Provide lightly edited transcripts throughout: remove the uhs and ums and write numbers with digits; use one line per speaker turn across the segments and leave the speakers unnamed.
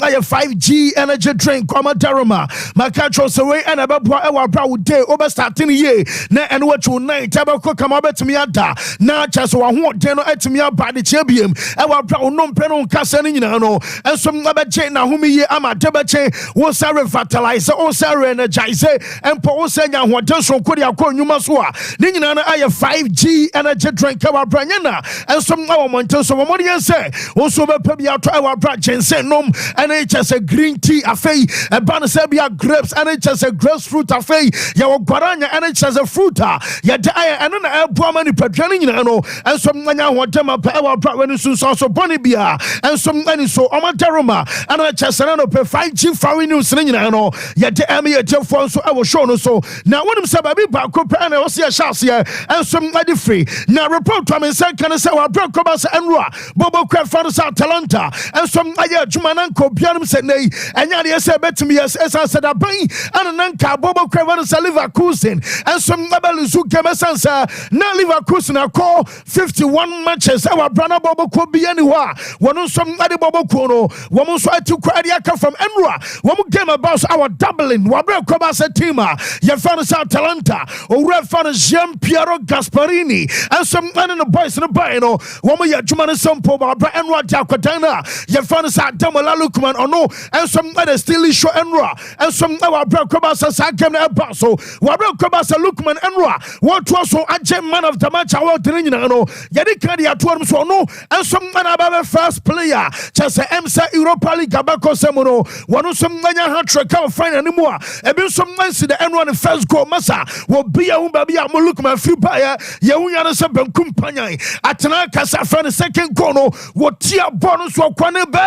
I 5G energy drink kwama daroma makacho so we and ababwa ewa bra wo day over starting ye na and what you night abako kama betimi ada na chase wa ho den no etimi aba de chiabiem ewa bra wo no mpre no nkasa ni nyina no enso abache na humi ye ama debache wo sa revitalize wo sa energize empo wo sa nya ho den so kodi akonnwuma so a ni nyina na aye 5G energy drink ewa bra nyana enso awo monten so mo de say wo so be pa bia to ewa bra jensen nom and it just a green tea afei e ban say bia grapes and it just a grapefruit afei ya wo guaranya and it just a fruit ya de aye eno na eboa mani padwane nyina no enso nya ho dem pa ewa bra wani so boni bia enso mani so omadaroma and it just no pe 5G fawi news nyina no ya de ame ya tefo so ewo show no so na wonim say ba bi ba ko pe na wo se ya shase enso madi free na report to me say kan say wa bra ko ba say enro bobo kwa fa sa talenta enso aye adwuma na nko bianum say nei enya de say betimi yes esa sada ban ana nanka bobo kwa fa sa Leverkusen enso mabalizu kemesansa na Leverkusen akọ 51 matches our brother bobo ko bi ani ho a wono nso ade bobo ko no womo nso ati kwa ade aka from enroa womo game about our doubling wabre ko ba sa team ye fa sa talenta owura fa Jean Piero Gasparini enso man no boys no buy no womo ye adwuma no Sompa ba enroa ja kwatana ye fa sa Damola Lukman ono enso made still show enroa enso our brother ko ba sa game na ba so wabre ko ba sa Lukman enroa what was so agent man of the match award nyina no ye de kan ya to so no enso man aba first player just emsa Europa League abako semono wono so manya hat-trick ka final ni mu a ebi so man si the enroa the first goal masa wo bia hu ba bia mo Lukman free pa ye hunya no se bankum panyan atena kasa fa the second goal no wo tia ball so kwane be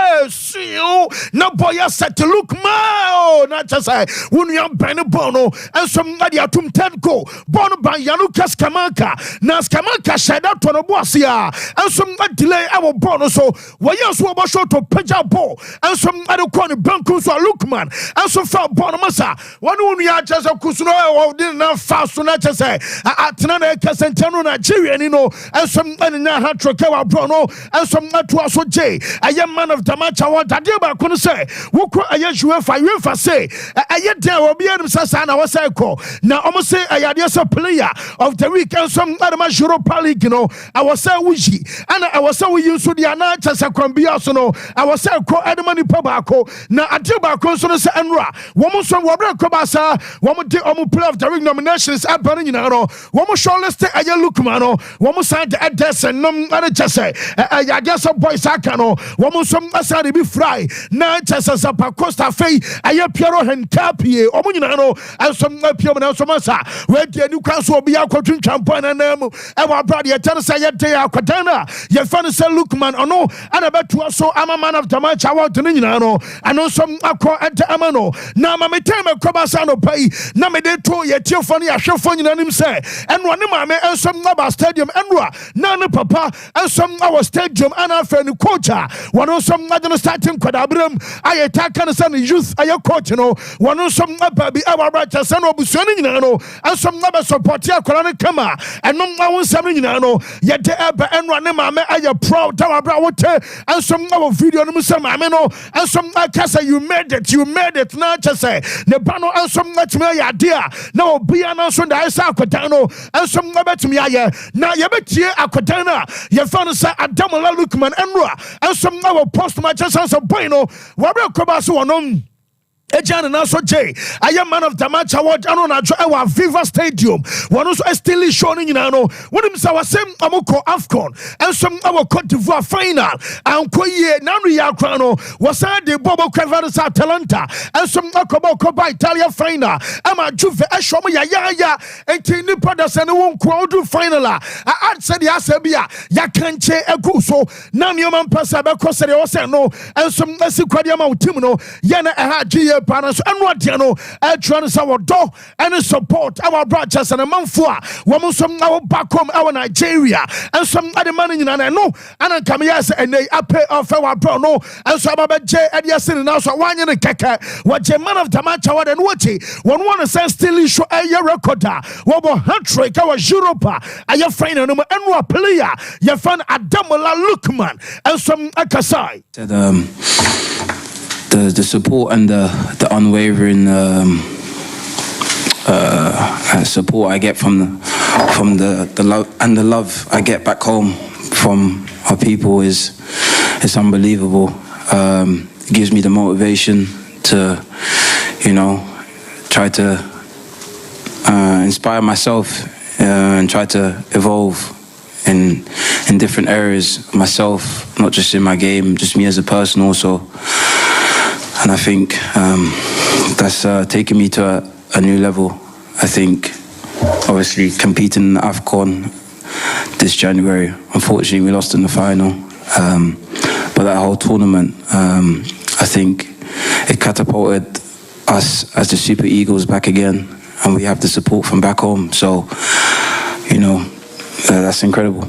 na boy ya set Lukman na just say wonu ya ban ball no enso madi atum 10 goal ball ban yanu kaskamaka na skamaka sheda to no boss ya enso delay our ball no so wo ya so obo shot to peja ball enso ade ko ni banku so Lukman enso fa ball no masa wonu ya just kusuno wo din na fa so na just say atena na kasentano na Nigeria ni no enso na hat-trick wa ball no enso to so je aye man of the match award ade ba ko no say wo ko aye UEFA say aye dey obi anum sasa na wo say ko na omo say ayade so player of the week enso adama Europa League no I was say wuji and I was say we use the na chasa kwambia so no I was say ko adama ni pa ba ko na ade ba ko so no say enra wo mo so wo bra ko ba sa wo mo de omo player of the week nominations abani nyina no wo mo shortlist aye Lukman no wo mo say the Ederson no ade chasa ayade so boys aka no wo mo so asa de bi fry na chasa Sapa Costa Fei aye Piero Henkapie omo nyina no enso Piero na so masa we de ni kwa so obi akotun champion na namu e wa brad ye tell say ye dey akwadana ye fa no say Lukman ono ana beto so ama man of the match award ni nyina no ano so akọ ente ama no na ma me time akoba sa no pai na me de to ye tiefo ne ahwefo nyina nim say eno ne ma me enso ba stadium enroa na ne papa enso our stadium ana fa ni coach wono so ngade starting kwadabram aye taka ne say youth aye coach no wono so ba bi awa bra chase no obusuan nyina no enso ba support akora ne kama eno ma won sam nyina no ye de eba eno ne ma me aye proud tawa bra wote enso ma video no musam ma me no enso aka say you made it na chase ne ba no enso ma timi ya de a na obi ana so da isa akodan no enso ma betimi aye na ye betie akodan na ye fa no say Adamola Lukman enroa enso ma post match sense boy no wa bra ko ba so wonom Ejan na so J I man of the match award ano na jo ewa Viva Stadium wono so still show ni nyina no wonim sa wasem amoko AFCON enso awo Cote d'Ivoire final anko ye nanu ya kra no wasa de bobo kweva sa Atalanta enso akoba ba Italia final ama Juve ehwo ya enti ni podase ne won ko odu final a said ya sabia ya kanche egu so na me man pasa be ko sere wo se no enso asi kwade ma utim no ye na eha gye parents and what you know trying to our door and support our brothers and a manfo a woman some our back home our Nigeria and some other money in and I know and come yes and they pay off our bro no and so about J and yes and now so one in the kaka what a man of the match award and what one to say still show a year record what hat-trick our Europa are your friend and what player your friend Adamola Lukman and some Akasai
the support and the unwavering support I get from the love and the love I get back home from our people is unbelievable. It gives me the motivation to, try to inspire myself and try to evolve in different areas myself, not just in my game, just me as a person also. And I think that's taken me to a new level. I think, obviously, competing in the AFCON this January, unfortunately, we lost in the final. But that whole tournament, I think it catapulted us as the Super Eagles back again, and we have the support from back home. So, that's incredible.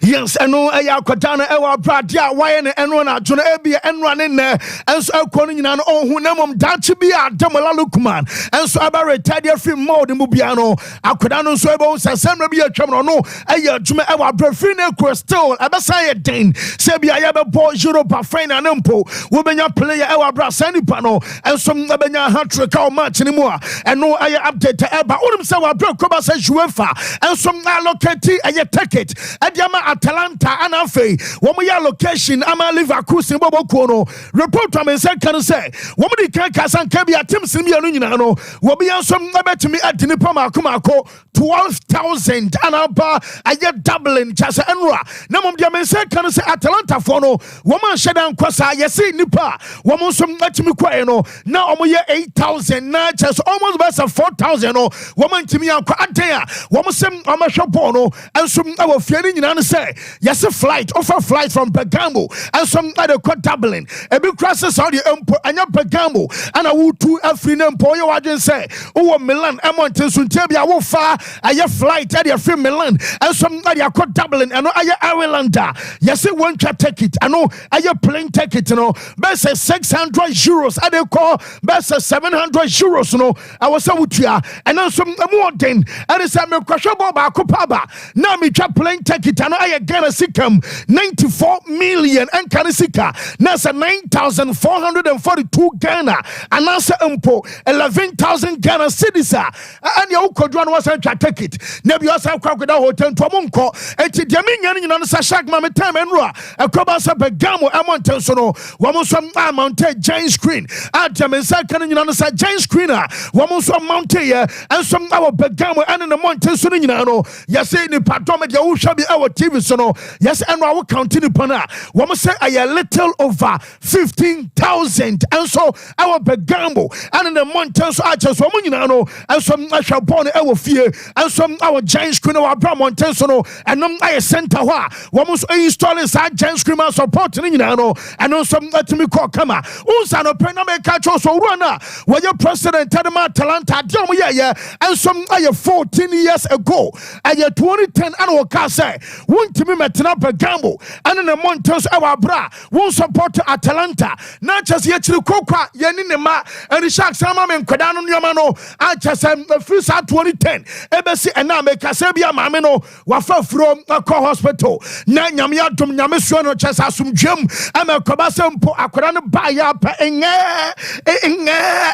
Yes, I know a yakotana ewa bradia wine and one at John Ebia and run in there, and so calling on who namum Dachibia Damola Lukman, and so about retired free mode in Mubiano, Akudano Swebo, Sassan be a chamber no, a year to me our brefine crystal, Abasaya Dane, Sebia Yaba Boy Europa, Friend and Umpo, Wobenya player our brassani pano, and some Nabenya Hatrick our match anymore, and no I update to Eba Udum Sawa Brokoba says UEFA, and some allocate a ticket. Adiama Atalanta anafe womo location ama Liverpool Bobo Kono report am say kan say womo di kan kasan ka bia team sin bia no nyina no wo bia nsom abetumi adini pa makomako 12,000 anapa aye doubling chase enra na mom dia men say kan say Atalanta for no womo hyedan kwasa yesi nipa womo nsom atumi kwae no na omo ye 8,000 na chase almost best 4,000 no womo ntimi akwa adan a womo sem omo hwepo no ensom awo fiani nyina say yes flight offer flight from Bergamo and some other quad doubling a big crisis on the empo anya Bergamo and a wutu afri nempo you wadwen say oh Milan Emonton Suntabia wo fa aye flight at the free Milan and some other quad doubling and aye Irelanda yes one chat ticket and no aye plane ticket no best 600 euros at the call best 700 euros no I was wutua and then some more then and it's a me kwasho ba akopaba na me twa plane ticket and I Ghana sikam 94 million and Kanisika nasa 9,442 Ghana and answer umpo 11,000 Ghana cedis and your kodwan was a ticket nebi asa kwa kweda hotel to monko enti diaminya ni no sa shak ma time enro akoba sa Bergamo Emonton so no womo so mounted giant screen atamensa kan nyina no sa giant screen a womo so mounted and some our Bergamo and in the mountain so nyina no yase ni patom de wo hwa bi our TV so no yes and we counting upon her womo say a little over 15,000 and so our Bergamo and in the mountain so achas womo nyina no and some ashapon our fear and some our giant screen our bra mountain so no and no I center wa womo so install inside giant screen support nyina no and no some atimi call kama unsa no pena me catch so runa when your president Tadama Atalanta diom yeah and some 14 years ago at 2010 and waka say wontimi metena Bergamo and in the mountains our bra won support Atalanta not just yet kokwa yeni ne ma and sharks sama men kwada no nyama no achas free 2010 ebesi and na make asebia mame no wafa from hospital na nyame adom nyame so no chasa asumdwam ama kwabasa mpo akwada no ba ya pa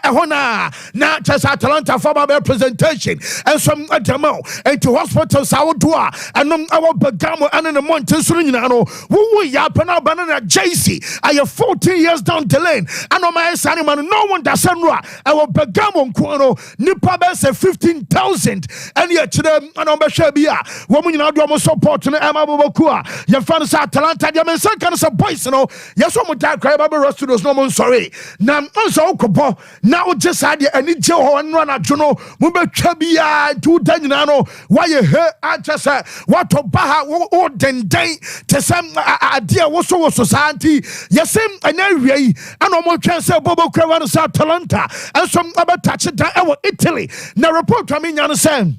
ehona na chasa Atalanta for my presentation and some atamo into hospital sawodoa and our Bergamo and in the mountains nyina no wo ya pa na banana JC I have 14 years down the lane and on my son man no one does sanwa our Bergamo nko nipa be say 15,000 and yet them and on be bia wo mu nyina do mo support no ema boboku a your fans Atalanta dia men san kan say boys no yes wo mu die cry ba studios no mo sorry na nso okopo na o just had ani je ho no na dwono mo betwa bia tu da nyina no why he achasa what baha o denden te sam adia wo so society yesem anya wiei ana mo twen say boboku wa no sa Atalanta and some about touch da e Italy na report am nya no say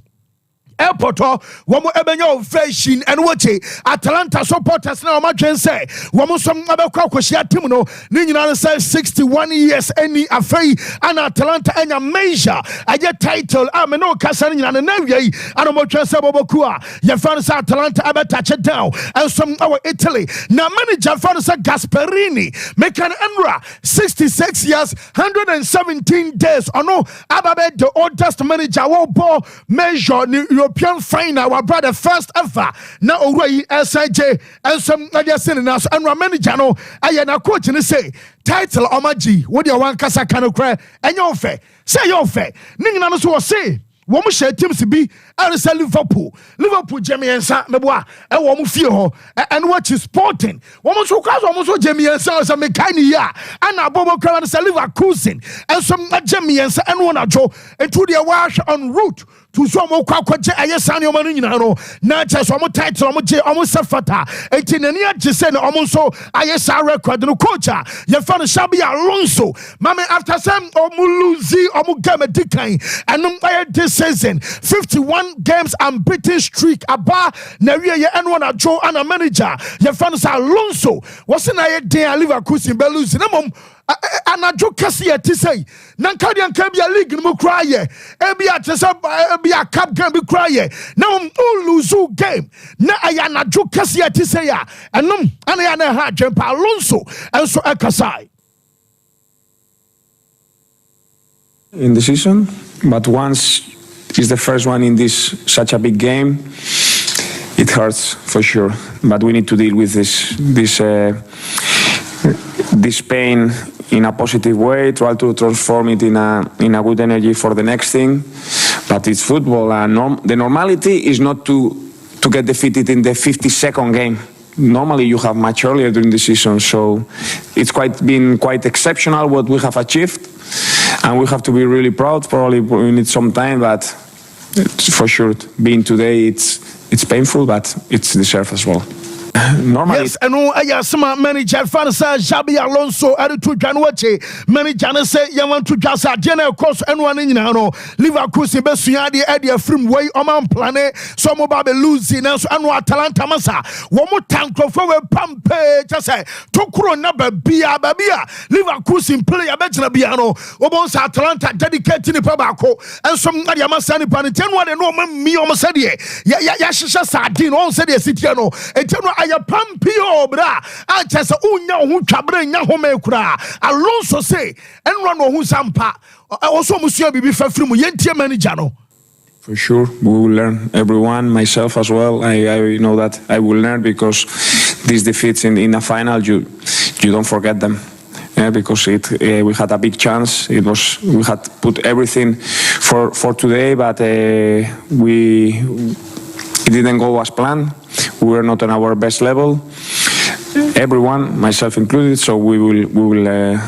airport womo ebenyo fashion and wache Atalanta supporters na omadwen say womo som abekwa akohia team no ni nyina say 61 years any afei and Atalanta enya major aye title me no kasa nyina na wiei and omotwen say boboku a ye fan say Atalanta abetache down and some our Italy na manager fan say Gasperini make an enra 66 years 117 days ono ababe the oldest manager wo ball measure European final our brother first ever na owei SJ and some adiasene na so and manager no aye na coach ni say title omaji wo de wan kasa kanokra enyo ofe say yo ofe ningina no so wo say wo mo share teams bi arisa Liverpool jemiensa meboa e wo mo fie ho and what is Sporting wo mo so kwaso wo mo so jemiensa o say mekani ya ana bobo kwa na Leverkusen and some jemiensa and wona jo into the wash on route to so mo kwa kwaje ayesane o manu nyina no na che so mo title mo je o mo sefata enti nani agese na o mo so ayesa record no coach ye fa no Xabi Alonso mame after some o mo lose o mo game dikan and this season 51 games unbeaten streak aba na wie ye eno na jo ana manager ye fa no Alonso was na ye den Leverkusen be lose na mom anajo kase ye ti say na nka dia nka bia league no kra ye e bia tese bia cup game bi kra ye na lose game na aya anajo kase ye ti say ya enom ana ya na ha dwempa Alonso enso ekasai
in the season, but once it's the first one in this such a big game, it hurts for sure. But we need to deal with this pain in a positive way. Try to transform it in a good energy for the next thing. But it's football, and the normality is not to get defeated in the 52nd game. Normally you have much earlier during the season, so it's been quite exceptional what we have achieved. And we have to be really proud. Probably we need some time, but for sure, being today, it's painful, but it's deserved as well. Normally,
yes, and no, I some manager fansa Xabi Alonso at to January. Manager say you want to just a general course and one in no Leverkusen be suya the from way on planet. Some about losing and so and Atalanta masa. One more tank for we pampe just say to kuro na babia Leverkusen play a better biano. Obons Atalanta dedicated the pabako and some Adiamasani Panitan one and no me almost said ye. Ya sardine on said the city no. Aya pampio bra acha sa unya ho twabra nya ho mekura Alonso say enro no ho sampa also musia bibi fafiri mu yentie manager no.
For sure, we will learn. Everyone, myself as well. I know that I will learn because these defeats in a final, you don't forget them. Because we had a big chance. We had put everything for today, but it didn't go as planned. We were not on our best level. Everyone, myself included. So we will.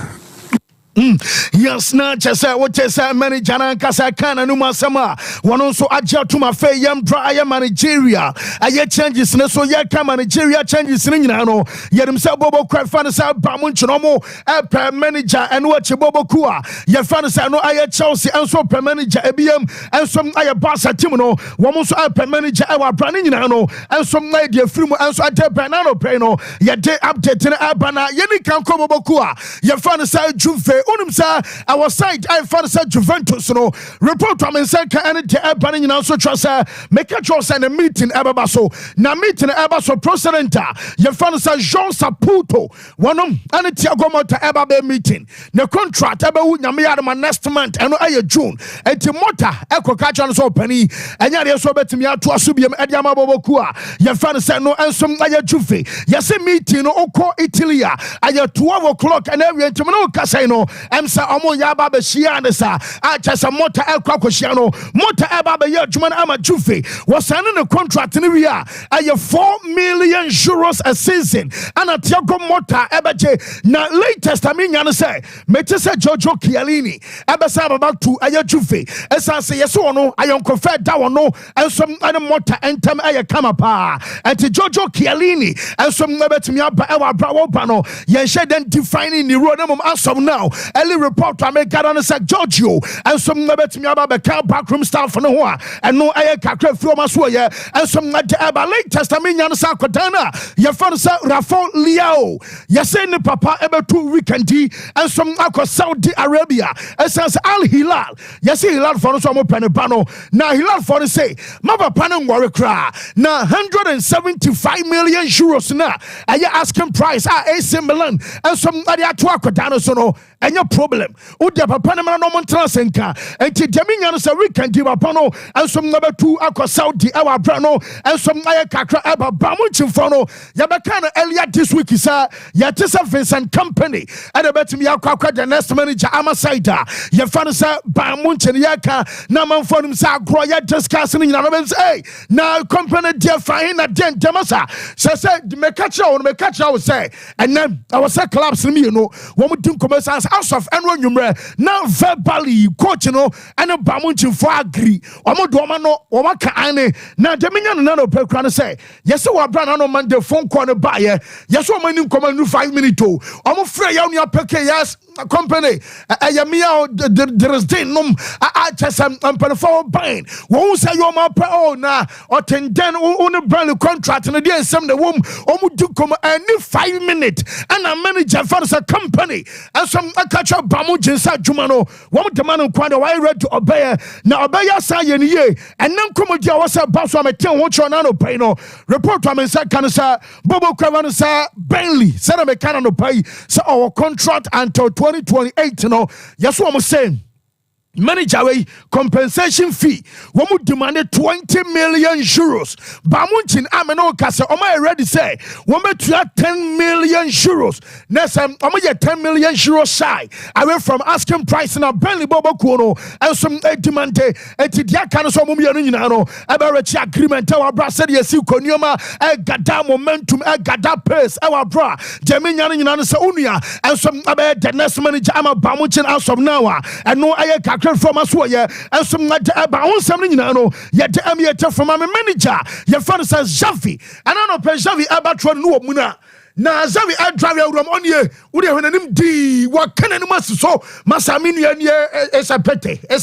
Yes, na chesa what chesa manager na kasa kana no masama one also aja to my fe yam dry Nigeria aye changes na so ye ka Nigeria changes ni nyina no ye dem say bobo kwa fan say ba mo nchino mo e manager and what bobo kua ye fan say no aye Chelsea and so per manager ebiem and some aye Barca team no wo so e manager e wa bra ni nyina no and some na de free mo and so ade banana pay no ye dey update na abana ye ni kan ko bobo kua ye fan say Juve unim sa our side I found say Juventus no report am say ka any te eba ni so trust make a choice and a meeting eba so na meeting eba so president you found say Jean Saputo one any Thiago Motta eba be meeting the contract eba wu nyame ya ma next month eno aye June enti Motta eko ka cho so pani enya de so betimi ato aso biem edi ama boboku a you found say no ensom aye Juve you say meeting no oko Italy aye 12 o'clock and every enti no ka say no emsa omo ya ba be shia ne sa acha sa Motta ekwa koshia no Motta eba be ya adwuma na ama Juve was signing the contract ni wi a aye 4 million euros a season and Thiago Motta ebeje na latest amenya no say mete say Giorgio Chiellini ebe say about to aye Juve esa say yes ono ayonko fe da wono ensom ane Motta entem aye kama pa enti Giorgio Chiellini ensom ebetimi aba ewa bra wo ba no yen hye den defining ni ro na mom asom now early report to make Ghana say Giorgio and some bet me about the backroom staff for no one and no air kakra from us where and some late testament yan sa kodana your friend say Rafael Liao yes any papa ever 2 weekend and some akwa Saudi Arabia and says Al Hilal yes Hilal for so mo penebano now Hilal for say my papa no worry cry now 175 million euros na and you asking price AC Milan and some ade to akwa so no any problem udia papa na no montra senka enti deminya no say weekend papa no and some number 2 akwa Saudi our brano and some aye kakra aba bamu chimfo no ya beka no earlier this week sir ya tisa Vincent company and betimi akwa the next manager amasaida ya fan say bamu chen yaka na manfo nim say agro ya discuss ni na no say na company dia fine na den demasa say me catch you say and then I was say collapse me you know wo mu din commercials house of enro nwumre na verbally coach no and bamu chimfo agree omo do no o maka ane na deminya no na pekura no say yes we bra na no man the phone call no buy yes o mani come 5 minutes o omo frɛ ya no peke yes company there is day num I just am for buying won say you ma oh na or 10 on brand contract na dey some the wom omo do come any 5 minutes and a manager for the company and some catch up bamu jinsa juma no won demand kwanda why ready to obey na obey say ye ni ye and then come dia was about so metin ho cho na no pay no report to me say kan say bobo kwavan say Bentley say na me kan no pay say our contract until 2028 no yes what I'm saying manager way compensation fee womu demanded 20 million euros bamunchin ameno kase oma ready say womu 10 million euros next oma 10 million euros shy away from asking price na Bentley bobo kuno and some demande etidia kan so mumu yanu nyina no aberechi agreement our bra said yesi konioma gada momentum gada pace our bra jeminya nyina no se onua and some abe the next manager ama bamunchin as of now and no aye from us where and some about something you know yet from my manager your friend says Javi and I know Javi about no muna na Javi I drive from on ye would have him di what can any master so masamini is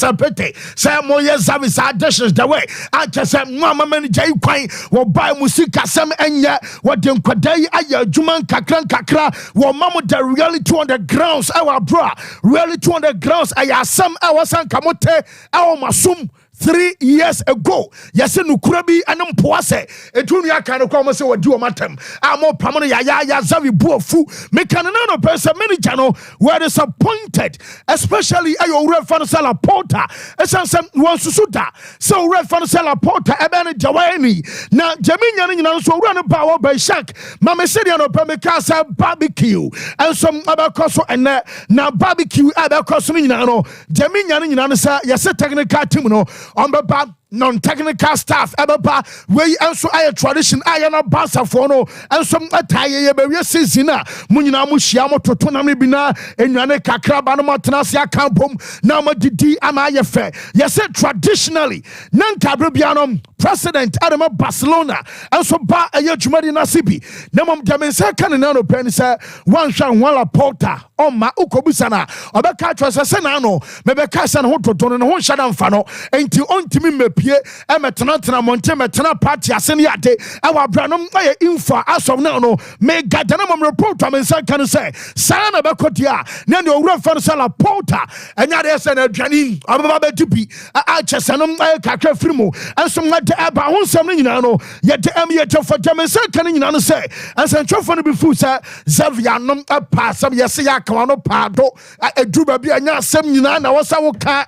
a pete say more yes Javi sa dishes the way I just said mama manager you quite will buy musika some enya what them kwadai aya juman kakra what mama the reality on the grounds our bra reality on the grounds aya some our san kamote our masum 3 years ago yes no kurabi anem poase etunu aka no kwa say wadi o matem amo pamono ya Zavi buofu me kan no person manager no were disappointed especially ayo reference la porta esansem won susuda so reference la porta ebe ne jawani na jaminya no nyina so wura no ba wo ba shark mama said no pa me ka say barbecue and some abakoso and na barbecue abakoso nyina no jaminya no nyina no say yes technical team no on baba non-technical staff ebeba we also aye tradition aye na basa for no and some ataye ye be season na munyina mu hia mo toto na me bi na enwane kakra ba no motena se akampom na ma didi ama aye fe yes traditionally nan kabra bianom president adama Barcelona and so ba aye dwumadi na sibi na mom demense kan na no pen say one hwan wala porter on ma ukobusa na obeka twese se na no me be ka se na ho toto no ho hya mfa no enti ontimi mepie emetena monte metena party asene ade awa branom aye info as of now no me gadana mom report am nsa kan say sana bekotia na ne owura fa no sala porter enya de se na adwani ababa betipi a chesenom aye kakra firimo enso ngade aba ho nsam no nyina no ye de am ye tofo dem nsa kan nyina no say enso ntwofo no bi fu say Xavier nom apa sam ye se ya kan no paado edu ba bi anya asem nyina na wo sa wo ka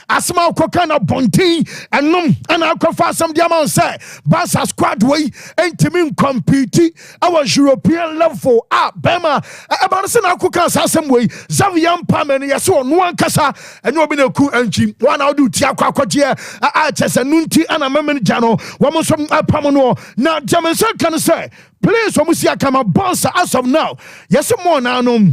asema okoka na bontin enum ana akofa some diamond say Barca squad way entimin compete our European level bema about say na akoka asem way Xavier Pamene yes no ankasa enyo bi na ku anchi one how do ti akwakoje chese nunti ana manager no wo mo som apam no na Jameson can say please wo musia kama Barca as of now yes more na no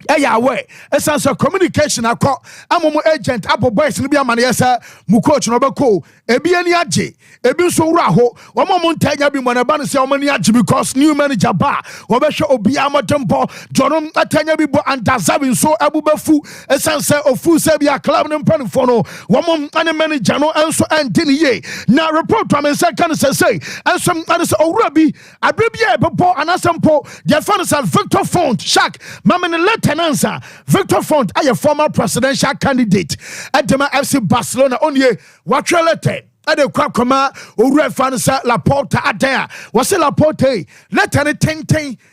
away essence of communication akọ amomo agent abo boys no bi amane yesa mu coach no beko ebi ani age ebi nso wura ho omo ntanya bi mo na ba no se omo ni age because new manager ba wo be hwe obi amotempo jonom atanya bi bo andazabi nso abubafu essence ofu se bi a club no mpanifo no womo ane manager no enso endini ye na report am say kan say enso ane se owura bi abrebia ebebo anasempo the fans Victor Font Shark mamene answer Victor Font a former presidential candidate at the FC Barcelona only watrelete at the kwakoma owura fansa Laporta adea was Laporta letter ne ten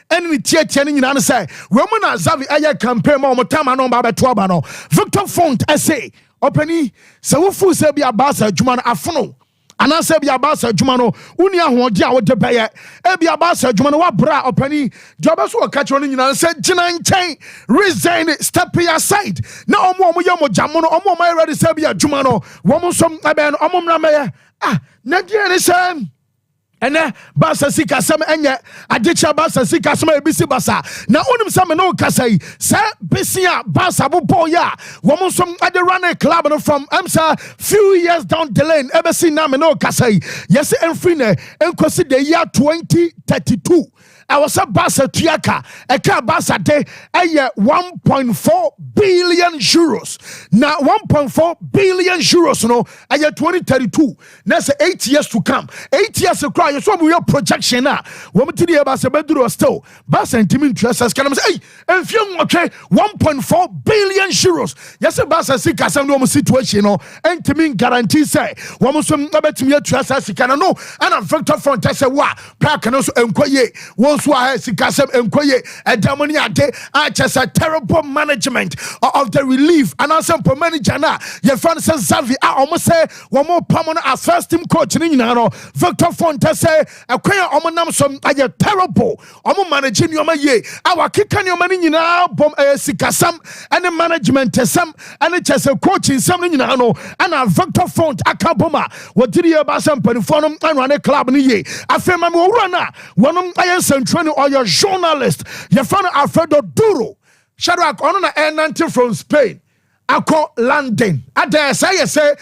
any tietia ni nyina say we mu na Xavi aye campaign ma omotama no ba beto aba no Victor Font say opani se wo fu se bia Barca adwuma no afono anase bia Barca adwuma no uni ahoɔde a wode bɛyɛ bia Barca adwuma no wabra opani jobe so ka kyerɛ no nyina sɛ gyina nkyɛn resign step aside na ɔmo yɛ mo jamo no ɔmo ma ready sɛ bia adwuma no wɔn so ɛbɛn no ɔmo mra mɛyɛ na die ne sɛ ene Barca sika sem enye adecha Barca sika sem ebisi basa na onim sem no kasai se besia Barca bobo ya wo som ade run a club no from few years down the lane ebesi na me no kasai yes enfri ne enkosi the year 2032 I was a Barca tuaka a car Barca day a 1.4 billion euros now 1.4 billion euros no a year 2032 that's 8 years to come 8 years to cry so we projection now woman to the Barca bedroom still Barca and team interests can say hey and film okay 1.4 billion euros yes a Barca see some normal situation no and team guarantee say woman some about me trust can no and a Victor Font say what pack and also enquire so I sikasem enkoye edamoni ade just a terrible management of the relief and also for manager na your friend says Xavi almost say one more permanent as first team coach ni nyina Victor Fonte say akwan omonam som aye terrible omo managing your ye our kikan your mani nyina bom sikasam and management sam and just a coaching sam ni nyina no and Victor Fonte akaboma what did you about some perform and run a club ni ye afema me owura wonom aye central or your journalist your friend Alfredo Duro Shadrack on an from Spain Ako London Ade say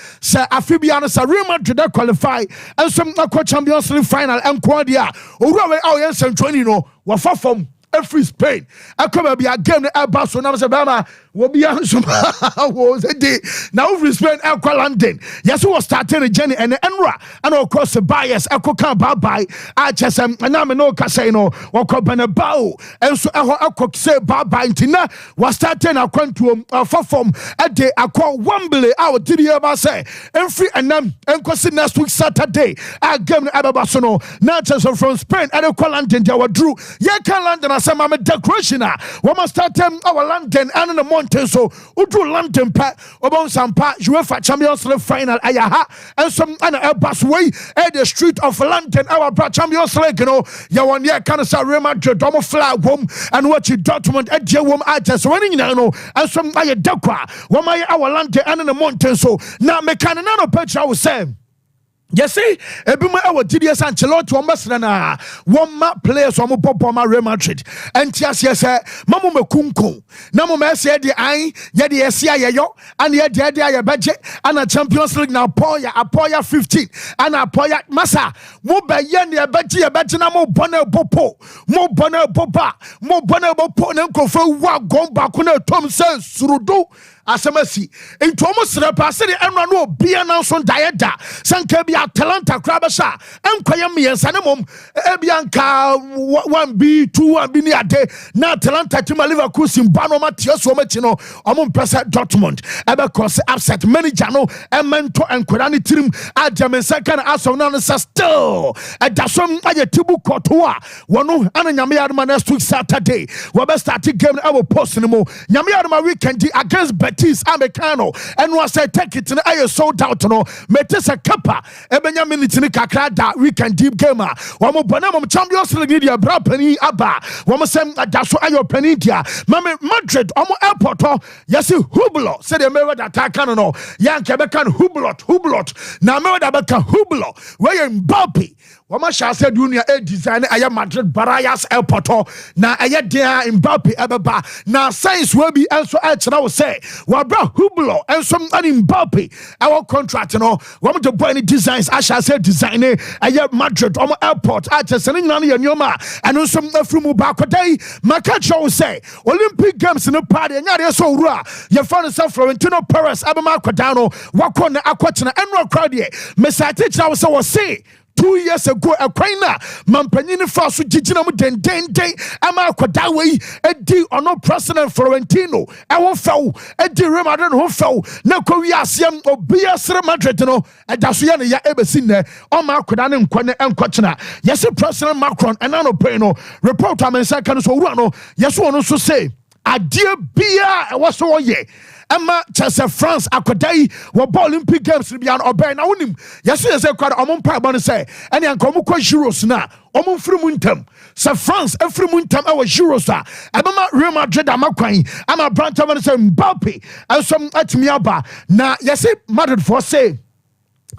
Afibiano sa Real Madrid qualify and some Champions League final and Quadia Urawe Oyen Central no wa from every Spain Ako be a game the Barcelona Bama will be was a day now we Spain Aqua London yes was starting a journey and Enra and of course the bias Ako can bye I just and I'm no casino or Cobanabao and so I say bye Tina was starting a quantum form a day I call Wembley our TDM say and free and next week Saturday I gave Ababasono not just from Spain and Aqua London they were drew yeah can London as I'm a decoration we must start our London and in the morning so udu London pa obon Sompa UEFA Champions League final ayaha and some and bus way at the street of London our Champions League you know ya one year can say Real Madrid domo flag home and what you Dortmund at your home at so when you know and some ay dekwa one my our London and in the mountain so now me can no picture I was saying yes, ebima our TDS Ancelotti na one players on Papa Real Madrid. And yes, Mamu Mekunko. Namu Messi the I, Yedi Sia yo, and yet the budget and a Champions League now Apoya 15 and Apoya Massa. Muba Yen ya budget mo Bonner Popo, mo Bonner Popa, mo Bonner Popo, and Kofu wa gomba kuna Tom says Surudu. Asamasi into almost repassing the Emra no be announced on Diada, Sankabia Talanta Crabasha, and Koyami and Sanamum, Ebianca 1B, 2 1 a day, now Talanta to Liverpool, Bano Matias Wometino, Amon Pressa Dortmund, Ebacos upset many Jano, and Mentor and Kurani Trim, Adam second as of Nanasa still, at Dasum Ayatibu Kotua, Wanu, and Yamiadma next week Saturday, Wabba started game our post anymore, Yamiadma weekend against Betis Americano and was a take it in a sold out no metes a kappa ebenya minute ni kakra da weekend deep gamer wamo bonam Champions League dia bra pani aba wamo sem adaso ayo pani dia mame Madrid omo airport yesi Hublot said the mewa da taka no yanke beka Hublot na mewa da beka Hublot where Mbappe wama sha said junior a design aya Madrid Barayas airport na aya dia Mbappe ebeba na science will be also na wo say wa bra Hublot and some Mbappe our contract no wama to boy any designs I shall say design aya Madrid omo airport atese ni nyane yanyoma and some from back day makacho wo say Olympic Games no party nyare so wura ye fan San Florentino Perez abema kwadano wakọ na akwatena enro crowd ye mesate kira wo say wo say 2 years ago a quina mampanyini fa so gigina mu den ama akwada wei edi ono president Florentino e wo faw edi Real Madrid ho faw na ko wi asem obi asre Madrid no eda so ye ne ya ebesi ne o ma akwada ne nkwa ne enkochena yes president Macron enano pay no report amensa kan so wura no yes ono so say adie bia e wo so ye Emma Chelsea France akodai wo Olympic Games bia no obey na wonim yeso yese kwada omon pa ba no say ene anka omo kwa Euros na omon firi mu ntam sa France afiri mu ntam e wo Euros a ebema Real Madrid amakwan ama branta ba no say Mbappe asom atimi aba na yese Madrid for say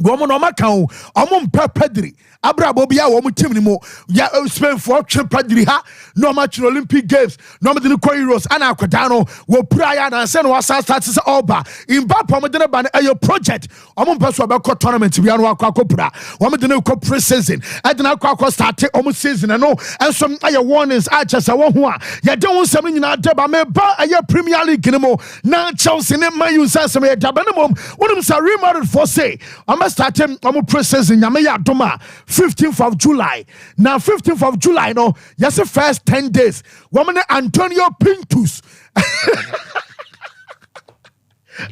woman no makan omon pa Pedri abrabo bia wo team ni mo ya Spain for Pedri ha no match Olympic Games no me the Euros ana akwada no wo pura ya na say no start say oba Mbappe mo de ne ba na project omon person be ko tournament bia no akwa pura wo me de ne ko pre-season e de na akwa start omon season no enso aye warnings a chese wo ho a ye de won sam nyina de ba me ba aye Premier League ni mo na Chelsea ne Man U say some ye da ba ne mom wonum sa Real Madrid for say am start omon pre-season nyame ya doma 15th of July. Now 15th of July no, yes the first 10 days. Woman Antonio Pintus.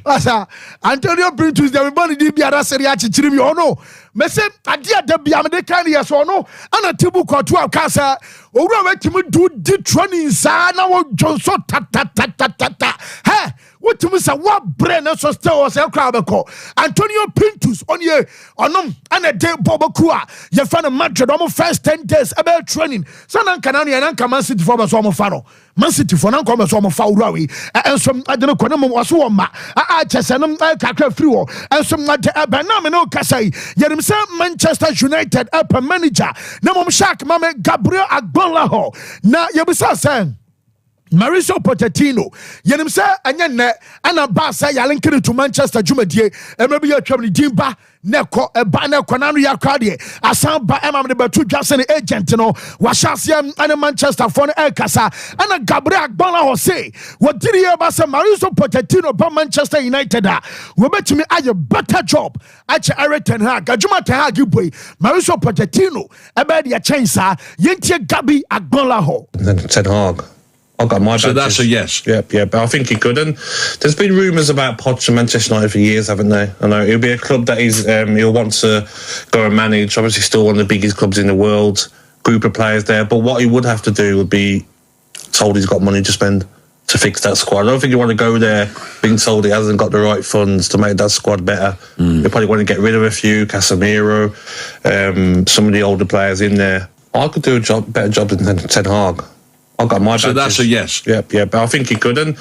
Asa Antonio Pintus everybody did be ada serie achichiri mi ono. Me say adia da bia me de kan yes ono ana tibu kwato akasa owura wetimi do di training sa na wo jonso ta he wotimi sa wa brain so still was crowd beko Antonio Pintus onye onom ana de boboku a ye fa na Madrid omo first 10 days about training sana nka na nka Man City for so omo fa no Man City for na nka so omo fa owura we enso adene ko na mo waso wo ma a chese no kakra free wo enso ade aba na me no kasai yerim say Manchester United upper manager na mom shark mame Gabriel Agbonla ho na yebisa sen Mauricio Pochettino yenim say anya ne ana ba say yalenkere to Manchester jumadie emebi ya twam ni dimba neko eba neko nanu ya kwade asan ba emam de batu dwase ne agent no wahyasia ana Manchester for ne kasa ana Gabriel Agbonla ho say wodiri ye ba say Mauricio Pochettino ba Manchester United a we betimi aye better job ache Everton ha gajuma ta ha giboi Mauricio Pochettino eba de change sa yentie Gabi Agbonla ho
Ten Hag. I got my
so that's a yes.
Yeah, but I think he could. And there's been rumours about Poch and Manchester United for years, haven't there? I know it'll be a club that he'll want to go and manage. Obviously, still one of the biggest clubs in the world. Group of players there, but what he would have to do would be told he's got money to spend to fix that squad. I don't think you want to go there being told he hasn't got the right funds to make that squad better. You probably want to get rid of a few, Casemiro, some of the older players in there. I could do a better job than Ten Hag. I got my
so that's a yes.
Yeah, but I think he couldn't.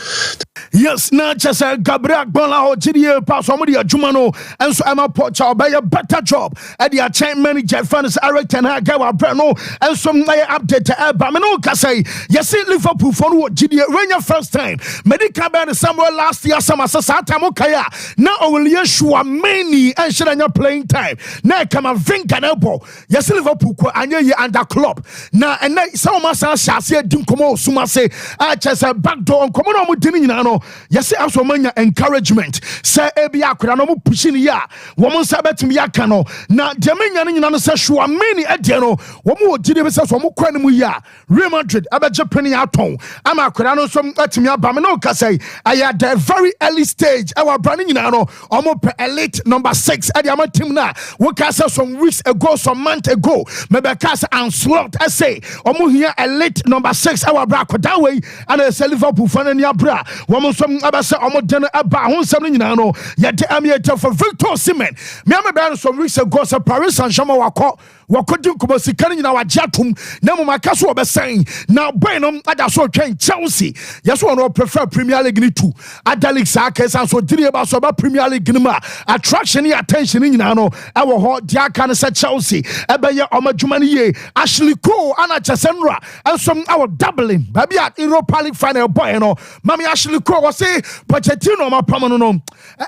Yes, na just Gabriel Agbonla ho chidie pass omudi adwuma no enso Emma Poch obey a better job at the chain manager fans Eric Ten Hag wa bre no enso na update eba me no ka say yes Liverpool for no chidie when first time medical ban somewhere last year some asasa time okaya na Owulie Chouameni and shiranya playing time na kama vinka na bo yes Liverpool ko anye ye under club na and some masa shase dim komo suma say a chese backdoor komo no mudini nyina no yes also manya encouragement say ebi akura no mu pushing ya wo mo nsa betimi aka no na de menya no nyina no say Chouameni ade no wo mo ogide be say so mo kwa no mu ya Real Madrid abeje penny aton ama akura no so atimi aba me no ka say aya the very early stage our brand nyina no omo pe elite number 6 ade ama team na wo ka say some weeks ago some month ago maybe ka say and slot say omo here elite number 6 6 our bra koda way and a Liverpool fan and ya bra woman some abasa omodeno aba ho nsam nyina no ye de amieta for Victor Osimhen me am be some weeks ago so Paris Saint-Germain wakodi nkomo sikane nyina wajatum na mo makaso obesen na boynom ada so twen Chelsea yes one prefer Premier League ni too ada league sa kesa so dire ba so ba Premier League ni ma attraction and attention nyina no e wo ho dia kan se Chelsea e be ye omadwuma ni ye Ashley Cole ana Chesenra and some our doubling baby at Europa League final boy no mami Ashley Cole was say Pochettino ma pamano no e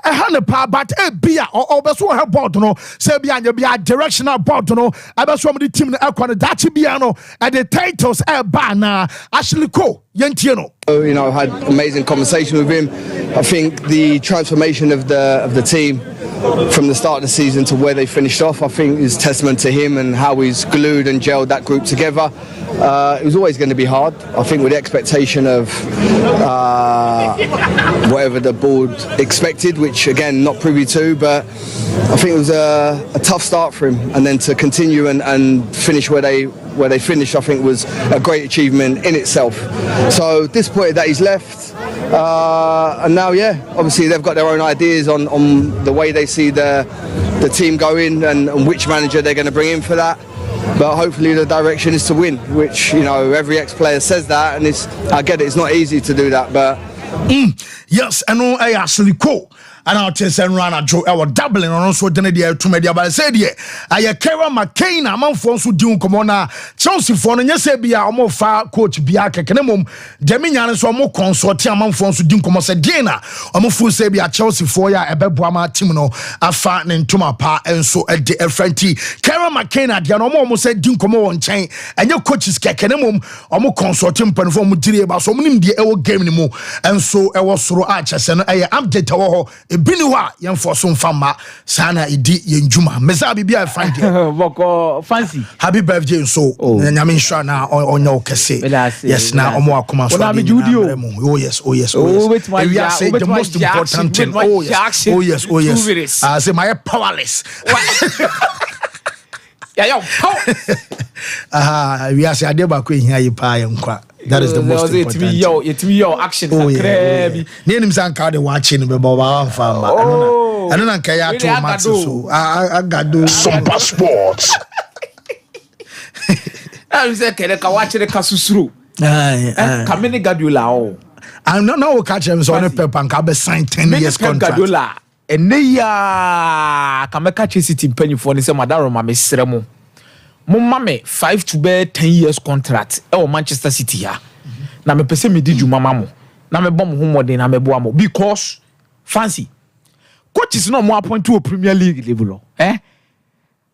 ha ne pa but e bia o be so he board no say bia nya bia directional board no abeso am the team na ekwane dachi bia no at the titles e ba na Ashley Cole yentie no.
You know, I had amazing conversation with him. I think the transformation of the team from the start of the season to where they finished off, I think is testament to him and how he's glued and gelled that group together. It was always going to be hard. I think with the expectation of whatever the board expected, which again not privy to, but I think it was a tough start for him, and then to continue and finish where they finished, I think was a great achievement in itself. So disappointed that he's left, and now obviously they've got their own ideas on the way they see the team going and which manager they're going to bring in for that. But hopefully the direction is to win, which, you know, every ex-player says that, and I get it, it's not easy to do that, but
yes, I know I actually cool. And I'll tell you, Rana Joe, our doubling on also the idea to media, but I said, I Kara McCain, a month for doing come on, Chelsea for and yes, be a more far coach Biaka Canemum, Deminian so more consort, a month for doing come on, said Dana, a more full say be a Chelsea for ya, a Bebuama Timino, a fat and to my pa, and so at the friendly Kara McCain at Yano almost said Dinkomo on chain, and your coaches Canemum, or more consortium perform with Diriba, so many the old game anymore, and so I was through Archers and I am dead. Biniwa yam for some fama sana idi yenjuma meza bibia I find
boko fancy
happy birthday so nyame nsha na onyo kese yes na omo akoma so oh yes we are saying the most important thing oh yes I say my powerless
yo
we are say adeba ko ehia yi pa yankwa. That is the most important.
It be your action.
Oh yeah. Name sanka de watching be baba fama. I don't know ya to match so. I got do Sompa Sports.
I say kele ka watch the kasusuru. Kamene Guardiola o.
I'm not catch him so on paper and ka be sign 10 years contract.
Guardiola. Ene ya kameka City mpanyifo ni se madaro ma mesrɛ mo. Mumame 5 to be 10 years contract Manchester City ya. Na me pese me di djuma mamo. Na me bom ho modern na me boa mo because fancy coaches no mo appoint to a Premier League level.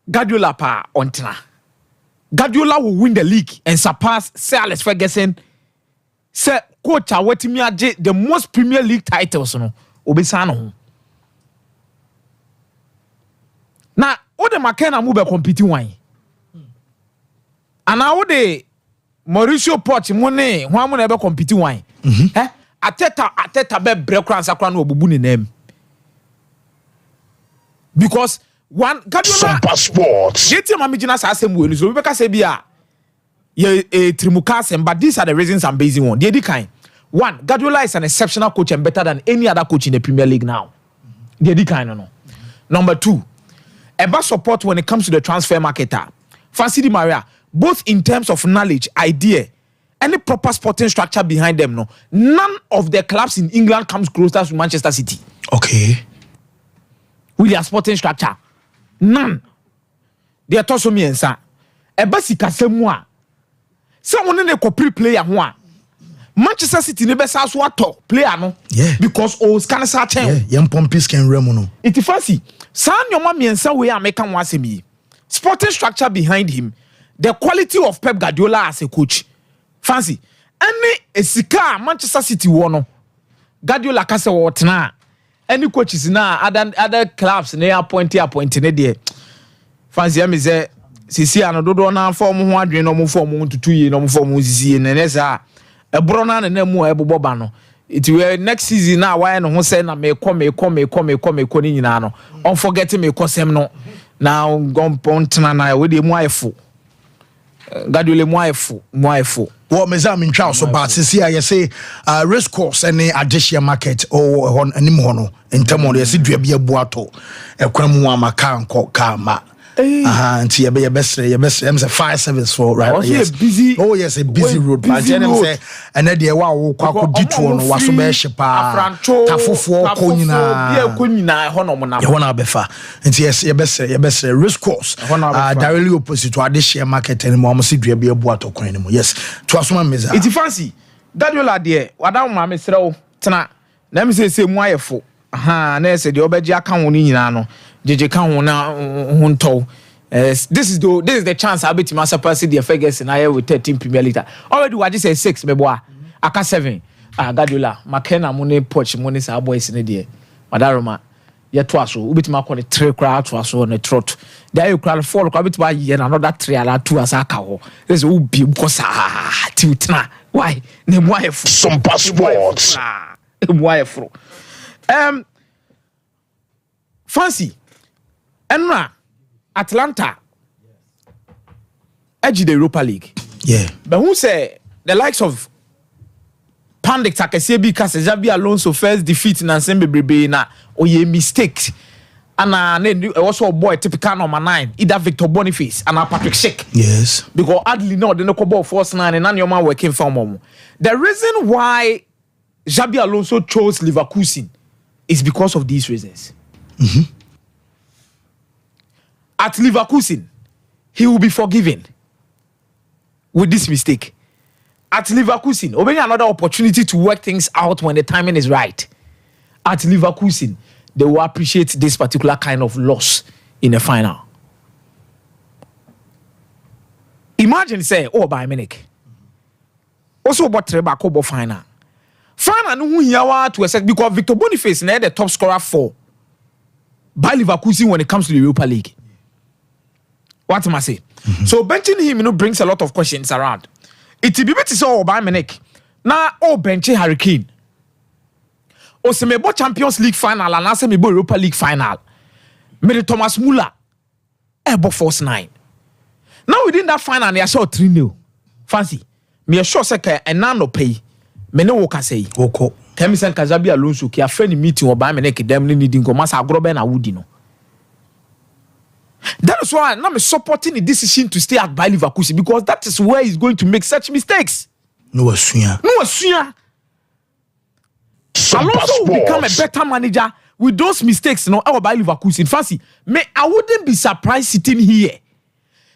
Guardiola pa ontena. Guardiola will win the league and surpass Sir Alex Ferguson. Sir coach awetimi age the most Premier League titles no obesa no ho. Na o de makena mu be compete wan. And now the Mauricio Pochettino who am na compete wine. Ateta be break crown sakra no obubu ni name. Because one Guardiola
Sompa Sports.
Yeti ma mijina sa asem we so be ka say bia ye trimuka asem, but these are the reasons I'm basing on. The kind. One, Guardiola is an exceptional coach and better than any other coach in the Premier League now. The kind no. Number 2, eba support when it comes to the transfer market. Fancy Di Maria, both in terms of knowledge, idea, any proper sporting structure behind them, no. None of the clubs in England comes closer to Manchester City.
Okay.
With their sporting structure. None. They are told me and sa. Eba si kasemwa. Someone ne copy player one. Manchester City ne besa so ato player no.
Yeah.
Because all scan sa chen.
Yeah, pompis can remo no.
It fancy. San nyoma miensa we American wasemi. Sporting structure behind him. The quality of Pep Guardiola as a coach. Fancy. Any esika Manchester City wono. Guardiola kase wotna. Any coaches na other clubs na appoint ne there. Fancy am say sisi anododo na form ho adwen no mo form tutu yi no mo form sisi ne nesa. Ebro na na mu eboboba no. It will next season na why no ho say na me come ni nyina no. Unforget me kosem no. Now gone pontna na we dey mu ayefo. Guardiola moifo.
What Mezam Charles so bad see I say race course any additional market or on any mono in terms of the dua buato a cramu maka nko kama nti ye be best em say fire service for right yes
busy
a busy road but then say and dey wa wo kwako dituo no waso be hyepa tafofo ko nyina
ho no mo na
ye wona be fa nti yes ye best race course directly opposite to additional market and mo say dua bia buato kwan ni mo yes to asoma meza
it fancy Guardiola de wada ma me srew tena na me say mu ayefo na say de obeji aka ho ni nyina no jeje kan ho na hunto this is the chance I bet you surpass the Ferguson I with 13 Premier League already what say 6 me boy aka 7 Guardiola Makena money poach money sa boys ne de madaroma ye to aso obetima call the 3 crowd to aso on the trot there you crowd 4 crowd obetima ye another 3 ala 2 as aka ho this will be because tiutna why ne boy
some passports
boy fancy enra Atlanta edge the Europa League.
Yeah.
But who say the likes of Pandik Takesebi Kasejabi Alonso first defeat na Nsembe Brebe na oye mistake. And also a boy typical number 9, either Victor Boniface and Patrick Schick.
Yes.
Because Adli no the no ball force 9 and your man working for mom. The reason why Xabi Alonso chose Leverkusen is because of these reasons.
Mm-hmm.
At Leverkusen, he will be forgiven with this mistake. At Leverkusen, obeying another opportunity to work things out when the timing is right. At Leverkusen, they will appreciate this particular kind of loss in the final. Imagine say, Bayern Munich. Also about Treba Kobo final. Final no who here to accept because Victor Boniface is the top scorer for by Leverkusen when it comes to the Europa League. What am I say? Mm-hmm. So benching him, brings a lot of questions around. It be better so Bayern Munich. Now, bench Harry Kane. O se mebo Champions League final and ase mebo Europa League final. Me Thomas Müller ebo force 9. Now within that final, they are sure 3-0. Fancy. Me sure say ke enano pay. Me no woka say.
Oko.
Kemi sen Xabi Alonso ki a friend meeting o Bayern Munich dem ni need nko masa agrobe na wudi no. That is why I'm supporting the decision to stay at Bayer Leverkusen because that is where he's going to make such mistakes.
No asuya.
Alonso will become a better manager with those mistakes. Our Bayer Leverkusen. Fancy, I wouldn't be surprised sitting here.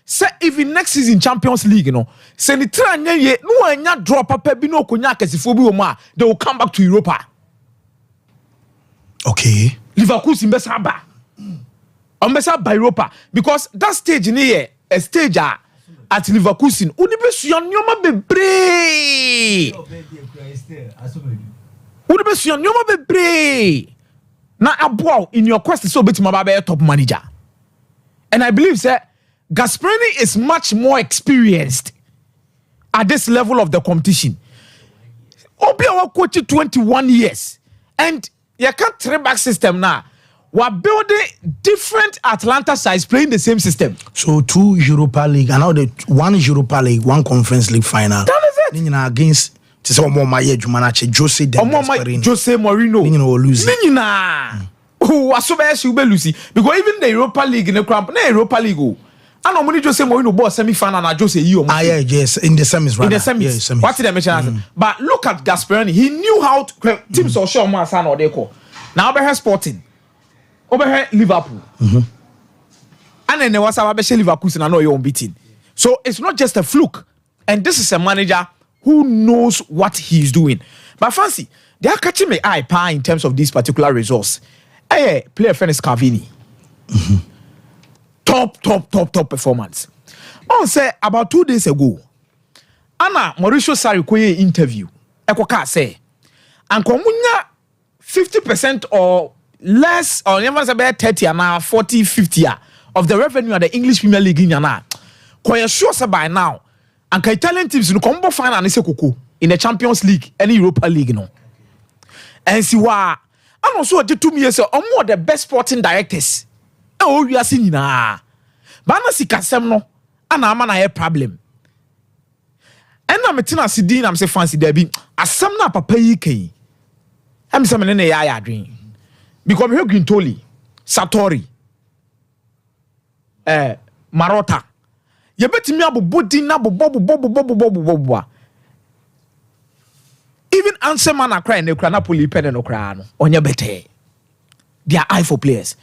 Say even next season Champions League, say the tranye no anya drop up bino konya kesifo bi oma, they will come back to Europa.
Okay.
Leverkusen be saba. Ombesa by Europa because that stage in here a stage at Leverkusen udi be suyan nyoma bebre na aboa in your quest so betima ba be top manager and I believe that Gasperini is much more experienced at this level of the competition. Obi our coach 21 years and you can't train back system now. We're building different Atlanta sides playing the same system.
So 2 Europa League and now the 1 Europa League, 1 Conference League final.
That is it.
Against Jose Mourinho.
Because even the Europa League in the cramp, Europa League. And only Jose Mourinho boss semi-final and Jose you.
Yes, in the semis, right?
In the semis. Yes, semis. What did I mention? But look at Gasperini. He knew how to teams or show more or they call. Now Oberhe Sporting. Oberhe Liverpool. And then there was our Leverkusen and I know you're unbeaten. So it's not just a fluke. And this is a manager who knows what he's doing. But fancy, they are catching my eye in terms of this particular resource. Hey, player Fennis Cavini. Top performance. On say about 2 days ago, Anna Mauricio Sarri koye interview. Ekoka say, and komunya 50% or less, or never say 30 and 40, 50 of the revenue of the English Premier League in Yana. Koye sure say by now, and ka Italian teams no combo final and kuku in the Champions League and Europa League no. And see why, and also the 2 years or more the best sporting directors. Oh, we are seeing na. Bana si kasem no, ana ama na problem. And I'm a tina sidin, I'm say fancy Debbie. As some na papa yi ken. I'm some in a dream. Because we green toli, Satori, Marota. You bet me abu body na bobo. Even answer man a cry ne kra Napoli pen no kra no. Onya bete. They are eye for players.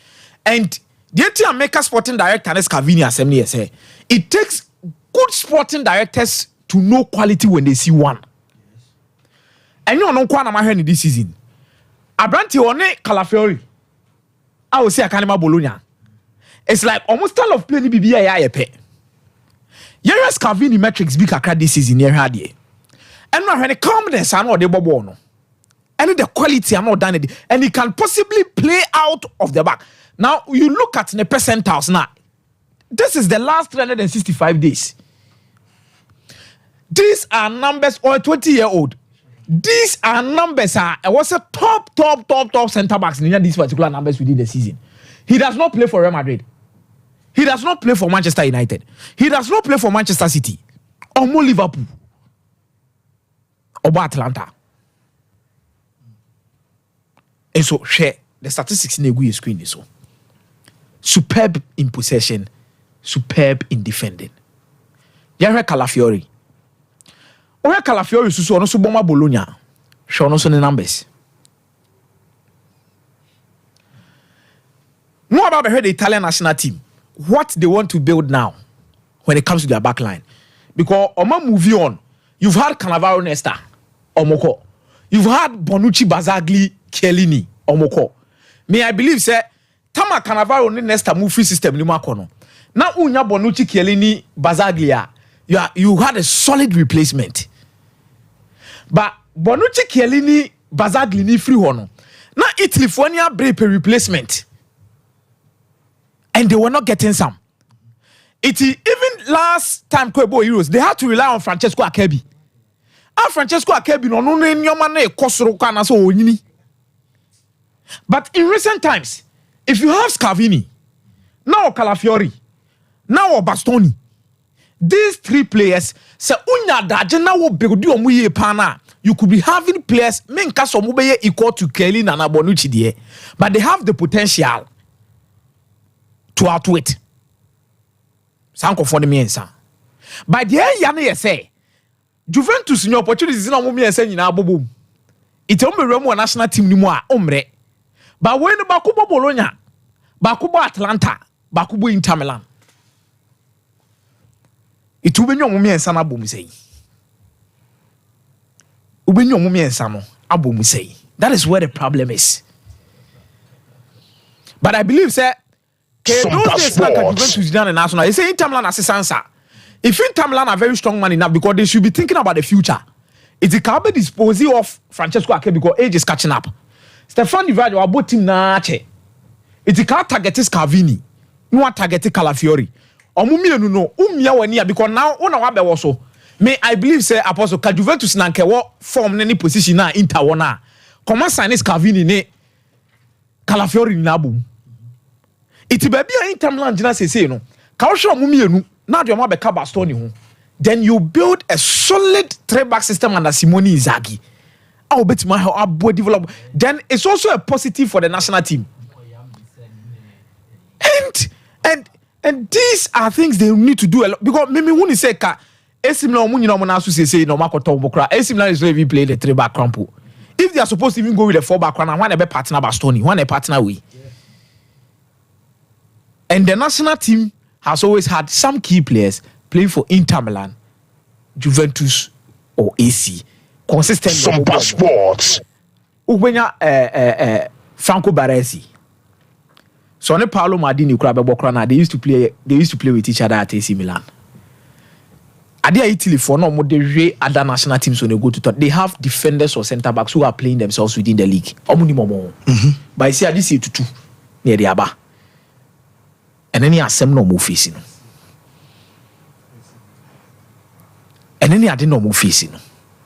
And the entire America sporting director is Cavini assembly say it takes good sporting directors to know quality when they see one. And you know kwa na ma hwe this season. Abranti one Calafiori. I will say Akanema Bologna. It's like almost all of play ni bibia ya yepe. Yes, Cavini metrics big kakra this season here hadie. And when the confidence I know the bobo no. And the quality I'm not done it. And he can possibly play out of the back. Now you look at the percentiles now. This is the last 365 days. These are numbers on a 20-year-old. These are numbers I was a top center backs in these particular numbers within the season. He does not play for Real Madrid. He does not play for Manchester United. He does not play for Manchester City. Or more Liverpool. Or Atlanta. And so share the statistics in the screen so. Superb in possession, superb in defending. Yare Calafiori. Ore Calafiori susu ono so boma Bologna. Show no so the numbers. No about the Italian national team. What they want to build now when it comes to their back line. Because Oma movie on. You've had Cannavaro Nesta, Omoko. You've had Bonucci, Bazzagli, Chiellini, Omoko. May I believe, sir, Tama Cannavaro Nesta move free system ni makono. Now unya Bonucci, Chiellini, Bazzaglia. You had a solid replacement. But Bonucci, Chiellini, Bazzagli ni free hono. Now Italy for any break a replacement. And they were not getting some. Even last time Kwebo Heroes, they had to rely on Francesco Akebi. And Francesco Akebi no nyomane kosoro kana so onyini. But in recent times, if you have Scavini, now Calafiori, now Bastoni, these three players say unya daje na wo begodi omuye pana, you could be having players menka so mubeye equal to Kelly na Bonucci there, but they have the potential to outwit. Sanko for the miensa. By the end, Yana say, Juventus in your opportunities in a woman and saying, Boom. It's only Remo national team ni more, ombre. But when Bakubo Bologna, Bakubo Atlanta, Bakubo Inter Milan. It will be your woman and sana boom say. Ube your woman and sana, abum say. That is where the problem is. But I believe, sir, those days like Juventus done the national. They say Inter Milan as a answer. If Inter Milan are very strong man enough, because they should be thinking about the future. It's the Calbe disposal of Francesco Ake because age is catching up. Stefan Divadio about team na che. It's the car target is Cavini. No target Calafiori. Omumi no umia wania because now ona wabe also. May I believe say Apostle Juventus na nke wo form any position na Inter wona. Comment sign is Cavini ne Calafiori na boom. Iti baby a Inter Milan jina say no. Ka wo hwe omumi enu na de omo be ka Bastoni ho. Then you build a solid 3-back system under Simone Inzaghi. I'll bet my boy develop. Then it's also a positive for the national team. And these are things they need to do a lot. Because maybe when you say ka Esimla omu nyina omo na so say no makoto bokra. Esimla is not even play the 3-back crumple. If they are supposed to even go with the 4-back run, one be partner Bastoni, one a partner we. And the national team has always had some key players playing for Inter Milan, Juventus, or AC. Consistent.
Sompa Sports.
Ubenya Franco Baresi. So ne Paolo Maldini Krabe Bokrana, they used to play with each other at AC Milan. Adia Italy for no more the other national teams when they go to talk. They have defenders or centre backs who are playing themselves within the league. Omuni momo. But I see I see to near the Aba. And then he has some no more facing. And then he had no more facing.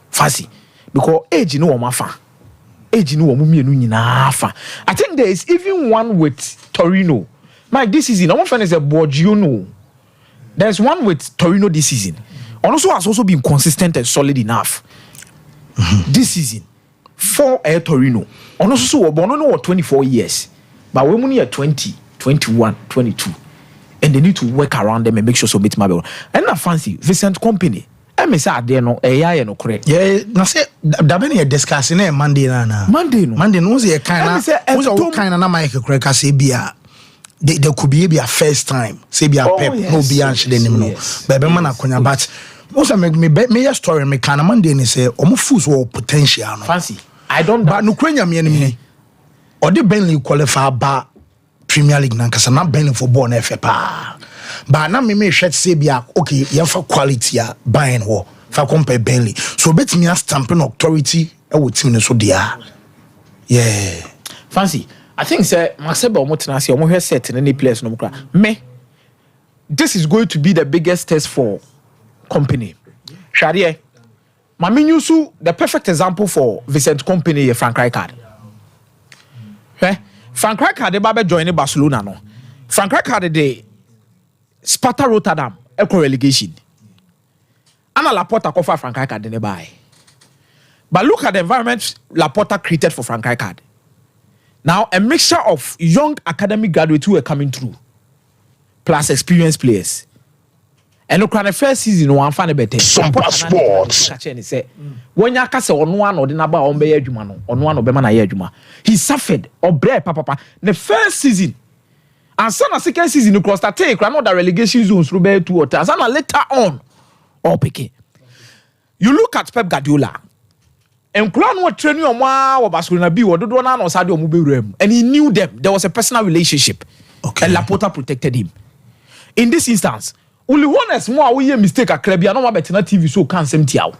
Fancy. Because age no one fa. Age no one nyina fa. I think there is even one with Torino. Mike, this season, no one fan is a Borgio. There's one with Torino this season. also has also been consistent and solid enough. This season, for Torino, also born on 24 years, but women are 20, 21, 22, and they need to work around them and make sure so bit my and I fancy Vincent Company. I may say there no AI no correct.
Yeah, na say da be na discussing na Monday na.
Monday
no was a kind of was a kind of na Mike correct say bia. There could be a first time. Say be a pep no be anche de nim no. But be man akonya but also me story me kind of Monday ni say omo fools wo potential no.
Fancy. I don't
but no kwenya me ni. Or the Burnley qualify ba Premier League na kasa na Burnley for ball na efe pa. But na me hwet say bia okay, you for quality a buying ho. Fa compare Burnley. So bet me a stamping authority e wo team so dia. Yeah.
Fancy. I think sir Maseba omotenase omo set in any place no kra. Me this is going to be the biggest test for Company. Sharie. Mami Nyusu the perfect example for Vincent Company Frank Rijkaard. Frank Rijkaard de ba join Barcelona no. Frank Rijkaard de Sparta Rotterdam equal relegation. Ana Laporta cover Frank Rijkaard de buy. But look at the environment Laporta created for Frank Rijkaard. Now, a mixture of young academic graduates who are coming through, plus experienced players. And look at the first season, one fan better.
Sompa Sports.
When you say on one or the number on be juma on one or be man juma, he suffered or bread papa. The first season, and some second season, you cross that take another relegation zones through be 2 or 3. And later on, or pick. You look at Pep Guardiola. And Crown was training on wa Barcelona be or do na no Sadio Mubirem, and he knew them. There was a personal relationship. Okay. And Laporta protected him. In this instance, only one is more we mistake a club. You know better na TV so can't send tiao.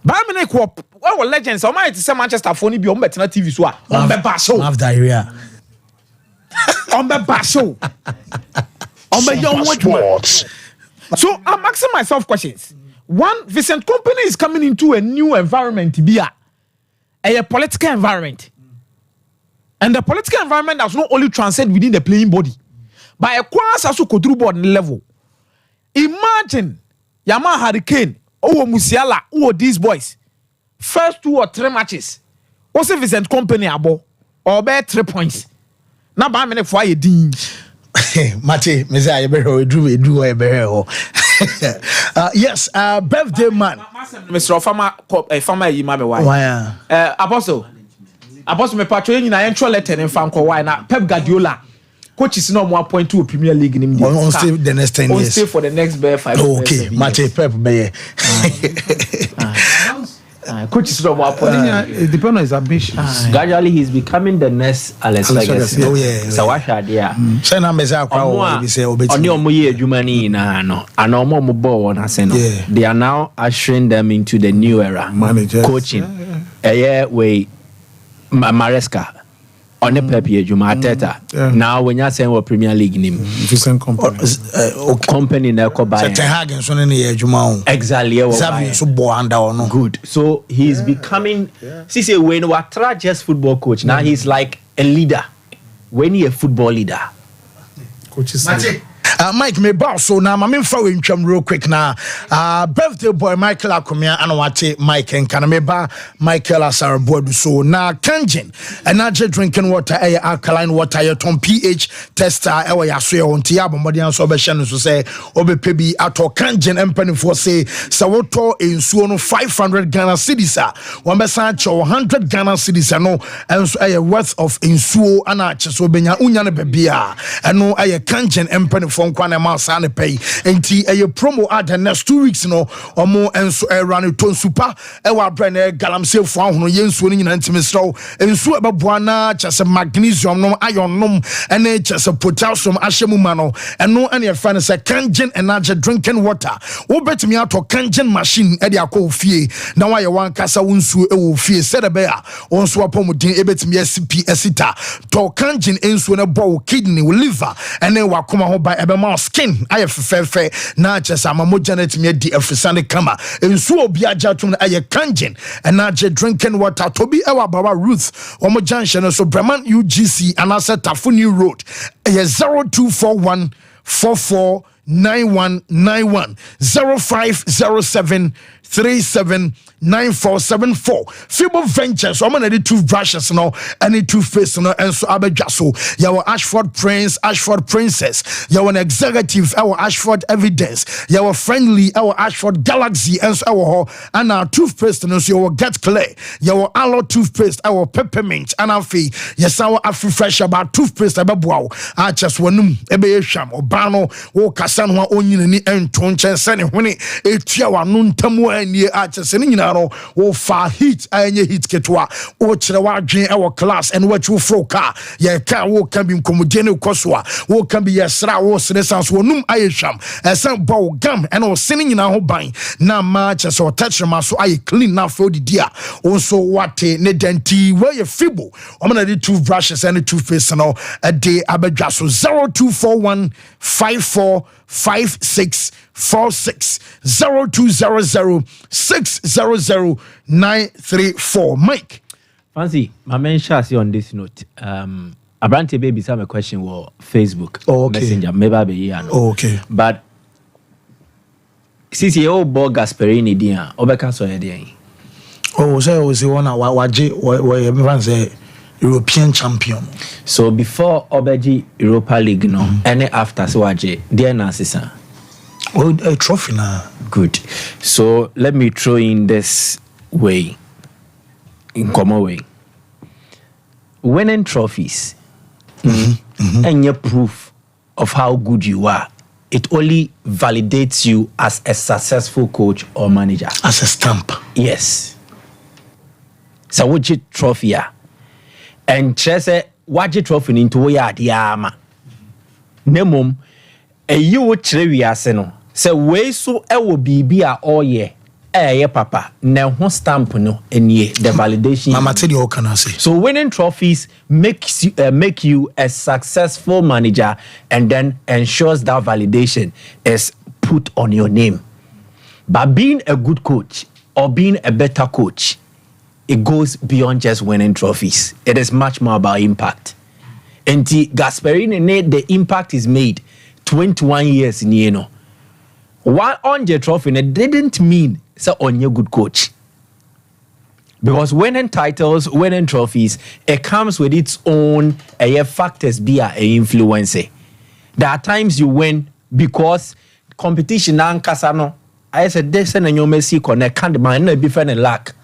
Bayern Munich were legends. So might say Manchester phone be on better na TV so on be baso.
Have diarrhea.
On be baso. On be young sports. So I'm asking myself questions. One, Vincent Company is coming into a new environment, a political environment. And the political environment does not only transcend within the playing body, but a class also go through board level. Imagine Yama Hurricane, Musiala, these boys. First 2 or 3 matches. What's a Vincent Company abo? Or bear 3 points. Now by minute for a dean.
Mate, Messiah, yes, birthday man.
Mr. Farmer, you might be why. Apostle, me patrolling in an intro letter in Franco. Why not? Pep Guardiola, coach is no 1.2 Premier League in India.
On stay the next 10 years.
Stay for the next 5 years.
Okay, Mate, Pep, Baye.
Coach is no 1.2.
It depends on his ambitions.
Gradually, he's becoming the next Alex Legacy.
Oh, yeah.
So what should yeah?
Say na meza kwa we say obeti.
Oni omo ye adwuma ni na no. Ana omo mo ball na say no. They are now ushering them into the new era.
Managers.
Coaching. We Maresca. On the Pep adwuma Arteta. Now when you say we Premier League nim.
Vincent Company.
Company na ko buy.
Ten Hag so na ye adwuma.
Exactly.
Xavi so bo under no.
Good. So he's becoming see when we are just football coach. Now he's like a leader. When he a football leader.
Coaches.
Mike me boss so now my fa we ntwam real quick na birthday boy Michael Akomia and wate Mike and kana me ba Michael Asarbodu so na Kangen energy drinking water alkaline water your ton pH tester e we yaso e on tia bomodian so be hye so say obepe bi ato Kangen empanifo say sawoto ensuo no 500 Ghana cedis a one be san cho 100 Ghana cedis no enso e worth of ensuo ana che so benya unya ne bebia eno e Kangen empanifo nkwana ma sana pay enti eye promo ad the next 2 weeks no omo enso run ton super e wa brand galamsey fo ahono yensuo ni nyina ntimi strow ensuo beboa na chese magnesium no iron no ene chese potassium ahyemu ma no eno ene fa ne se Kangen energy drinking water wo betimi ato Kangen machine e de akọ fie na wa ye wan kasa wonsuo e wo fie sede be a wonso apomudin e betimi SP esita to Kangen ensuo na bo kidney liver ene wa koma ho ba my skin I have fefe na chesa mamoja netimi di afrisane kama ensu obi ajatum na aye Kangen and na je drinking water to be ewa baba Ruth omo junction so Breman UGC and I said Tafuni Road 0241 44 9191 0507 379474. Fibo Ventures, I'm gonna do toothbrushes no, any toothpaste no, and so abejaso. Your Ashford Prince, Ashford Princess. You're an executive, our Ashford Evidence. You're friendly, our Ashford Galaxy, and so our and our toothpaste no, so your Get Clear. Your aloe toothpaste, our peppermint, and our fee. Yes, our Afri Fresh about toothpaste, abebuau. I just wanum ebe sham obano wo kasanwa onyin ni entonche sene huni etia wa nuntamu enie achese ni nyina no wo fa heat anye heat ketwa wo kire wa dwen e wo class and what you fro car ye ka wo kan bi nkomodie ne kosoa wo kan bi yesra wo sene sans wo num ayesham esen bo gam and wo sene nyina ho ban na ma achese wo touch ma so aye clean na for the dia also wate ne denti where you fibo o na the toothbrushes and the toothpaste no a day abedwa so 0241 545646 0200 600 934. Mike.
Fancy, my main shall on this note. Abrante baby some a question was Facebook. Messenger, maybe I be here.
Okay.
But since you bought Gasperini dia, Obeka so dia.
So was the one where everyone say European champion.
So before Obeji Europa League no, any after so waje, dia na sisa.
Oh, a trophy now.
Good. So let me throw in this way, in common way. Winning trophies and your proof of how good you are, it only validates you as a successful coach or manager.
As a stamp.
Yes. So what you trophy ya? And chese what you trophy into ya diama. Nemum a you would trevi aseno. So way so will be all year. Papa. Now one stamp no any the validation.
Mama tell you what can I say?
So winning trophies makes you make you a successful manager and then ensures that validation is put on your name. But being a good coach or being a better coach, it goes beyond just winning trophies. It is much more about impact. And Gasperini, the impact is made 21 years in Yeno. While on the trophy, it didn't mean so on your good coach. Because winning titles, winning trophies, it comes with its own factors be a influence. There are times you win because competition and casano. I said this and you may see connect can't mind be friend and lack.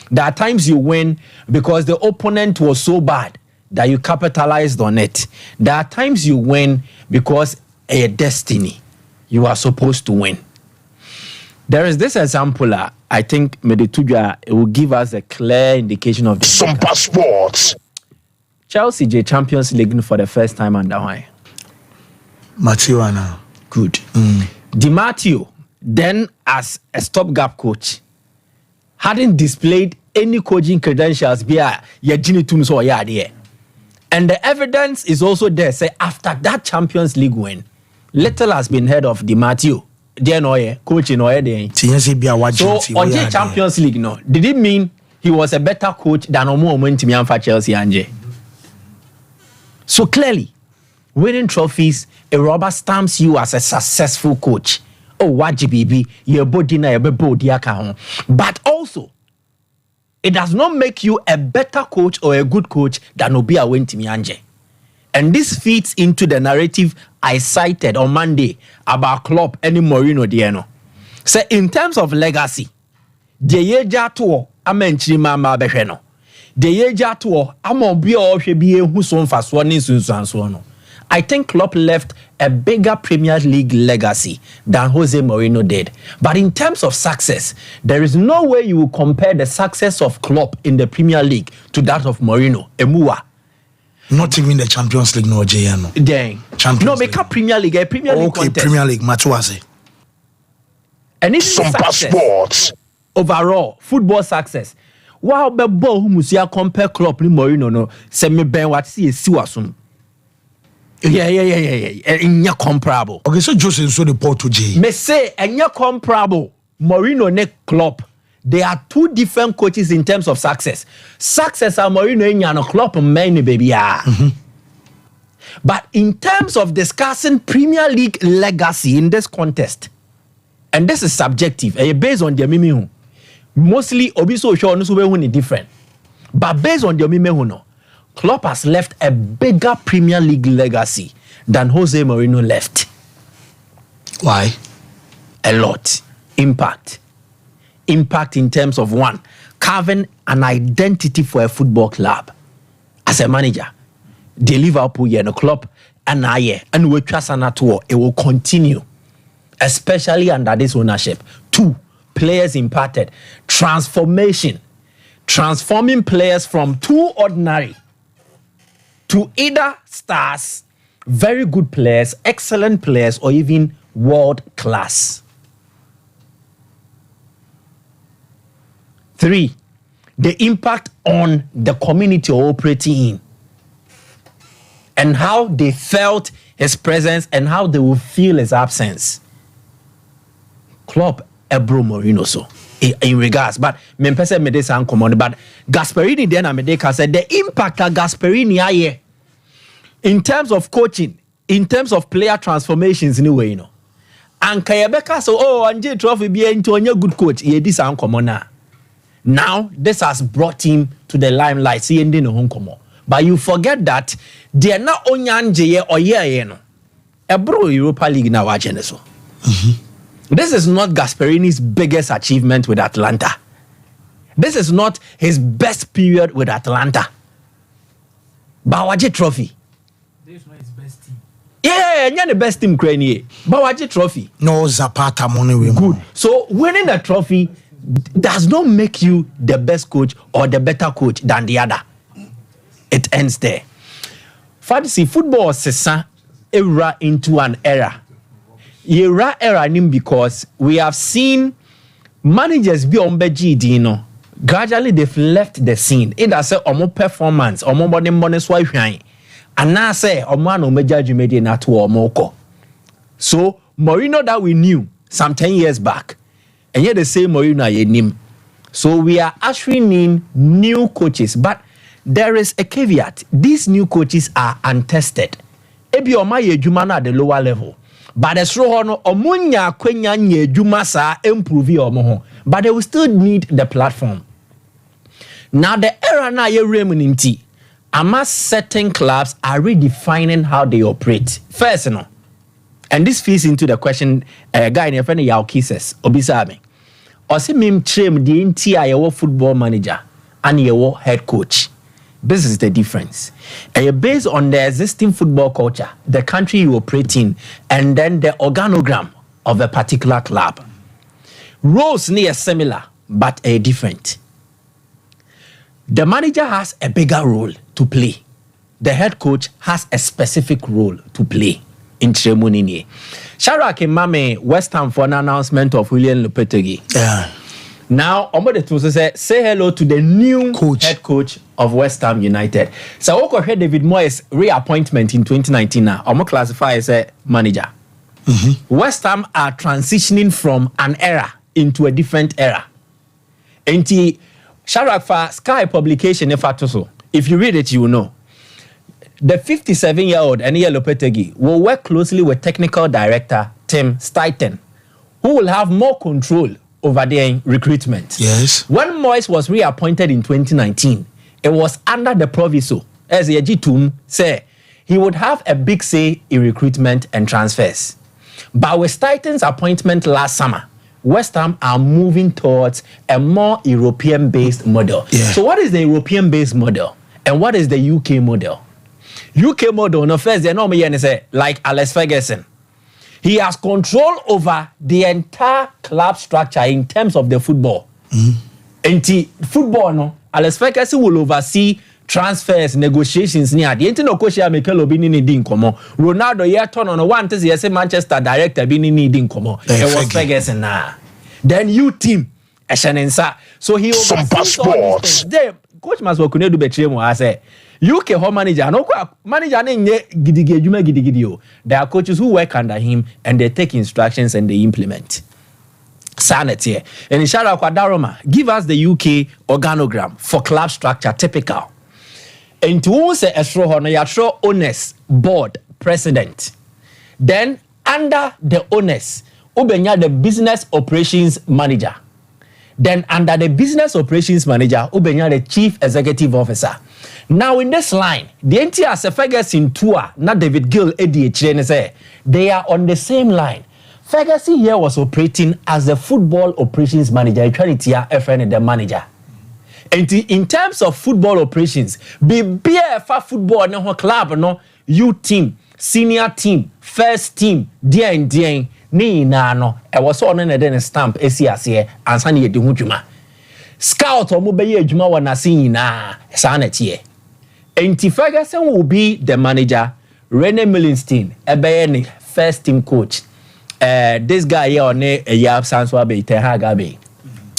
There are times you win because the opponent was so bad that you capitalized on it. There are times you win because a destiny. You are supposed to win. There is this example, I think Medituja will give us a clear indication of the
Sompa Sports.
Chelsea J Champions League for the first time under why?
Matiwana.
Good. Di Matteo, then as a stopgap coach, hadn't displayed any coaching credentials via Yajini Tums or Yadie. And the evidence is also there. Say after that Champions League win, little has been heard of Di Matteo. There no coaching no So on the Champions League, no, did it mean he was a better coach than Omo Mentimian for Chelsea Anje? So clearly, winning trophies, a rubber stamps you as a successful coach. Oh, wajibibi, your body na your body. But also, it does not make you a better coach or a good coach than Obia Wentimianje. And this feeds into the narrative I cited on Monday about Klopp and Mourinho Dieno. So in terms of legacy, the yeja to amenchiri mama beheno. The yeja to amobia ohwebie hu so mfaso ne sunsuanso no. I think Klopp left a bigger Premier League legacy than Jose Mourinho did. But in terms of success, there is no way you will compare the success of Klopp in the Premier League to that of Mourinho. Emua.
Not even the Champions League, no, JN.
Dang.
Champions
League. Premier League, a Premier League
okay,
contest.
Premier League, Matuase.
And it's
Sompa Sports.
Overall, football success. Wow, the ball who musia compare Klopp ni Mourinho no. Se me ben what see siwasum. Yeah. Inya comparable.
Okay, so Jose so the Porto J.
Me say inya comparable. Mourinho ne Klopp. They are two different coaches in terms of success. Success are Mourinho and Klopp many baby. But in terms of discussing Premier League legacy in this contest, and this is subjective, based on the mimi, mostly Obiso show no different. But based on the mimi, no, Klopp has left a bigger Premier League legacy than Jose Mourinho left.
Why?
A lot. Impact in terms of one, carving an identity for a football club as a manager. The Liverpool the club and we trust it will continue, especially under this ownership. 2, players imparted, transforming players from too ordinary to either stars, very good players, excellent players, or even world class. 3, the impact on the community operating in and how they felt his presence and how they will feel his absence. Klopp, Ebro Mourinho, so in regards, but me person made this uncommon. But Gasperini then Amedeka said the impact that Gasperini aye in terms of coaching, in terms of player transformations, anyway, you know. And Kayabeka so Anje Trophy be into a good coach. He this uncommon now. This has brought him to the limelight. See, in home come. But you forget that they are not only Anje or no. Ebro Europa League now watching so. This is not Gasperini's biggest achievement with Atlanta. This is not his best period with Atlanta. Bawaje Trophy.
This is not his best team.
Yeah, you're the best team, Crane. Bawaje Trophy.
No Zapata money.
Good. So winning the trophy does not make you the best coach or the better coach than the other. It ends there. Fantasy football sesa era into an era. Era because we have seen managers be on BG, gradually they've left the scene. Either say omo performance, omo body swipe and now say omo no major judgment na to omo. So Mourinho that we knew some 10 years back, and yet the same Mourinho yenim. So we are ushering in new coaches, but there is a caveat. These new coaches are untested. Ebi oma ye juma na at the lower level. But the slow no omunya kwenya nye juma sa improve omo ho. But they will still need the platform. Now the era na ye remunity. Ama certain clubs are redefining how they operate. First, no. And this feeds into the question guy in your friend Yauki says, Obisame. Osi mim trim the entire football manager and your head coach. This is the difference. Based on the existing football culture, the country you operate in, and then the organogram of a particular club. Roles near similar, but different. The manager has a bigger role to play. The head coach has a specific role to play in Tremunini. Sharak Mame West Ham for an announcement of William Lopetegui.
Yeah.
Now, Omode Tunso say hello to the new head coach of West Ham United. So, Oko head David Moyes' reappointment in 2019 now. Omo classify as a manager. West Ham are transitioning from an era into a different era. Enti Sharak for Sky publication if you read it, you will know. The 57-year-old Eniel Lopetegui will work closely with technical director Tim Steiten, who will have more control over their recruitment.
Yes.
When Moyes was reappointed in 2019, it was under the proviso, as Yejitum said, he would have a big say in recruitment and transfers. But with Steiten's appointment last summer, West Ham are moving towards a more European-based model.
Yeah.
So what is the European-based model? And what is the UK model? UK model, no first, they're not say like Alex Ferguson. He has control over the entire club structure in terms of the football. And football, no, Alex Ferguson will oversee transfers, negotiations near the internet. Mikel Obi ni din komo. Ronaldo here turn on one to say Manchester director be ni din komo. It was Ferguson na. Then you team, Eshanensa. So he oversees all these things. Coach Maswakune do betray mo I say. UK home manager, no manager gidi. There are coaches who work under him and they take instructions and they implement. Sanity. And Ishara Kwadaroma, give us the UK organogram for club structure, typical. And to say esro ho no yatro owners board president. Then under the owners, ubenya the business operations manager. Then under the business operations manager, ubenya the chief executive officer. Now in this line, the entire Ferguson tour, not David Gill, Eddie say they are on the same line. Ferguson here was operating as the football operations manager, Trinity FN the manager. And in terms of football operations, be for football no club no youth team, senior team, first team, DN ni na no e was on na den stamp esiase ansa na yedi hudwuma. Scout omo be ye adwuma wa na sin na sa na tie. Enti Ferguson will be the manager, René Millenstein ebe ne first team coach. This guy here on a absence wa be Ten Hag abe.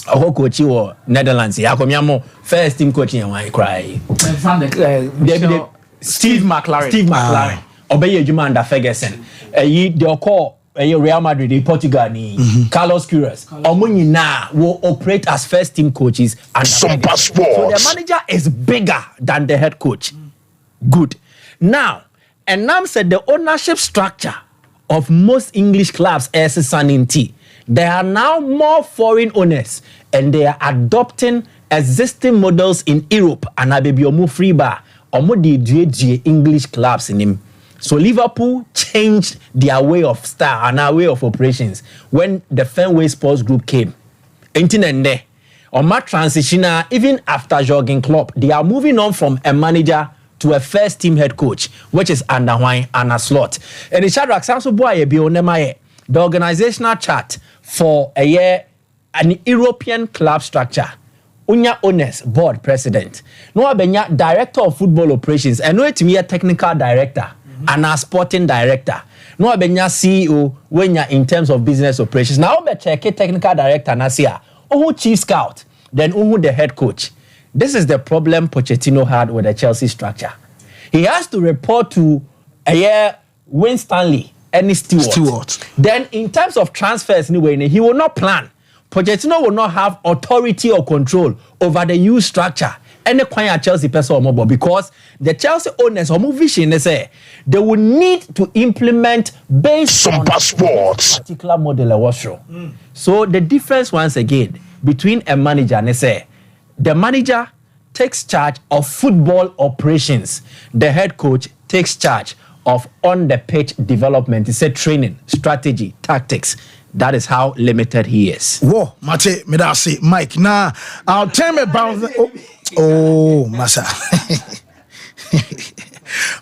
Oho coach wo Netherlands ya komiamo first team coach yan wan cry.
Steve McLaren.
Obey adwuma under Ferguson. Yi de call Real Madrid in Portugal ni Carlos Queiroz. Omo nyina will operate as first team coaches and
Sompa Sports.
So the manager is bigger than the head coach. Good. Now, and Nam said the ownership structure of most English clubs as Saninti. There are now more foreign owners and they are adopting existing models in Europe and Abibiomu free bar or the English clubs in him. So Liverpool changed their way of style and our way of operations when the Fenway Sports Group came. Intinende, on my transitioner, even after Jurgen Klopp, they are moving on from a manager to a first team head coach, which is under Wine and a slot. And the Shadrach Samson Boy be on the organizational chart for a year, an European club structure. Unya owners, board president. No abenya director of football operations. And no it me a technical director. And a sporting director. No abenya CEO when you're in terms of business operations. Now be check technical director nasia. Who chief scout, then who the head coach. This is the problem Pochettino had with the Chelsea structure. He has to report to Wayne Stanley and Stewart. Then in terms of transfers anyway, he will not plan. Pochettino will not have authority or control over the youth structure. Any quiet Chelsea person or mobile because the Chelsea owners or vision they say they will need to implement based on a particular model was So the difference once again between a manager and they say the manager takes charge of football operations, the head coach takes charge of on the pitch development. It's a training, strategy, tactics. That is how limited he is.
Whoa, Mate, Medasi, Mike. Now, I'll tell me about. Oh, Massa.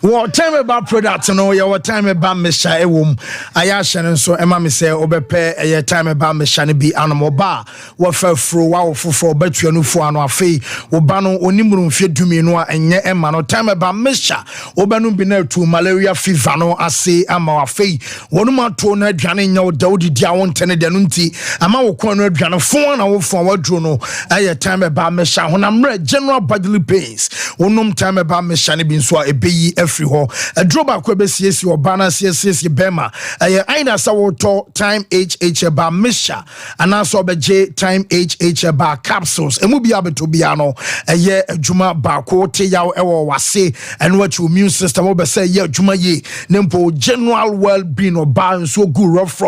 Well, tell me about products and all your time about Misha Ewum. Ayashan and so Emma say Obepe a time about Mishani be animal bar. What fell through wow for bet you no for an fee. Obano Onimurum Fieduminoa and ye Emma no time about Misha. Obanu bine to malaria fever no ase ama fee. One man to na Janin your Dodi Diawon Tenedanunti. Ama corner Jana 4 hour forward Juno. A time about Misha when I'm red general bodily pains. Onum time about Mishani bin so a be every ho a drawback we CSC or banner CSC bema aina sawoto time HH ba misha and also be J time HH ba capsules e mu bia beto bia no eye adwuma ba ko te yaw ewo wase and what your immune system will be say ye adwuma ye nempo general well-being or ba so good rough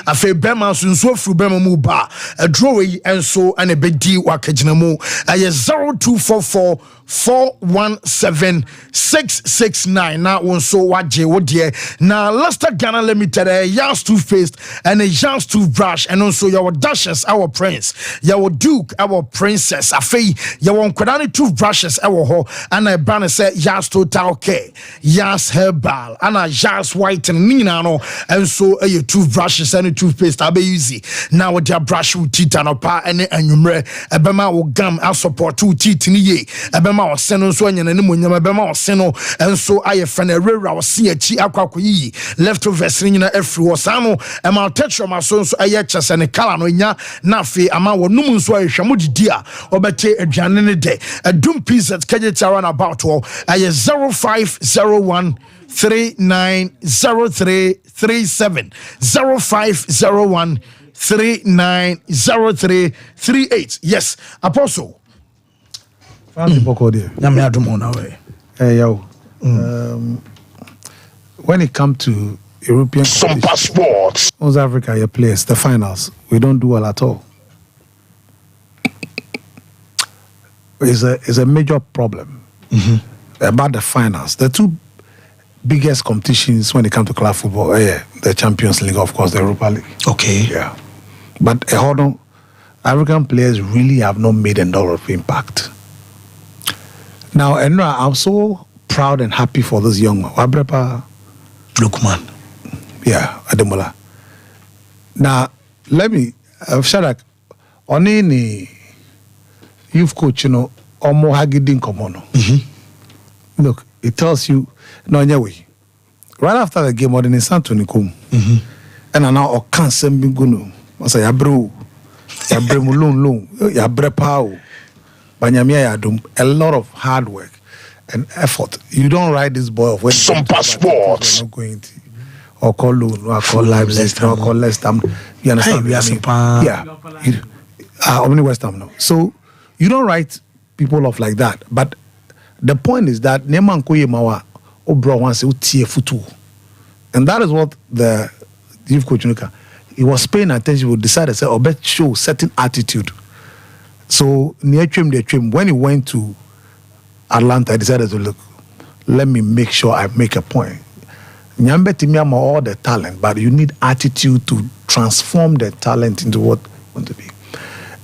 afi bema so fru bema mu ba a draw yi enso and a bedi wakagina mu aye 0244 417-669 now one so waje wodie now Leicester Ghana Limited Yas toothpaste and a Yas toothbrush and also your dashes our prince your duke our princess afi your kwadani toothbrushes our ho and a banner say Yas total care Yas herbal and a Yas white and nina no and so your toothbrushes and toothpaste abe easy now with your brush with teeth and pa and enumre ebema wo gum a support to teeth ni ye ebema o seno so anya nani munyama bema o seno enso aye fene rera o se achi akwakoyi leftovers nyina afri wo sano ema tetrom so nso aye chese ne kala no nya na afi ama wo num nso ahwehwamo didi a obete aduane ne de adum pizza kaje tara na about wo aye 0501 390337 0501 390338 yes apostle
Fancy Boko there.
Nyame adom on away.
When it comes to European
Sompa Sports.
South Africa, your players, the finals, we don't do well at all. It's a major problem about the finals. The two biggest competitions when it comes to club football, the Champions League, of course, the Europa League.
Okay.
Yeah. But hold on, African players really have not made a lot of impact. Now, I'm so proud and happy for this young man. Wabrepa
Lukman.
Yeah, Ademola. Now, let me, Shadak, only ni youth coach, Omo Hagidin Komono. Look, it tells you, no, anyway, right after the game, Odin Santo Nikum, and I now can't send me gunu. I say, Yabru, Yabremulun, Yabrepao, Banyamia Yadum, a lot of hard work and effort. You don't write this boy of when
Sompa Sports.
Not going to, or call Loon, or call Leipzig, or call West Ham. You understand? Only West Ham now. So you don't write people off like that. But the point is that Neman Koyemawa Obro wants to tie futu. And that is what the youth coach he was paying attention, he decided to say, oh, bet show certain attitude. So near trim, when he went to Atlanta, I decided to look, let me make sure I make a point. Nyambe Timiama all the talent, but you need attitude to transform the talent into what you want to be.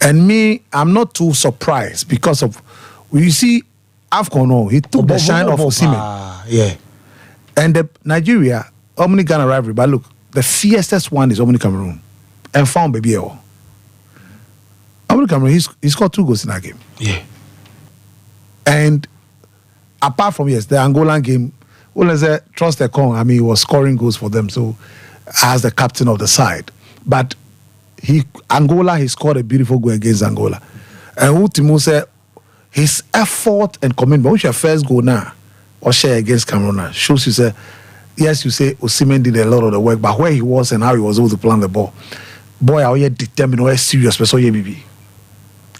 And me, I'm not too surprised because of, you see, AFCON, he took the shine of Osimhen.
Yeah.
And the Nigeria, Omni Ghana rivalry, but look, the fiercest one is Omni Cameroon. And found baby Omni Cameroon, he scored 2 goals in that game.
Yeah.
And apart from, yes, the Angolan game, well, as a trust the Kong, I mean, he was scoring goals for them, so as the captain of the side. But Angola, he scored a beautiful goal against Angola. And Utimu said, his effort and commitment, which your first goal now, or share against Cameroon, shows you say, yes, you say Osimhen did a lot of the work, but where he was and how he was able to plan the ball. Boy, how you determined, how serious, but so BB.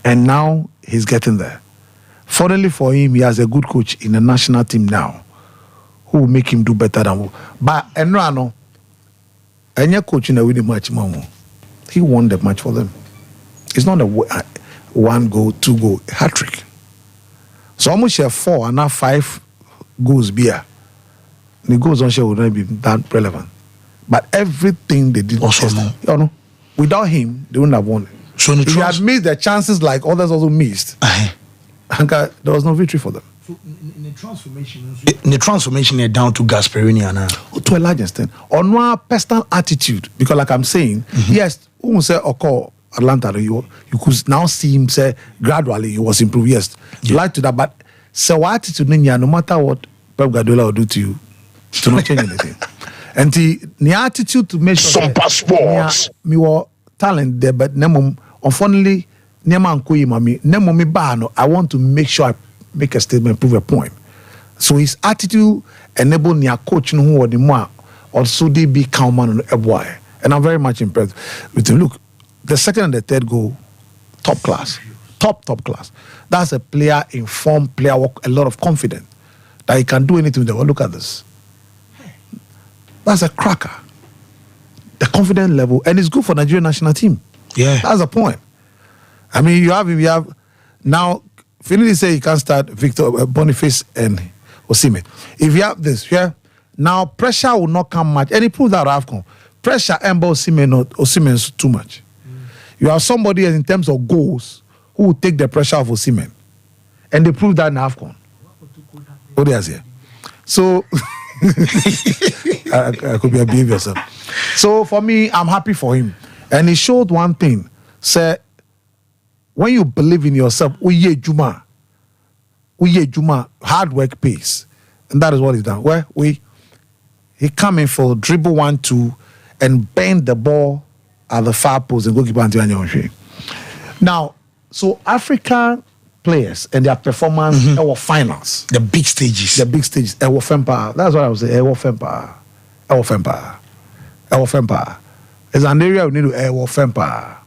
And now he's getting there. Fortunately for him, he has a good coach in the national team now who will make him do better than. But Enrano, any coach in the winning match, he won the match for them. It's not a 1 goal, 2 goal, hat trick. So almost share 4 and now 5 goals beer. The goals on share would not be that relevant. But everything they did
also,
without him, they wouldn't have won it.
So
if he had missed the chances like others also missed, there was no victory for them.
So in the transformation is down to Gasperini now.
To a large extent. On one personal attitude, because like I'm saying, yes, who say Oko Atlanta, you could now see him say gradually he was improved. Yes, like to that, but so attitude no matter what Pep Guardiola will do to you, to not change anything. And the attitude to make sure
Sompa Sports.
Me were talent there, but unfortunately, I want to make sure I make a statement, prove a point. So his attitude enabled Nia coach who was the more also they be calm on a boy. And I'm very much impressed with him. Look, the second and the third goal, top class. Top class. That's a player, informed player, a lot of confidence that he can do anything with the world. Look at this. That's a cracker. The confidence level, and it's good for Nigerian national team.
Yeah.
That's the point. I mean, you have now, Finidi say you can't start Victor Boniface and Osimhen. If you have this, now pressure will not come much. And he proved that AFCON. Pressure and Osimhen is too much. You have somebody in terms of goals who will take the pressure of Osimhen. And they proved that in AFCON. What is here? So, I could be a behavior. So for me, I'm happy for him. And he showed one thing. Say, when you believe in yourself, uye juma, hard work pays. And that is what he's done. Where he come in for dribble 1-2 and bend the ball at the far post and go keep on doing. Now, so African players and their performance our finals.
The big stages.
Ewo Fempa. That's what I would say. Ewo Fempa. It's an area we need to Ewo Fempa.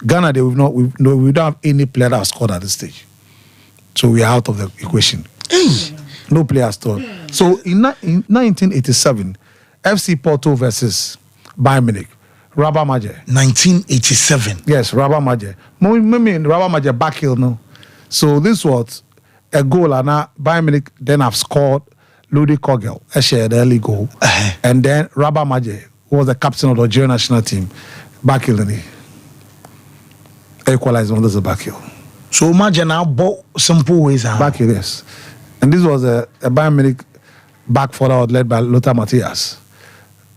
Ghana, we don't have any player that has scored at this stage. So we are out of the equation. No players at all. So in 1987, FC Porto versus Bayern Munich, Rabah Maje.
1987.
Yes, Rabah Maje. Maybe Rabah Maje back heel no. So this was a goal, and Bayern Munich then have scored Ludi Kogel, a shared early goal, and then Rabah Maje was the captain of the Algerian national team, back heel, and he equalized on this back heel.
So imagine now bought simple ways.
Back heel, yes. And this was a Bayern Munich back forward led by Lothar Matthäus.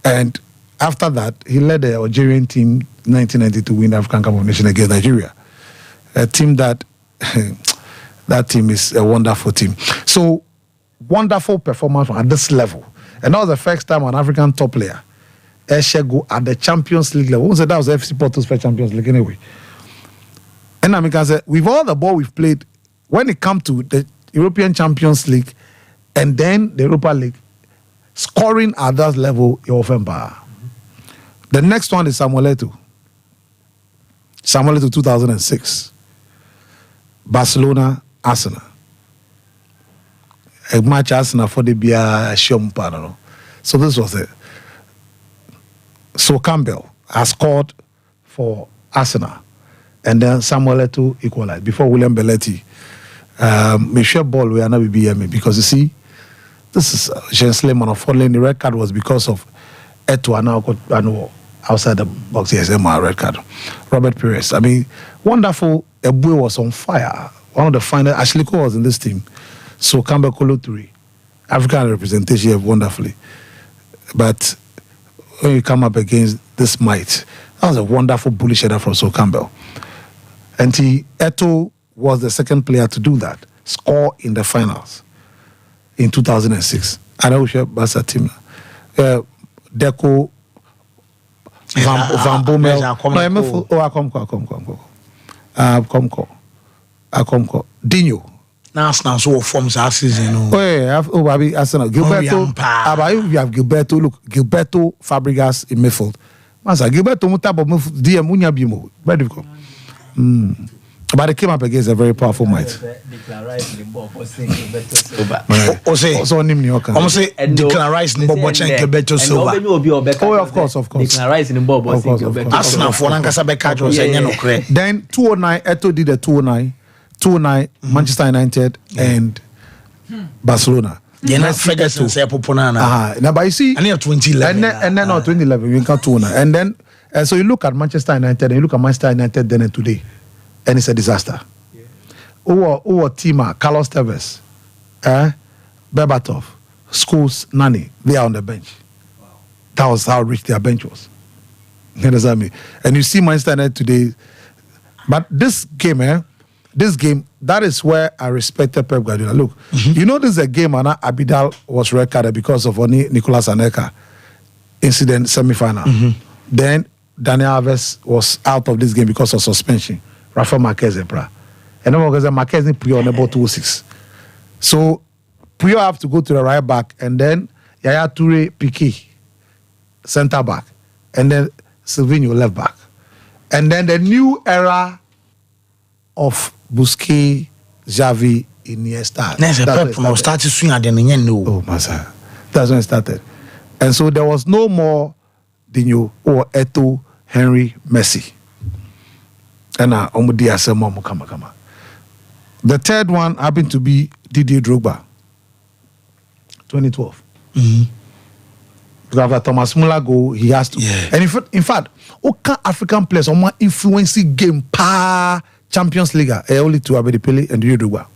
And after that, he led the Algerian team 1990 to win the African Cup of Nations against Nigeria. A team that team is a wonderful team. So wonderful performance at this level. And that was the first time an African top player go at the Champions League level. That was FC Porto's first Champions League anyway. And I can say, with all the ball we've played, when it comes to the European Champions League and then the Europa League, scoring at that level, you're often bad. The next one is Samuel Eto'o. Samuel Eto'o 2006. Barcelona, Arsenal. A match Arsenal for the Sompa. So this was it. So Campbell has scored for Arsenal. And then Samuel Eto'o equalized before William Belletti. Michel Ball will not be BME because you see, this is Jean Sleiman. Unfortunately, the red card was because of Eto'o and now got outside the box. Yes, my red card. Robert Perez. I mean, wonderful. Ebue was on fire. One of the finest. Ashley Cole was in this team. So Campbell Kolo 3. African representation wonderfully. But when you come up against this might, that was a wonderful bullish header from So Campbell. And Eto'o was the second player to do that, score in the finals in 2006. I know we Barca team. Deco, Van Bommel. Akomko. Dino.
Now so forms our season.
Oh yeah, Arsenal. Gilberto. You have Gilberto. Look, Gilberto Fabregas in midfield. Masa Gilberto Mutabo DM Munya Bimo. Very difficult. But they came up against a very powerful might.
Also declarise in Bobo Chen Gilberto Silva.
Oh, of course.
Declarise in Bobo.
Arsenal for Nankasa Bekajo say
Then 2009, Eto'o did the 2009, Manchester United and Barcelona.
Yeah, not Ferguson say Poponana.
Now, but you see,
and 2011.
And then 2011, we can 2009. And then, so you look at Manchester United and you look at Manchester United then and today, and it's a disaster. Our team, Carlos Tevez, Berbatov, Scholes, Nani, they are on the bench. Wow. That was how rich their bench was. You understand me? And you see Manchester United today, but this game, that is where I respected Pep Guardiola. Look, you know this is a game and Abidal was recorded because of Nicolas Anelka incident semi-final. Then Daniel Alves was out of this game because of suspension. Rafa Marquez and Pra. And then Marquez and Puyo on about 206. So Puyo have to go to the right back and then Yaya Toure Piqué center back and then Silvinho left back. And then the new era of Busquets, Xavi, Iniesta.
Pep now started swing at the end.
Oh, Masa. That's when it started. And so there was no more Dino or Eto'o, Henry, Messi. And the third one happened to be Didier Drogba, 2012. Because after Thomas Muller go, he has to.
Yeah.
And in fact, okay, African players are more influencing game pa Champions League. Only two Abedi Pele and Didier Drogba.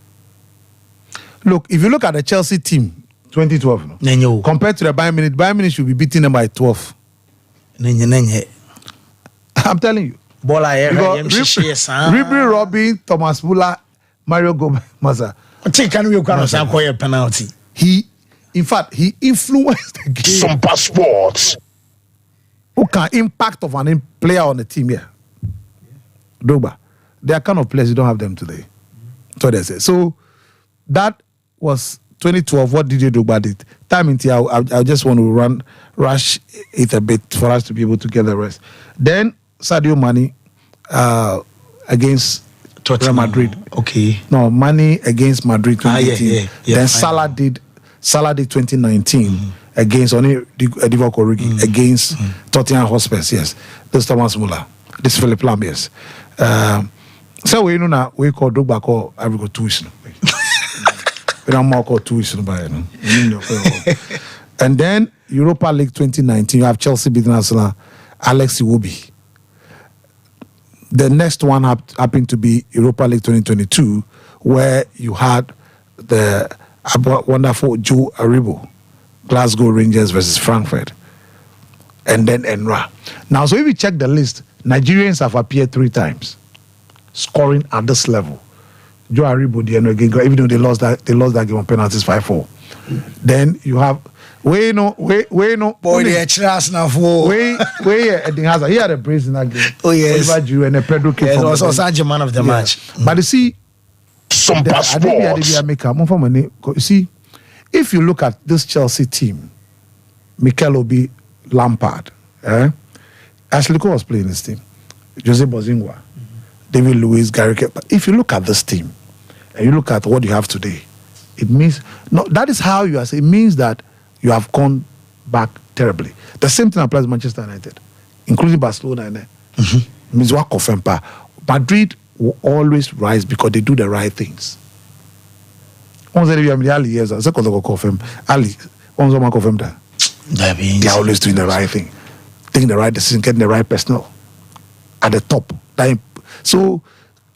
Look, if you look at the Chelsea team, 2012, compared to the Bayern Munich should be beating them by 12. I'm telling you. Ribery, Robin, Thomas Muller, Mario Gomez, Maza.
Penalty.
He influenced the game.
Sompa Sports.
Who can impact of an player on the team here? Drogba. They are kind of players, you don't have them today. So they say. So that was 2012, what Didier Drogba did. Time into I just want to rush it a bit for us to be able to get the rest. Then Sadio Mane against Real Madrid.
Okay.
No, Mane against Madrid 2018. Then Salah did Saturday 2019 against Divock Origi against Tottenham Hotspur. Yes, this Thomas Muller, this Philip Lam. Yes. So we know now we call Drogba call I will go 2 weeks. We don't more call 2 weeks by and then Europa League 2019, you have Chelsea beating Arsenal, Alex Iwobi. The next one happened to be Europa League 2022, where you had the wonderful Joe Aribo, Glasgow Rangers versus Frankfurt, and then Enra. Now, so if you check the list, Nigerians have appeared 3 times, scoring at this level. Joe Aribo, even though they lost that game on penalties 5-4. Then you have we no.
Boy, the Chras now for
he had a brace in that game.
Oh yes,
Oliver Giroud and a Pedro came from
also such a man of the match.
But you see,
Sompa Sports.
You see, if you look at this Chelsea team, Mikel Obi, Lampard, Ashley Cole was playing this team, Jose Bozingua, David Luiz, Gary Kemp. But if you look at this team and you look at what you have today, it means that is how you are saying. It means that you have gone back terribly. The same thing applies to Manchester United, including Barcelona. Means what confirm Madrid will always rise because they do the right things. Once they Ali years, I confirm Ali. Once someone confirm that they are always doing the right thing, taking the right decision, getting the right personnel at the top. So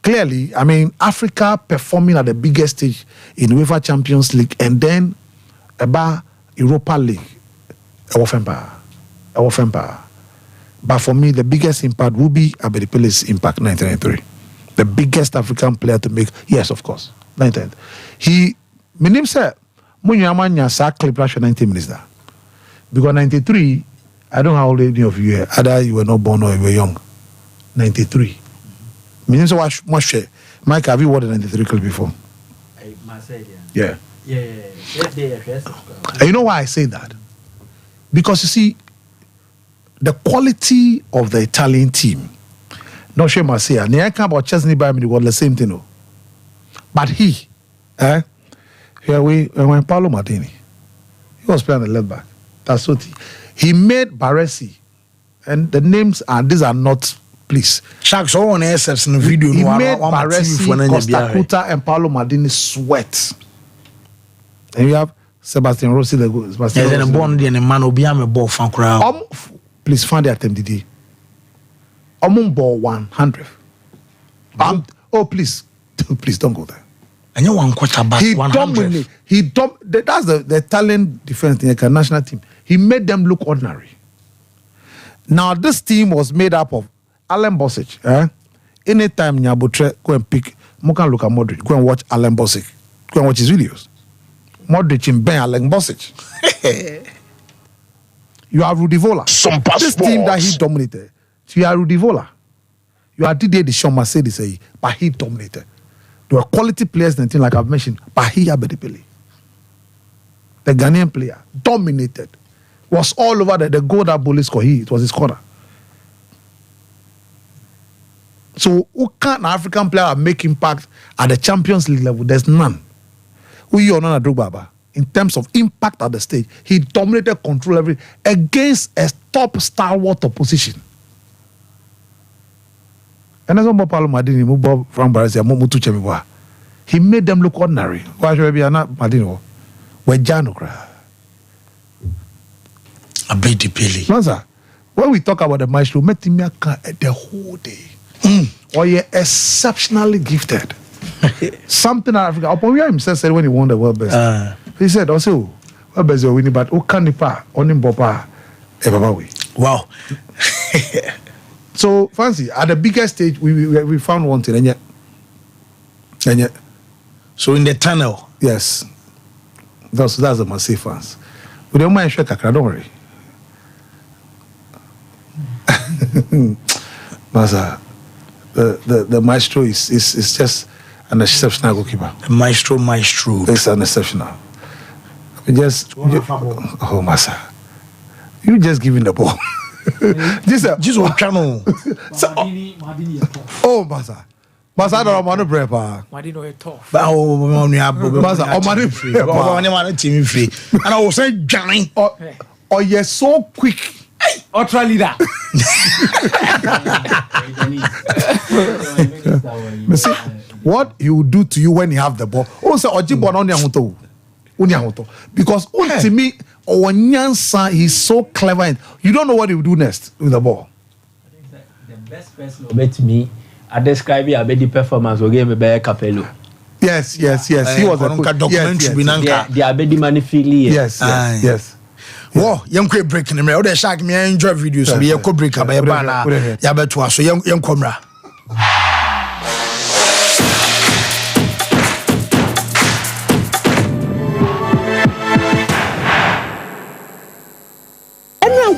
clearly, I mean, Africa performing at the biggest stage in UEFA Champions League and then about Europa League, but for me, the biggest impact will be Abedipele's impact 1993. The biggest African player to make, yes, of course, 1993. My name said, Munyamanya Sak clip 90 minutes there. Because 93, I don't know how old any of you are, either you were not born or you were young. 93. My name said, what Mike, have you watched the 93 clip before? Yeah. And you know why I say that? Because you see, the quality of the Italian team, not sure Marseille, Niaka about Chesney by me was the same thing. But here when Paolo Maldini, he was playing the left back. That's what he made Baresi, and the names these are not, please.
Sharks all on ASFs in the video.
He made Baresi, Costa Curta, and Paolo Maldini sweat. And you have Sebastian Rossi, the good.
There's a bond and a man will be a ball fan crowd.
Please find the attempt, Didi. Ball 100. Please don't go there.
And you want quarterback 100.
That's the talent defense in the national team. He made them look ordinary. Now this team was made up of Alan Bosic. Anytime Nyabotre go and pick, Mokan look at Modric. Go and watch Alan Bosic. Go and watch his videos. Modric in Ben Alan Bosic. You have Rudy Vola. This team that he dominated. So you are Rudy Vola. You are Didier Deschamps, Mercedes, but he dominated. There were quality players in the team, like I've mentioned, but he Abedipele. The Ghanaian player dominated. Was all over the goal that Bully scored. It was his corner. So who can an African player make impact at the Champions League level? There's none. We are not Drogba. In terms of impact at the stage, he dominated, control everything against a top stalwart opposition. And that's what Paolo Maldini, Frank Baresi, he made them look ordinary. Why should we be not Maldini? We're Janukra.
Abedipele.
No, sir. When we talk about the maestro, met him the whole day. Or you're exceptionally gifted. Something in Africa. Upon where himself said when he won the world best. He said, also, world best you're winning, but who can on him Bopa
Wow.
So fancy at the biggest stage we found one thing and yet
so in the tunnel.
Yes. That's the massive fans. We don't mind shake don't worry. Masa, the maestro is just an exceptional goalkeeper.
Maestro.
It's an exceptional. Oh Masa. You just giving the ball. Just what channel? Oh Masa. Masa da omani prepa.
Wadi no tough.
Ba o mo nua
Masa omani prepa.
O ne ma team free. And I was saying Johnny.
Oh, you're so quick.
Ultra leader.
See, what he will do to you when you have the ball. Also, Ojibo no nya because ultimately Onyansa he's so clever and you don't know what he will do next with the ball.
The best person bet me I describe it the performance we gave by Capello.
Yes. He was a
documentary
The Abedi Manifili.
Yes.
Whoa, young quick break in the mirror. They shag me enjoy videos. So be a quick break by a banner. Yabetua, so young Comra.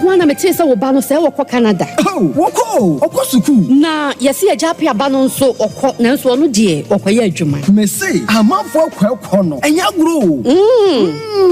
Wana metesa wo ba no se wo Canada.
Oh, woko suku.
Na yesi ajape aba no nso okọ na nso no de okoye adwuma.
Me say, amanfo kwekọ no. Enya gro.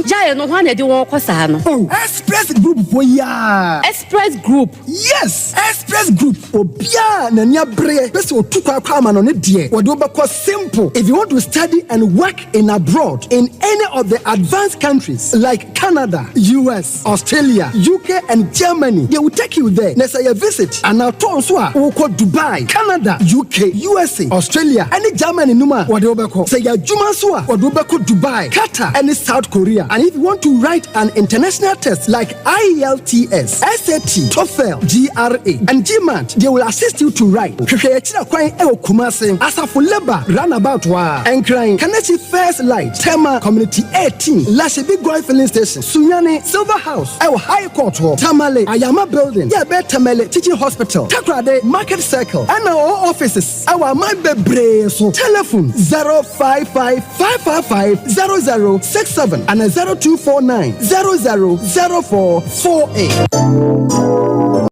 Jaye no ho na de won kosa no.
Oh, Express Group for ya.
Express Group.
Yes, Express Group. Obia na nya bre. Pese otukwa kwa ma no ne de. Wo de obekọ simple. If you want to study and work in abroad in any of the advanced countries like Canada, US, Australia, UK and Germany, they will take you there. Next year visit and now turn so we call Dubai, Canada, UK, USA, Australia, and Germany numa what they obeko. Say ya juma so what they obeko Dubai, Qatar, and South Korea. And if you want to write an international test like IELTS, SAT, TOEFL, GRE, and GMAT, they will assist you to write. Kumasi, Asafo Labor, Runabout Wa, and crying. Kanachi First Light, Tema Community 18, Lashibi Goy Filling Station, Sunyani, Silver House, High Court, Tamale, Ayama Building, Yabe Tamale Teaching Hospital, Takrade Market Circle, and our offices. Our Mabebre, so telephone 055-555-0067 and 0249-000448.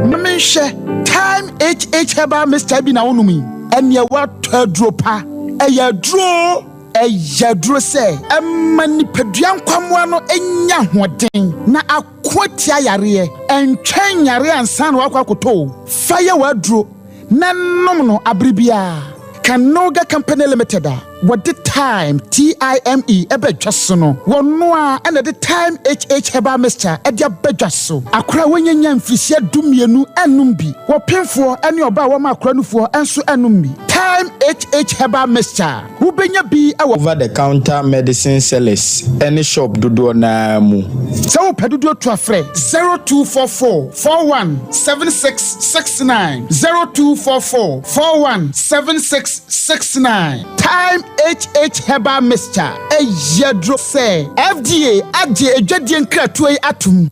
Memeshe time HH Heba Mr. Bina Unumi, and ya what dropa, a ya draw. Eyadro say emani peduan kwamwa no enya hoden na akwatia yare entwen yare ansan wakwakoto fire wadro na nom no abribia Kanoga Company Limited what the time TIME ebedwaso no wono a na the time HH Heba Mr. edia bedwaso akra wonyanya mfisia dumienu enum bi wo pemfo ene oba wo ma akra nufo enso enum bi time HH Heba Mr. who benya bi over the counter medicine sellers any shop dodo na mu so pedodo to afre 0244 417669 0244 417669 time HH Heba Mr. Eyadro say FDA ade edwadie nkratoe atum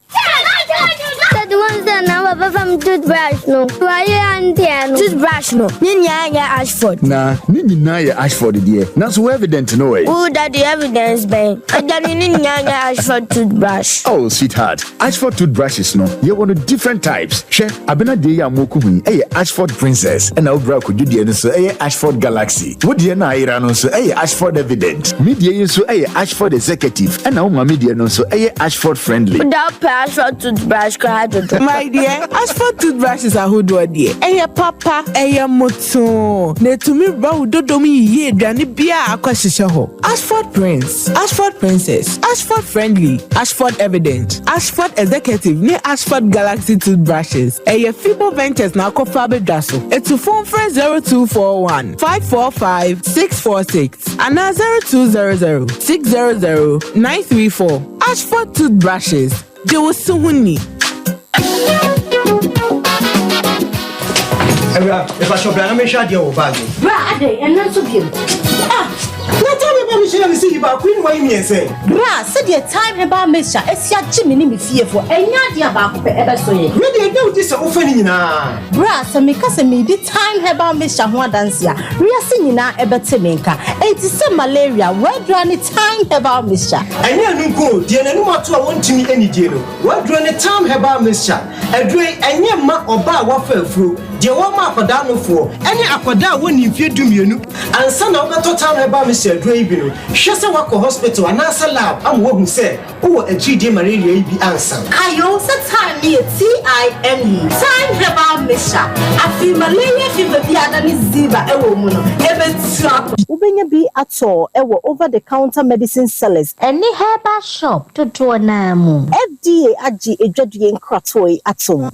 the ones that now from toothbrush no. Why you toothbrush no? Ninya Ashford.
Nah, Ninya Ashford dear. Not so evident no way.
Who that the evidence ben? I don't Ninya Ashford toothbrush.
Oh, sweetheart. Ashford toothbrushes no. You want different types. She abena de ya moku hu. Ashford Princess. And now bra could you dear so Ashford Galaxy. What dear na ira no so Ashford Evident. Media so Ashford Executive. And now my media no so Ashford Friendly.
Without Ashford toothbrush
my dear, Ashford toothbrushes are who do dear. Papa, moto. Ne to me bow dodomi ye dani bia akwashisha ho. Ashford Prince, Ashford Princess, Ashford Friendly, Ashford Evident, Ashford Executive, ne Ashford Galaxy toothbrushes. Fibo Ventures na kofabe daso. To phone friend 0241 545 646 and 0200 600 934. Ashford toothbrushes. They will soon need.
If I shop, I'm going to show you a bag.
Brad, and not so beautiful.
Not tell me about Michelle, see about Queen Wayne and say,
Brad, said your time about Mr. It's your Jimmy fearful, and not the about ever so.
Really, do this offending now.
Brad, so because me the time about Mr. Huadansia, we are singing now about Temenka. It is some malaria, where do any time about Mr.
I never go, dear, no matter want to meet any deal. What do any time about Mr. A drink and your ma or bar waffle through. de wo ma akoda no fo ene akoda woni mfie dumienu ansa na obeto town herbal mixture aduro yi bi no hwe se wako hospital anasa lab am wo hu se wo agide malaria yi bi ansa
ayo se time ni TIME time herbal mixture afi malaria fever bi ada ni ziba ewo mu no ebetua ubenya bi ato ewo over the counter medicine sellers any herbal shop to do na mu FDA agi edwadue nkratoi ato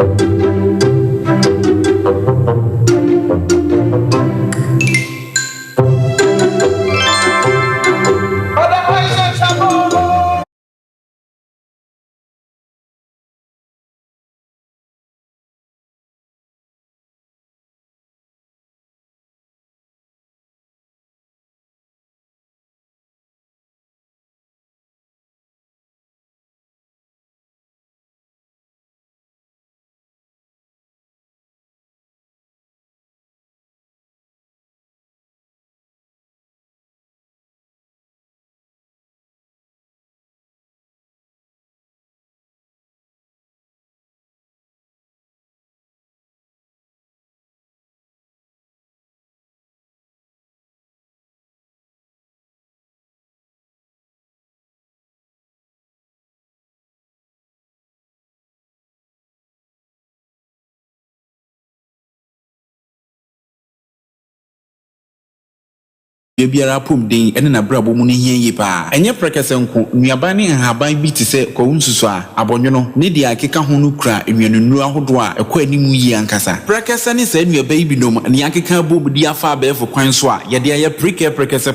biara pom den ene na brabo mu ne hienye pa enye prekese nko nuaban ne haban bi te se ko nsusu a abonwono ne dia akeka ho no kura enwenu ahodo a ekọ animu yi ankasa prekese ne se nuaban bi nom ne akeka bom dia afa abefo kwan so a ye de ye prekese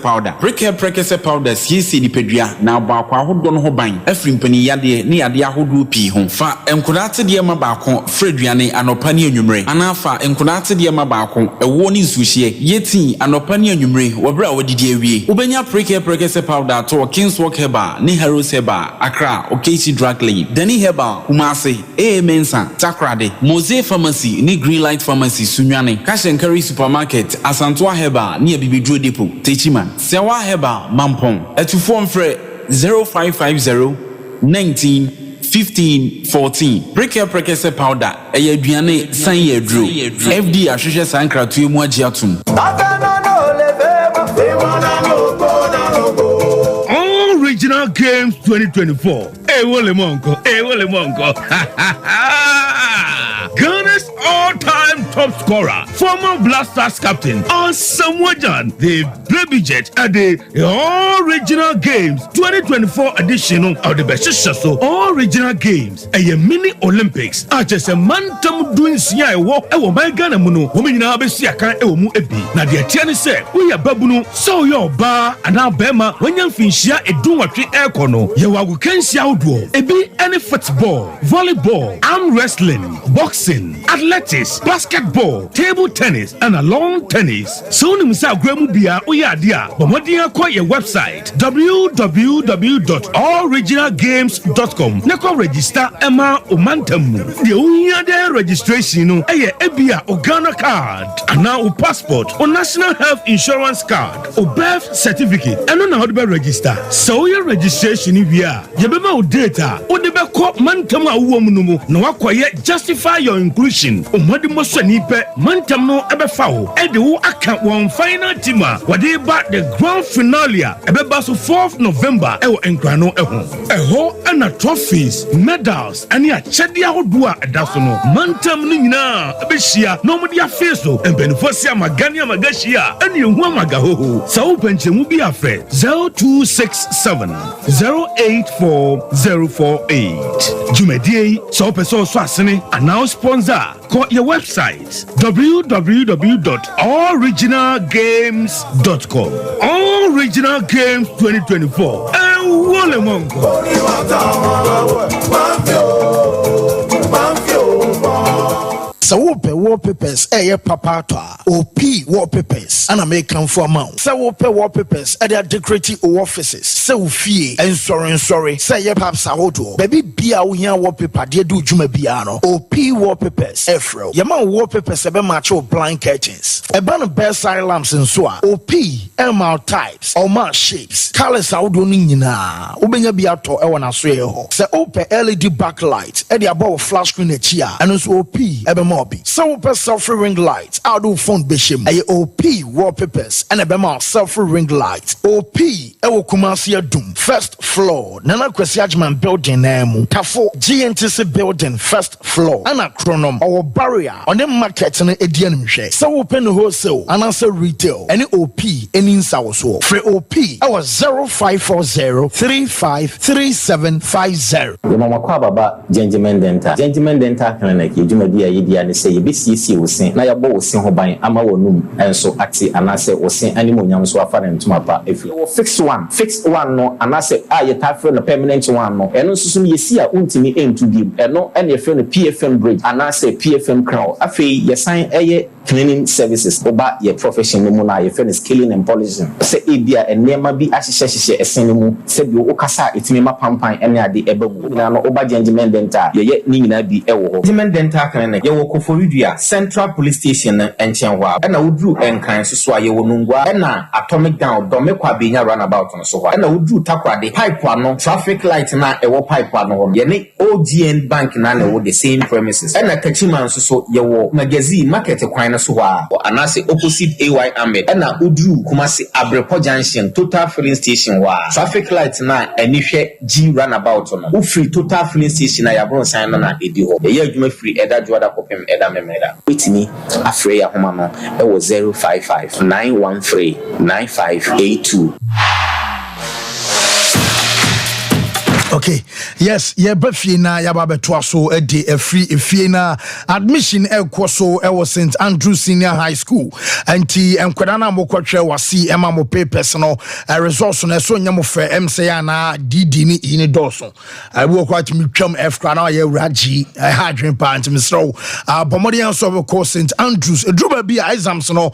powder siesi dipedua na abakwa ahodo no ho ban afri mpani yade ne yade ahodo pi ho fa enkodate de ma baako freduane anopa ne anwumre anafa enkodate de ma baako ewo ne nsuhie yeti anopa ne anwumre wobra wodidi awie ubenya prekese powder to Kingswalk Herbal ni Heroes Herbal Accra Okesi Drug Lane Dani Herbal Kumasi Mensa Takrade Mose Pharmacy ni Greenlight Pharmacy Sunyane Kashenkari Supermarket Asantua Herbal ni Abibidro Depot Techiman Sewa Herbal Mampong etufo mfre 0550 19 15 14 prekese powder aduane san yedro FD ahwehwe sankratu emu agi atum
Original Games 2024. Wole monko. Ghana's all-time top scorer, former Blasters captain, Samuajan, the baby jet at the Original Games 2024 edition of the Beshishaso Original Games, a mini Olympics. Just a man tam doing siya walk. My Ghana muno, women in Abesiaka, mu ebi. Na the Tiani said, we are babuno, so your bar and our bema when you finish a doing air kono. You are weekend outdoor. Ebi any football, volleyball, arm wrestling, boxing, athletics, basketball, table tennis, and a lawn tennis. So nimsa gwemubia oyadia. Bomodia kwa your website www.alloriginalgames.com. Neko register Emma Omantamu. The unya de registration no eye ebia Ghana card. And now o passport or national health insurance card or birth certificate. And on how to register. So your registration via yebema o data o de be ko mantam a wo mu no mu na wakoye justify your inclusion o modi mo so ni pe mantam no ebe fa wo e de wo aka won final team a wade ba the grand finale ebe ba so 4th November e wo enkrano eho na trophies medals ani a chede ahodo a eda so no mantam no nyina ebe hia no mo dia face so embenifo sia magani amagashia ani ehu amagahoho sa wo panchemu bi afre 0267 084048. Jumedie so person so asene and now sponsor call your website www.alloriginalgames.com. Original Games 2024 and wole mongo. So wallpapers papa to OP wallpapers and American for amount. So wallpapers at their decorative offices. So fee and sorry. Say perhaps a hoto. Baby bia unya wallpaper dear do jume biano. OP wallpapers Efro. Yaman wallpapers ebe macho blind curtains. Ebana bedside lamps and so OP MR types or mark shapes. Colors out do nina. Ubenya biato ewana sweho. Say open LED backlight at the above flash screen chia and also OP ebe more Mobi. So per selfie ring lights, I do phone bishim. A OP wallpapers and a bema selfie ring lights. OP Ewo Kumasi Doom first floor. Nana Kwesiajman building name. Tafo GNTC building first floor. Anna Chronom or barrier on the market and Edian Mche. So open wholesale and answer retail. Any OP any in South. Free OP our 0540-353750.
Mama Baba Gentleman Dental. Gentleman Dental Clinic, you do my dear idea and say, BCC will sing. Now your bow will sing by Amawonum and so acti and I say, or sing animal yams so far to my part. If you fix one no, and I say, you have a permanent one no, and also you see a ultimate aim to give, and no, and you feel the PFM bridge, and I say PFM crown. I feel you sign a cleaning services about your profession, no more, your friend is killing and polishing. Say, India and never be as she says, a cinema, said you Okasa, it's me, my pampa, and I the able. Oba Gentleman Dental, ye Nina be a Gentleman Dental Clinic, you walk for you, Central Police Station and Chanwa, and I would do and kind so sway you nungwa, and atomic down, Domekwa being a runabout on so, and I would do takwa the pipe one, traffic light na a pipe one, ye OGN Bank nana with the same premises, and a Kachiman so your magazine market a suwa, and I say opposite AY Ahmed, and I would do Kumasi Abrepo Junction, Total Filling Station wa, traffic light na and if G runabout on. Free Total Filling Station na yabron sign na ediho e ye adwuma free eda joada kopem eda memeda witini afre ya homa no e wo 055 913 9582.
Okay, yes, yeah, Buffy na yababeto so a day a free na admission so was St. Andrew Senior High School and Kwadana Mokwache was see Emma mo pay personal resource on a so nyamofe MCA DD ni in doso. I will quite me chum F Krana ye Raji a hydrin pant Mr. Bomodian so course St. Andrews a druba be exams no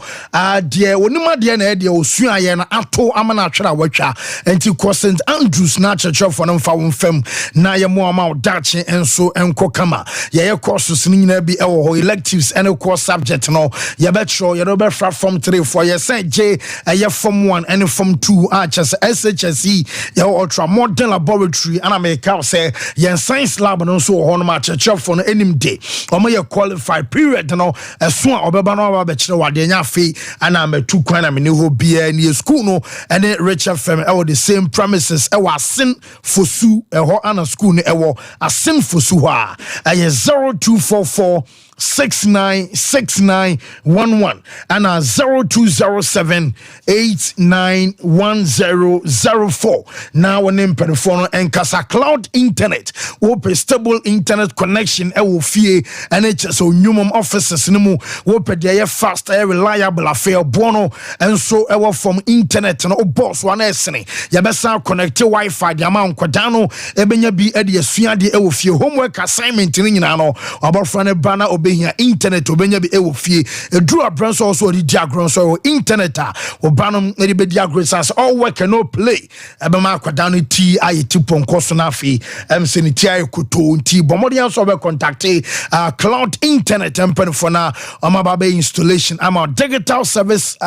dear onima dear na osua ye na ato amana chara wacha and St. Andrews na church for them fem na ye mo ama dachi enso enko kama ye courses ni na bi electives and course subject no ye betro ye do be fra form 3 4 ye say J ye form 1 and form 2 HS SHSE ye ultra modern laboratory and America say ye science lab no so ho no ma church for no enim day omo ye qualified period no eso a obeba no ba kire wade nya fe ana metu kwan na me ne ho bia ni school no and Richard Fem the same premises was sin fosu eho ana school ni ewo asinfo su ha 0244 696911 and 0207 891004. Now an impedophone and Casa Cloud Internet open stable internet connection ewo fie and so minimum offices nimu open there fast reliable affair bono and so ewo from internet no boss one esene ya besa connect Wi-Fi the amount kwadano ebenya bi e de asua de ewo fie homework assignment ni nyina no abofra bana here internet obenya bi ewo fie edru abranso also di diagram so internet obanom e be diagram sans all work and no play ebema akwada no ti ayeti ponko so na afi emse ti ayekoto nti bomodian so be contact cloud internet empene for na amaba installation ama digital service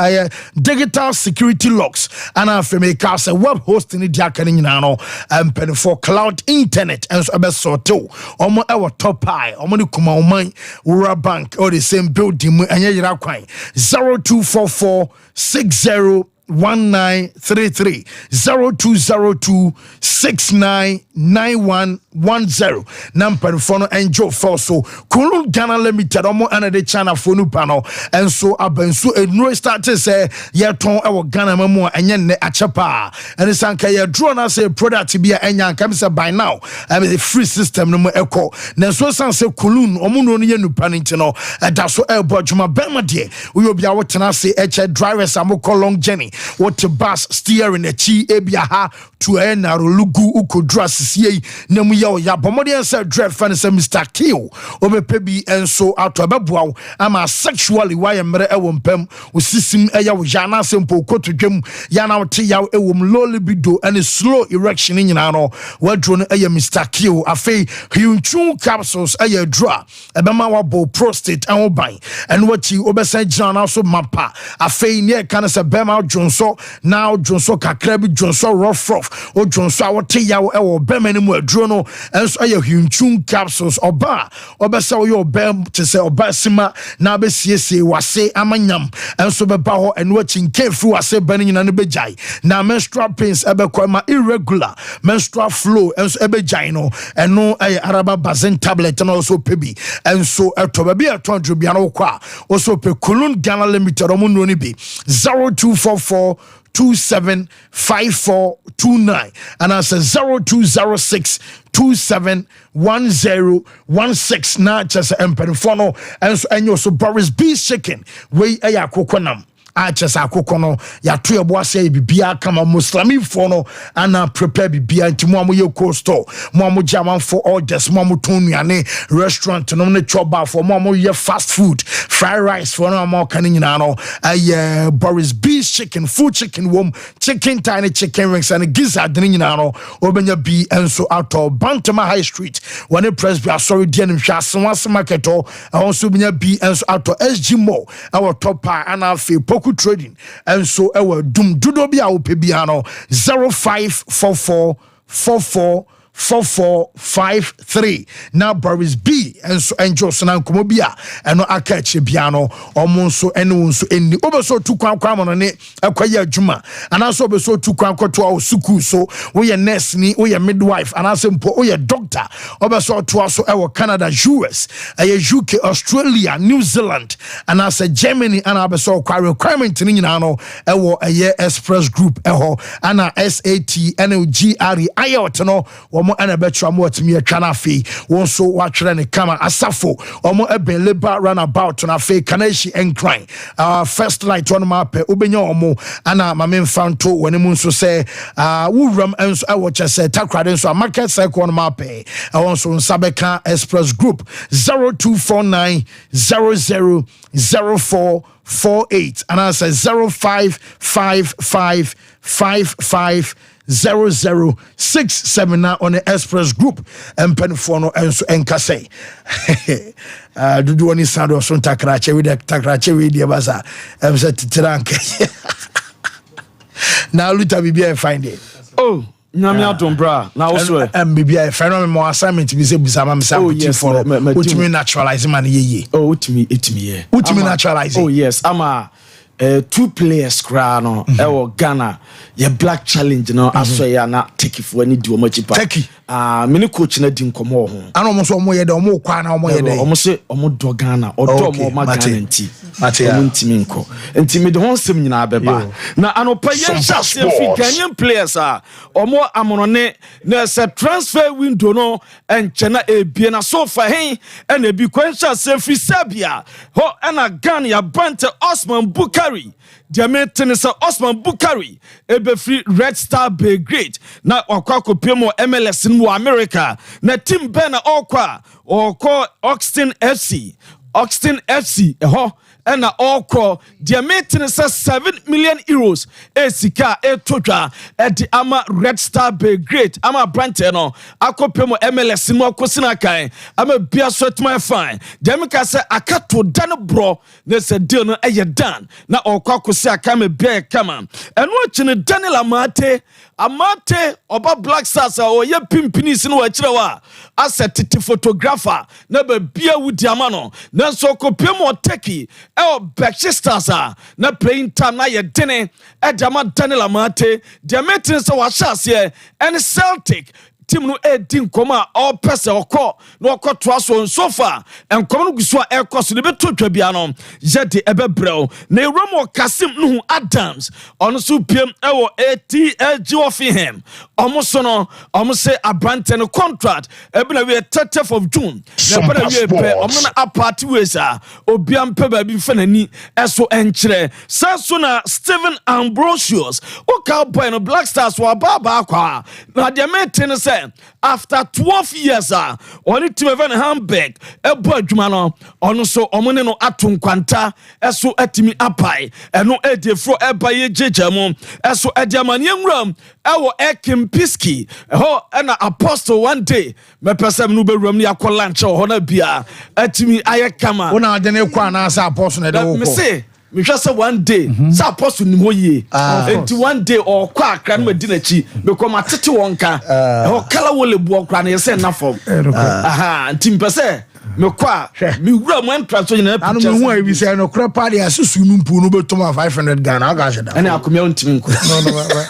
digital security locks and afeme ka say web hosting di akane nyina no empene for cloud internet and so be sorto omo ewo top high omo ni kuma oman Bank or the same building and yera kwan 0244 601933 0202 699110 number phone and Joe Fosso Kulun Ghana Limited omo another channel phone panel and so abenso enro start say ye ton e Ghana mamu enye ne achepa and sanka ye draw na say product be enya kam say by now the free system no mo echo na so san say Kulun omo no ye nupa nti no da so e bodjuma bema de we obi a wotena say drivers amoko long journey what the bus steering a chi ebia ha to na lugu ukodra sisie na mu ya bomode answer drive fan say Mr. Kill obepebi enso ato ababua ama sexually why emre ewo mpam osisim eya wo ya na sempo kotodwam ya na wote ya ewo low libido and slow erection nyina no wadro no eya Mr. Kill afei hyunchu capsules eya dra ebema wabo prostate an oban and what you obesa gina na so mapa afei ne kan say bema jonso now jonso kakra bi jonso rough o jonso awote ya ewo bema ni mu adro no enso aye hwinchun capsules oba obesa wo yo bem te se oba sima na be siesie wase amanyam enso beba ho eno achinke fru wase ban nyina no bejai na menstrual pains ebekwa ma irregular menstrual flow enso ebejai no eno aye araba bazen tablet na also pebi enso eto ba bia 200 bia no kwa also pe Kulun Ghana Limited omo no ni bi 0244 275429 and I say 0206 271016 na just empenfono and so Boris B chicken we aya kokonam achesa akokono ya to ebo ase bibia kama muslimi fo no ana prepare bibia ntimo amoye cold store mo amojaman for orders mo amotonuane restaurant no ne choba for mo amoye fast food fried rice for no mo kan nyina no Boris B chicken full chicken wom chicken tiny chicken wings and gizzard nyina no obenya bi enso ato Bantama High Street when Presby sorry dia nim hwasenwase market o also benya bi enso ato SG Mall our top and alfe Poku trading and so our doom dudo bia opebia no 0544444453 now Boris B and so enjoy na nkomobia eno akache bia no omonso eno nso eni obeso tu kwankwa mo ne akwaye adwuma anaso obeso tu kwankwa to a suku so we ye nurse ni we ye midwife anaso mpo we ye doctor obeso to aso ewo Canada US UK Australia New Zealand anaso Germany ana obeso kwa requirement ni nyina no ewo eye express group eho ana SAT NLGRE ayot no ana betra mo atimi atwa na fe won so watwere ne kama asafo omo eben labor runabout na fe kanashi encline first light on map obenya omo ana mame mfanto woni mu nso se wuram enso awoche se takrade nso market cycle on map won so nsabeka express group 0249 000448 and I say 0555550067 now on the express group and penfono and so enkase do one is sound of some takrache with the takrache with the baza and said trank now luta bibia find it
Nyame adom bra na wo so
bibia friend me mo assignment bi se busama me sam for ultimate naturalize man yeye
ultimate
naturalize
yes ama 2 players kra no e Ghana ye black challenge no aso ya na take for any di o machipa mini coach na di nkomo ho
ana mo so mo ye de mo kwa na mo ye de
mo se mo do Ghana odo mo ma Ghana nti mo ntimi nko nti me de ho nsem nyina beba na anopa ye chance fi Ghanaian players omo amonone na se transfer window no enche na ebie na so fa hen na ebi kwensha se fi Serbia ho na Ghana ya bante Osman Bukari Diamante sa Osman Bukari free Red Star Belgrade na wakwa kopemo MLS in America na team bena okwa Oxton FC eho na okwa Diamante sa 7 million euros esika etotwa edi ama Red Star Belgrade ama brante no akopemo MLS no akosina kan ama bia sotma fine Diamante sa akato dan bro na se deal no dan na okwa kosi aka me bia kama eno achine Daniel Amate oba Black Stars oye pimpini no akire wa asset photographer na ba bia wudi ama no na so kopemo Turkey Stars na playing time na ye dene edama Daniel Amate Diamante so wa shase and Celtic team no edin koma all person okọ no okọ toaso sofa enkom no guso ekoso ne beto twabia no yede ebebrel na Romo Kasim no Adams ono so piem ewo ATLG Offingham omo so no omo se abrante no contract ebina we 30th of June na bana we pe omo na apart wesa obiam pe ba bi fanani eso enkyere saso na Steven Ambrosius o cowboy no Black Stars wa baba kwa na Diamante no se after 12 years on it to even Hamburg ebo adwuma no ono so omone no atonkwanta eso atimi apai eno edefro eba ye jejamu eso ediamane nwuram ewo Ekimpiski ho na apostle one day me person no bewuram ne yakola nche ho na bia atimi ayekama
wona ade ne kwa na asa apostle na de wo
me say me hwɛ sɛ one day sɛ apostle nim hɔ yie enti one day ɔkɔ akra no madi n'akyi because matete wɔn ka ɛhɔ kala wole boɔ kora na yɛsɛ nna fam nti mpɛ sɛ mekɔ a mewura mu entrance so nyina
pictures ano mu ebi sɛ no kora party asusu no mpu no betoma 500 Ghana aka hye da
ɛne akomia ntimi nkɔ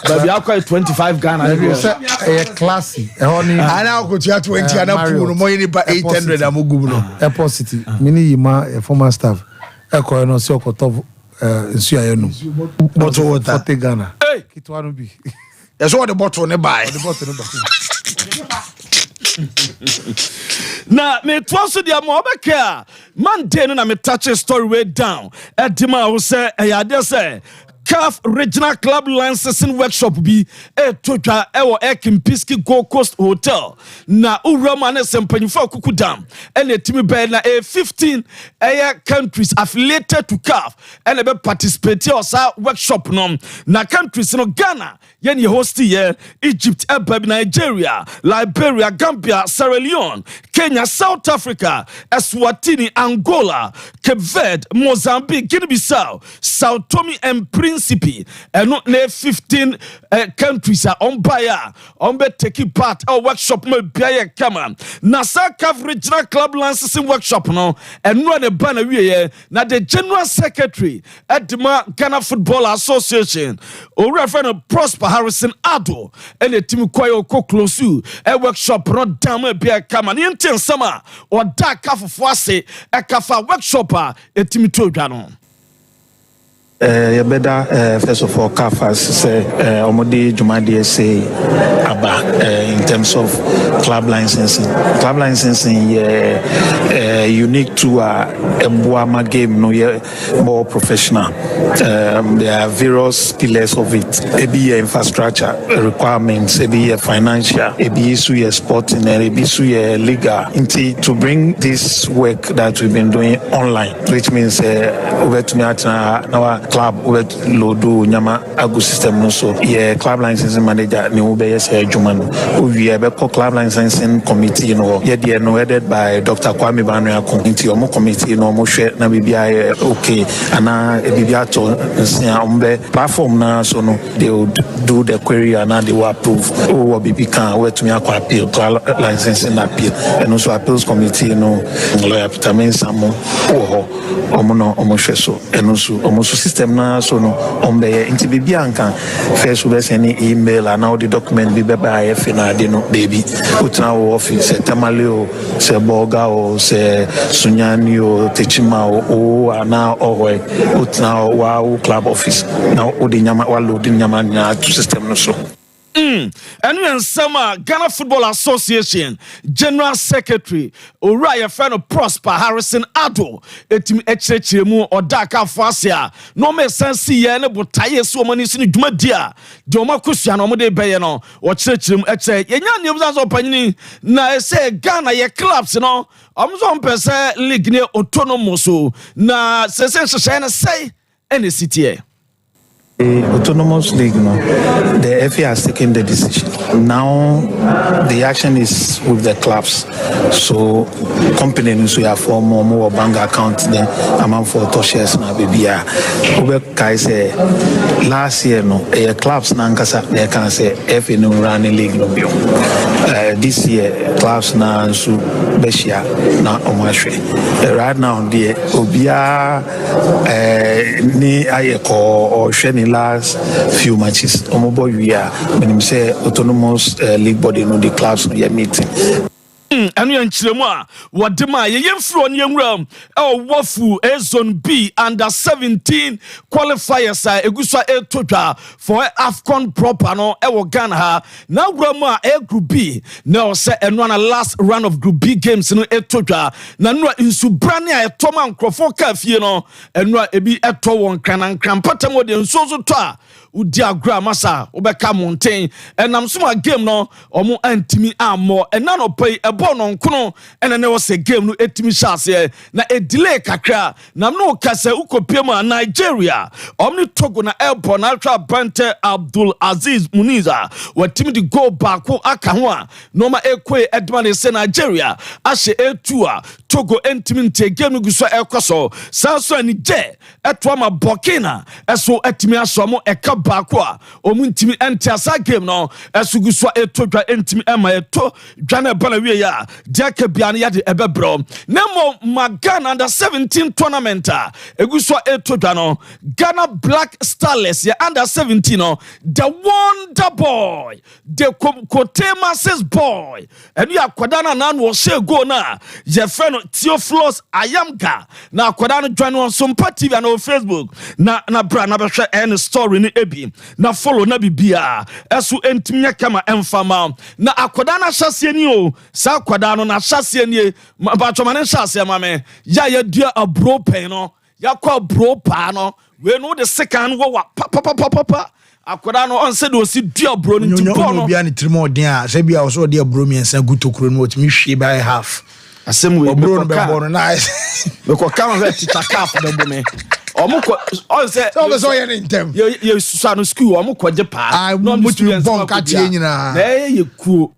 baby akɔ 25 Ghana
ɛyɛ classy ɛhɔ ni ana akotua 20 ana pu no mo yini ba 800 amogu no
Airport City mini yima former staff ɛkɔ no sɛ ɔkɔtɔ nsu ayenu
bottle water
40 Ghana kitwa no bi
ɛso the bottle ne buy
na me twaso dia mo obeka man day no na me touch a story way down edima wo say eyade say CAF Regional Club Licensing Workshop bi totwa ewo Ekimpiski Gold Coast Hotel na urama ne sempanyifo akukudam ene timi be na 15 countries affiliated to CAF ene be participate osa workshop no na countries no Ghana yen ye host ye Egypt, Nigeria, Liberia, Gambia, Sierra Leone, Kenya, South Africa, Eswatini, Angola, Cape Verde, Mozambique, Guinea-Bissau, Sao Tome and Principe, and not 15 countries are on buyer, on be taking part our workshop may be come on. Nasa CAF Regional Club Licensing Workshop no, and run a banner na the General Secretary at the Ghana Football Association, or Reverend Prosper Harrison Ado, and the team kwayo ko close a workshop not down be a come on in summer or dark half of wase a kafa workshop a team to Ghana.
First of all, CAF say Omodi Jumadi say Aba in terms of club licensing. Club licensing unique to a Mbuama game, no more professional. There are various pillars of it. Ebi infrastructure requirements, ebi financial, ebi issue sporting, ebi issue legal. To bring this work that we've been doing online, which means over to me at our club with Lodo Nyama Agu system no so club licensing manager ni ube say Juma no we have a club licensing committee no headed by Dr. Kwame Banua committee omo committee no mo hwe na bibia okay ana bibia to nsia ombe platform na so no they would do the query and they will approve or bibi can where to me akwa appeal club licensing appeal and also appeals committee no lawyer Peter Mensamo omo no omo hwe so and also omo system na so no ombe inti bibi anka first we send email and now the document be by if na de no baby utna office tamale o se boga o se sunyani o techima o ana owe utna wa club office now odi nyama wa load nyama nya to system no so
and when summer Ghana Football Association General Secretary Oriya friend Prosper Harrison Ado etim echirechiremu odaka fasia no me sense ye ne botaye so mani sini dwumadia de o makusua no mo de beye no o chirechiremu eche yenya nem so panyini na ese Ghana ye clubs no omzo mpese league ne autonomous na sese nhye na say ene city
autonomous league, no, the FA has taken the decision. Now the action is with the clubs. So companies we have for more bank account then amount for shares na BBA. Kai say last year no clubs na nkasa they can say FA no running league no bio. This year clubs na nsu beshia na omahwe. Right now the obia ni ayeko or sheni last few matches. Omobo we are when him say autonomous league body no the clubs no meeting.
Anu yanchiremu a wadema yeyemfro on yemram wafu zone B under 17 qualifiers eguswa etotwa for AFCON proper no Ghana ha na wuramu a group B na say eno na last round of group B games no etotwa na no insubrane a etoma nkrofo ka fie no eno ebi eto won kranan krampatam de nsoso to a udi agra masa obeka mountain enam so ma game no omo antimi ammo ena no pay ebo no nkono ena ne was game no etimi chance na e delay kakra nam no kasa ukopiem a Nigeria omni Togo na airport na ultra Bante Abdul Aziz Muniza watimi di go back aka ho a no ma ekwe edman se Nigeria ashe etua Togo entimi nte game no guso ekoso sanso ani je eto ma Burkina eso etimi aso mo eka back a omu ntimi ente asa game no eso guso eto dwa entimi ema eto dwa na bana wie ya diaka bia na yade ebebro nemo Magana under 17 tournament eguso eto dwa no Ghana Black Starlets ya under 17 no the wonder boy the Kotema's boy and ya kwadana na no she go na ye friend Theophilus Ayamga na kwadana join on Sompa TV na Facebook na bra na behwe any story ni ebi na follow na bibia esu entimnya kama emfama na akwadana hyase ni o sa akwadana na hyase ni ba choma ne hyase ma me ya ye dua abro pen no ya kwa bro pa no we know the second wa pa akoda no on said o si dua bro ni tipo no
bia ni trimo den a se bia o so de bro mi ensa gutokro no otimi hwe by half
asem we
bro no be bro nice
we ko come let teacher cap the bo me omukọ on say
so ye ntem
ye susa no school omukọ je pa
no mutu bon ka tie nyina
na ye ku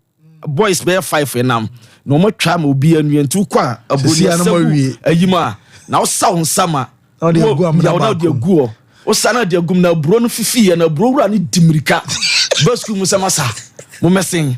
boys be 5 enam no mo twa ma obi anu entu kwa aboni asem ayima na o sa onsama
o de gu am na
de gu o sana de gum na bro no fifi na bro wura ni dimirika basku musama sa mo mesin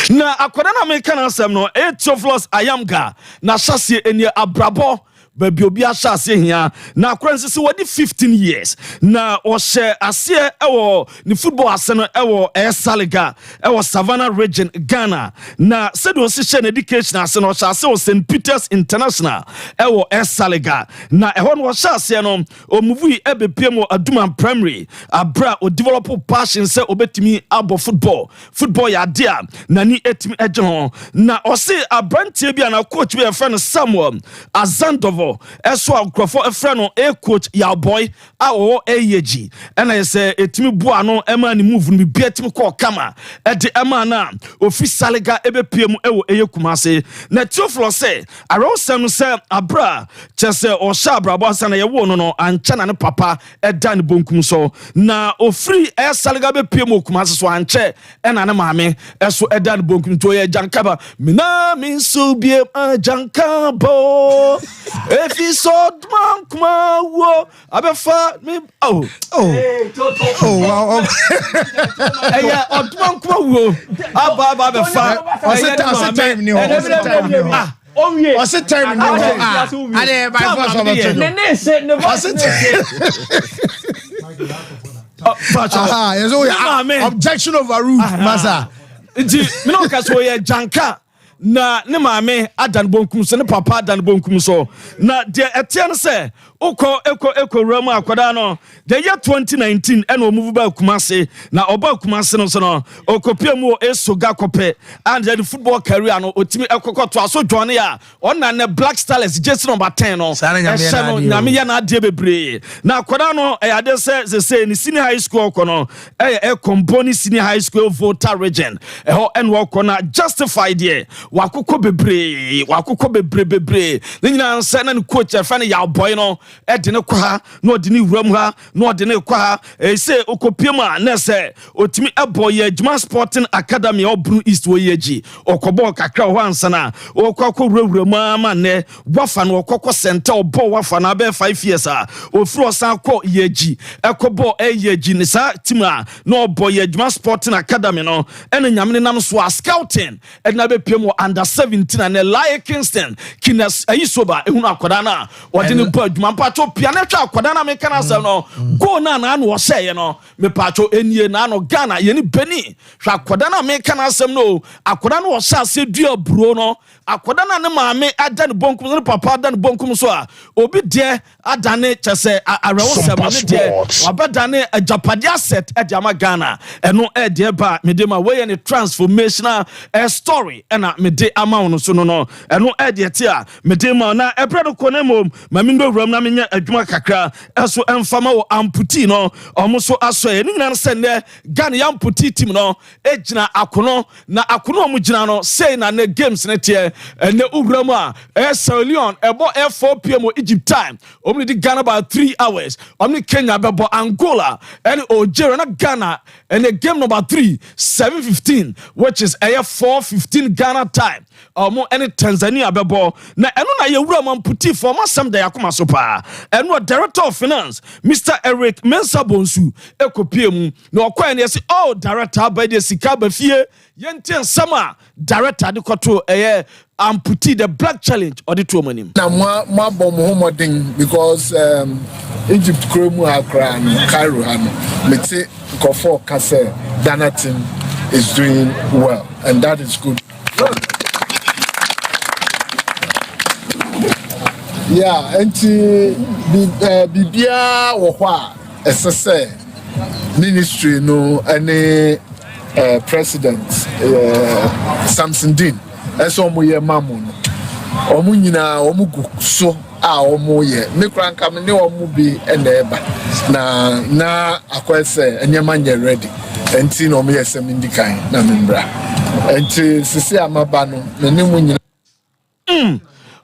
na akoda na me kana asem no Theophilus Ayamga na hyase eni abrabo baby obi ashase hia na akranse se wadi 15 years na o she ase ewo ni football ase no ewo Saliga ewo Savannah region Ghana na se do se share education ase no ase o St Peters International ewo Saliga na eho no ase no o move ebepiem aduma primary abra o develop passion se obetimi abo football ya dia na ni etimi eje ho na o se abrantie bia na coach be friend Samuel Azandovo eso akrofo efreno coach ya boy awo AEG ena say etimi bua no ema ni move no bi etimi call kama e de ema na officialiga ebepiem ewo Kumase na Theophilus say arosem say abra chese o sha abra bo sana ye wo no ancha na ne papa eda ne bonkum so na ofri saliga bepiem Kumase so anche ena ne maame eso eda ne bonkum to ye jankaba mina min so biem jankabo if you saw man kuma wo abefa me wow eya odman kuma wo aba abefa
o time ni o se time ni ade by force of objection overruled masa
nti me no ka so ye janka na ne maame adan bonkum so ne papa adan bonkum so na de etian se eko ramu akwada no the year 2019 ena o move ba Kumase na oba Kumase no so no okopiemu esoga kope and the football career no otimi ekokoto aso join ya ona ne Black Starlets jersey number 10 no nyame ya na ade bebre na akwada no ade se ni senior high school kono company senior high school voter region ho en wo kono justified there wakukọ bebre ne nyina nsa na ne coach afane ya boy no de ne kwa no de ne wuram ha no de ne kwa say okopiem a na say otimi ebo ye Juma Sporting Academy obru East Woyeji okobo kakra ho ansa na okokọ wuram ama ne wafa no okokọ center obo wafa na be 5 years a ofru osan kọ yeji ekobo yeji ne sa team a no obo ye Juma Sporting Academy no ene nyamne nam so scouting na be piem under 17 and Elia Kingston Kines Ayisoba ehunu akoda na odi ne bo adwuma mpacho pia na twa akoda na meka na asem no go na na wo hye no me pacho enie na no Ghana ye ni beni hwa akoda na meka na asem no akoda na wo hye ase dua bro no akoda na ne maame adan bonkum ne papa adan bonkum so a obi de adane chese arewo sema ne de wabadane ajapade asset ediama Ghana eno de ba me de ma we ne transformational story ena me de ama wono so no eno e de tie a me de ma na ebre no konemo ma me ndo wuram na me
no nya adwuma kakra eso emfama wo amputi no omo so aso e nyina se ne Ghana ya amputi team no ejina akono na akono omo gina no say na ne games ne tie ne ugramu a Sierra Leone ebo 4 p.m. Egypt time omo di Ghana about 3 hours omo Kenya bebo Angola and Algeria na Ghana and the game number 3 7:15 which is 4:15 Ghana time omo any Tanzania bebo na eno na ye wura man puti for masam da yakoma so pa eno director of finance Mr. Eric Mensa Bonsu ekopie mu na okwa ne say oh director by the sika ba fie yente sama director de koto amputi the black challenge or the two manim
na mo bom homoding because Egypt kromu akra no Cairo hano mete kofo kase Ghana team is doing well and that is good. Yeah, enti bibia wo ho a esese ministry no any president Samson Dean eso mo ye mamu no omu nyina omu guso a omu ye mekura nka me ne omu bi ena eba na akwese enyema nye ready enti no omu ye sem ndikan na membra enti sisi amaba no me ne mu nyina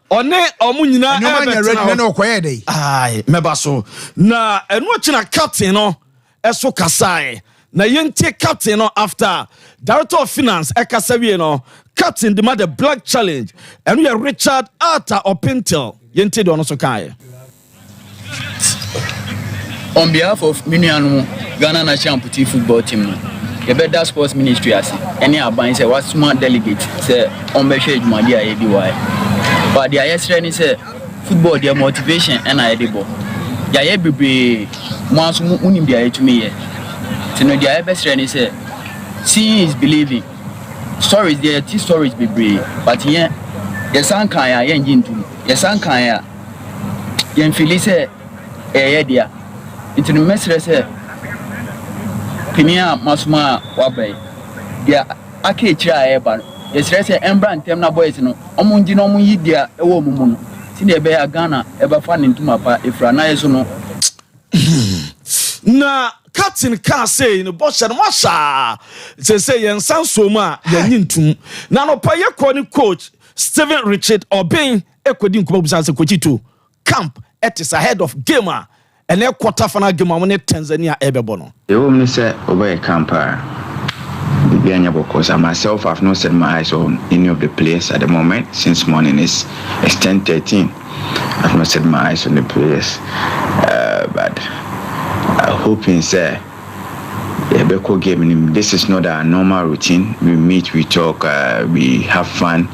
one omu nyina
ebe ready na okoye dey
ai meba so na enu china captain no eso kasai na yente captain no after director of finance ekasawie no captain demand the black challenge and we are Richard Arthur Opintel yente do no so kai.
On behalf of Minianu Ghana National Amputee Football Team the better sports ministry as any aban say what smart delegate say on be share jumadi ayedi why but the yesterday say football their motivation and ayedibo ya ye bebre mo aso unim dia etumi ye tino dia best ni say seeing is believing. Stories there, two stories be brave, but yeah, yes, Ankaya, yen jintu, yes, Ankaya, yen Felice, dear. Into the message, Pinia Masma Wabe, yeah, Aki Chia Eban, yes, Ressa Embran, Temna Boys, no, Omundino Yidia, a woman, Tinea Bear Ghana, ever fun into Mapa, if Ranaisuno.
Na captain can say no boss and washa say yen san so ma yen ntum na no pa ye coach Steven Richard Obin ekodi nkuba busa se coach to camp it is ahead of gamer and a quarter final game on Tanzania ebebo no
the woman say over camper because I myself have not set my eyes on any of the players at the moment since morning is 10:13. I've not set my eyes on the players but hoping say Beko game this is not our normal routine. We meet, we talk, we have fun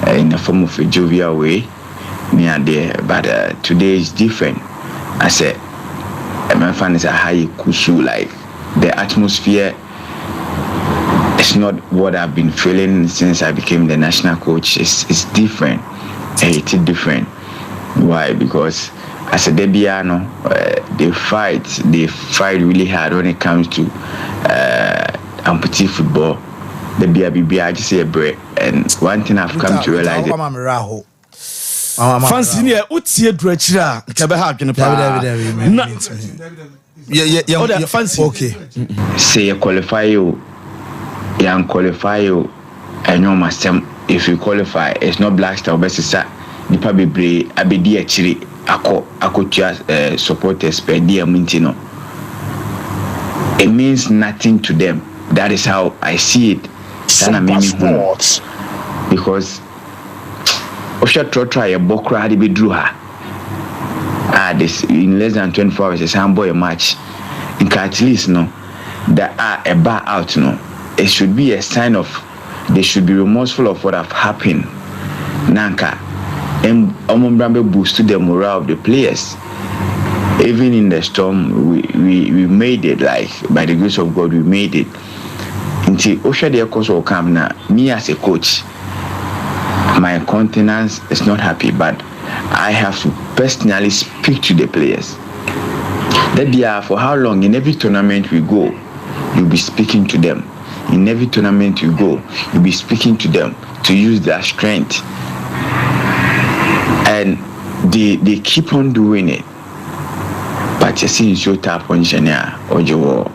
in a form of a jovial way near there, but today is different. I said my fun is a high kushu, like the atmosphere is not what I've been feeling since I became the national coach. It's different. It's different. Why? Because as a Debiano, they fight really hard when it comes to amputee football. The BBI, I just say a break. And one thing I've come to realize
fancy near Utia Dretcha, Kabahakin. Yeah, fancy.
Okay. Say you qualify you, qualify you, and you must if you qualify, it's not black star, but it's the probably abedi actually. Ako supporters per dia mintino. It means nothing to them. That is how I see it. Because Osha try a bokra hadi be drew her. This in less than 24 hours, it's a boy match. In at least no, there are a bar out no. It should be a sign of they should be remorseful of what have happened. Nanka. And Omombrame boosted the morale of the players. Even in the storm, we made it, like by the grace of God, we made it. Until Osha the course will come now. Me as a coach, my countenance is not happy, but I have to personally speak to the players. That they are for how long in every tournament we go, you'll be speaking to them. In every tournament you go, you'll be speaking to them to use their strength. And they keep on doing it. But you see, you tap on Shania or Joe.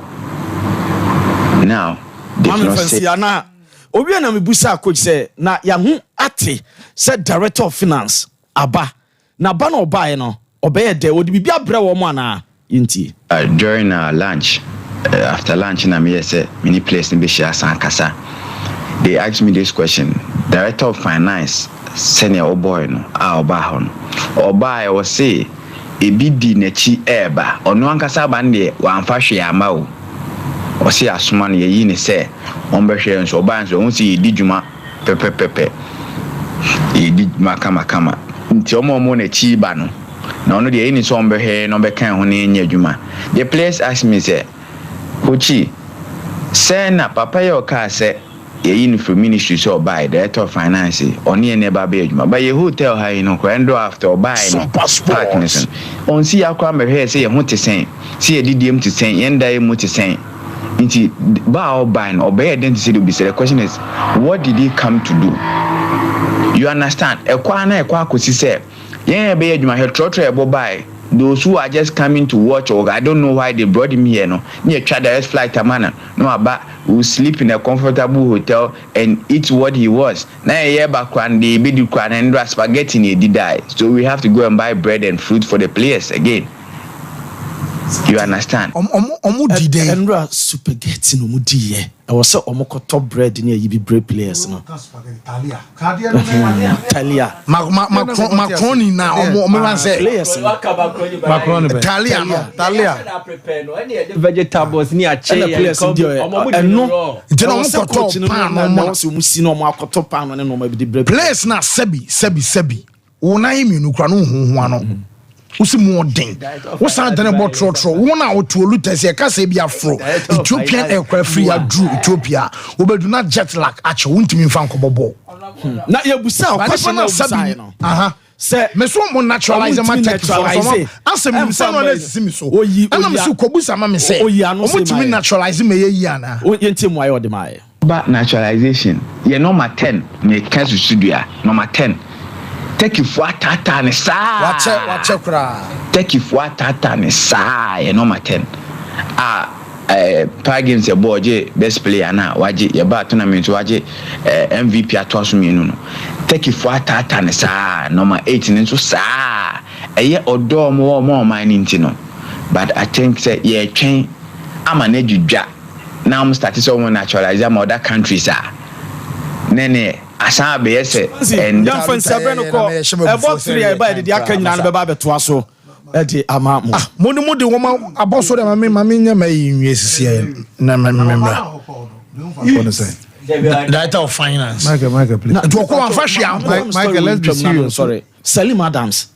Now, they cannot say.
Obi na mebusa coach say na ya hu ate said director of finance aba na ba no obae no obeye de odi bibia bre wo mo ana yinti
during our lunch after lunch na me say many place in be share sankasa. They asked me this question: director of finance senior boy no oba hon oba was say ebi di nachi eba ono ankasa ba ne wa amfa hwe ama o o se asoma ne yi ne se on be hwe nso oba nso on si di djuma pepepepe e di makama nti omo na chi ba no na ono de yi ne so on be hwe no be kan ho ne nya djuma. The place asked me say kochi say na papa yo ka say ye from ministry so buy director of finance on ye never be adwuma but ye hotel high no kwendo after buy no partners on see akwa me here say ye ho te sen see ye didiem te sen ye ndai mu te sen nti ba o buy no obey identity do be say the question is what did he come to do? You understand ekwa na ekwa akosi say ye be adwuma he trotro ebo buy those who are just coming to watch, or I don't know why they brought him here. No, near try direct flight to Mana. No, about who sleep in a comfortable hotel and eat what he was. Now a year back when they be the crown and spaghetti he did die. So we have to go and buy bread and fruit for the players again. You understand?
Endra spaghetti no mudi ye. I was so top bread in here. You be bread players no. Talia.
Macaroni now. Omo say
players.
Macaroni. Talia.
Vegetables ni ache.
Players in there. No.
Jeno mo koto pan no mo.
So mu si no mo akoto pan no no mo be bread.
Players na sebi. Wona himi no kra no huhu ano. Usi modern. Wosan dane bo tro wona otuolu tese ka se bia fro Ethiopian aircraft free adru Ethiopia obedu na jet lag ache wontimi mfa nkobobo
na ye busa question na busa no
say me so mo naturalize my tech for answer me say no let's see me so ana me so kobusa ma me say omutimi naturalize me ye ana
o yenti mo ayo de mai
ba naturalization ye number 10 me casu studio number 10 take you for tata ne sa
wache kra
take you for tata ne sa ye number 10 Pagins a boy best player na waje ye ba tournament waje MVP atoso menu no take you for tata ne sa number 8 nso sa eye odo mo man nti no but I think say ye twen ama na dwudwa now I'm starting so naturalize am other countries nene asan be yese
and dan fan sabe no ko e box 3 e ba de aka nyina no be ba beto aso e de ama mo
mo de woma aboso de mama nya mai nwie sisi na memra what say director of finance Michael please to ko am fashi am
Michael let's be serious sorry Salim Adams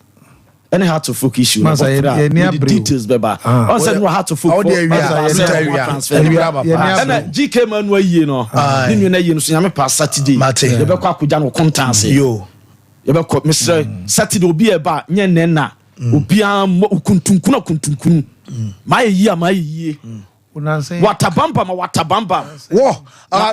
any how to focus issue the details beba on said no how to focus and GK man wa yie no ni na yie no so nyame pa Saturday ye be kwa akuja no contanse yo ye be ko Mr. Saturday obi e ba nye nena obi am kuntunkunu ma yie Watabamba
wo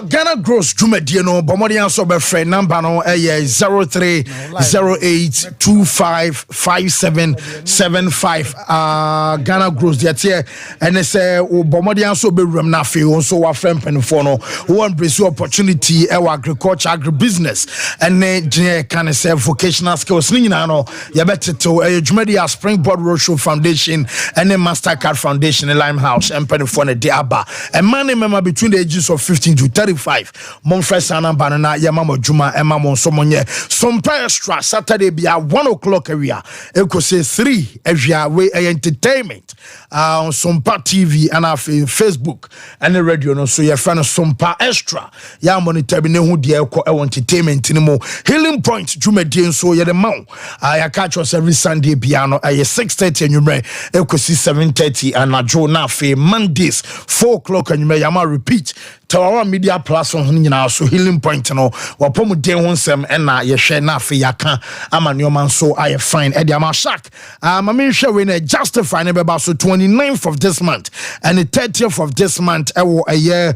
Ghana Gross Jumedie no bomodi anso be friend number no 0308255775 Ghana Gross tie ene say bomodi anso be rem na fe so wa friend penfo no one pursue opportunity e agriculture agribusiness ene je kan say vocational skills ni nyina no ye beteto Jumedie Springboard Roadshow Foundation ene Mastercard Foundation in Limehouse and penfo de aba a man member between the ages of 15 to 35 Monfresana banana yamama juma and mamon somonye Sompa extra Saturday be at 1 o'clock area echo say 3 area way entertainment on Sompa TV and our Facebook and the radio no so your friend Sompa extra ya monitor be who de entertainment anymore healing point Jumedie so ye the mount I catch us every Sunday piano 6:30 and you echo 7:30 and na Joe na fe Mondays 4 o'clock and you may yama repeat to our media platform so healing point no wapomu den ho nsem na ye hwe na afi yaka ama nneoma so aye fine e dia ma shark mama hwe we na justify na beba so 29th of this month and the 30th of this month e wo aye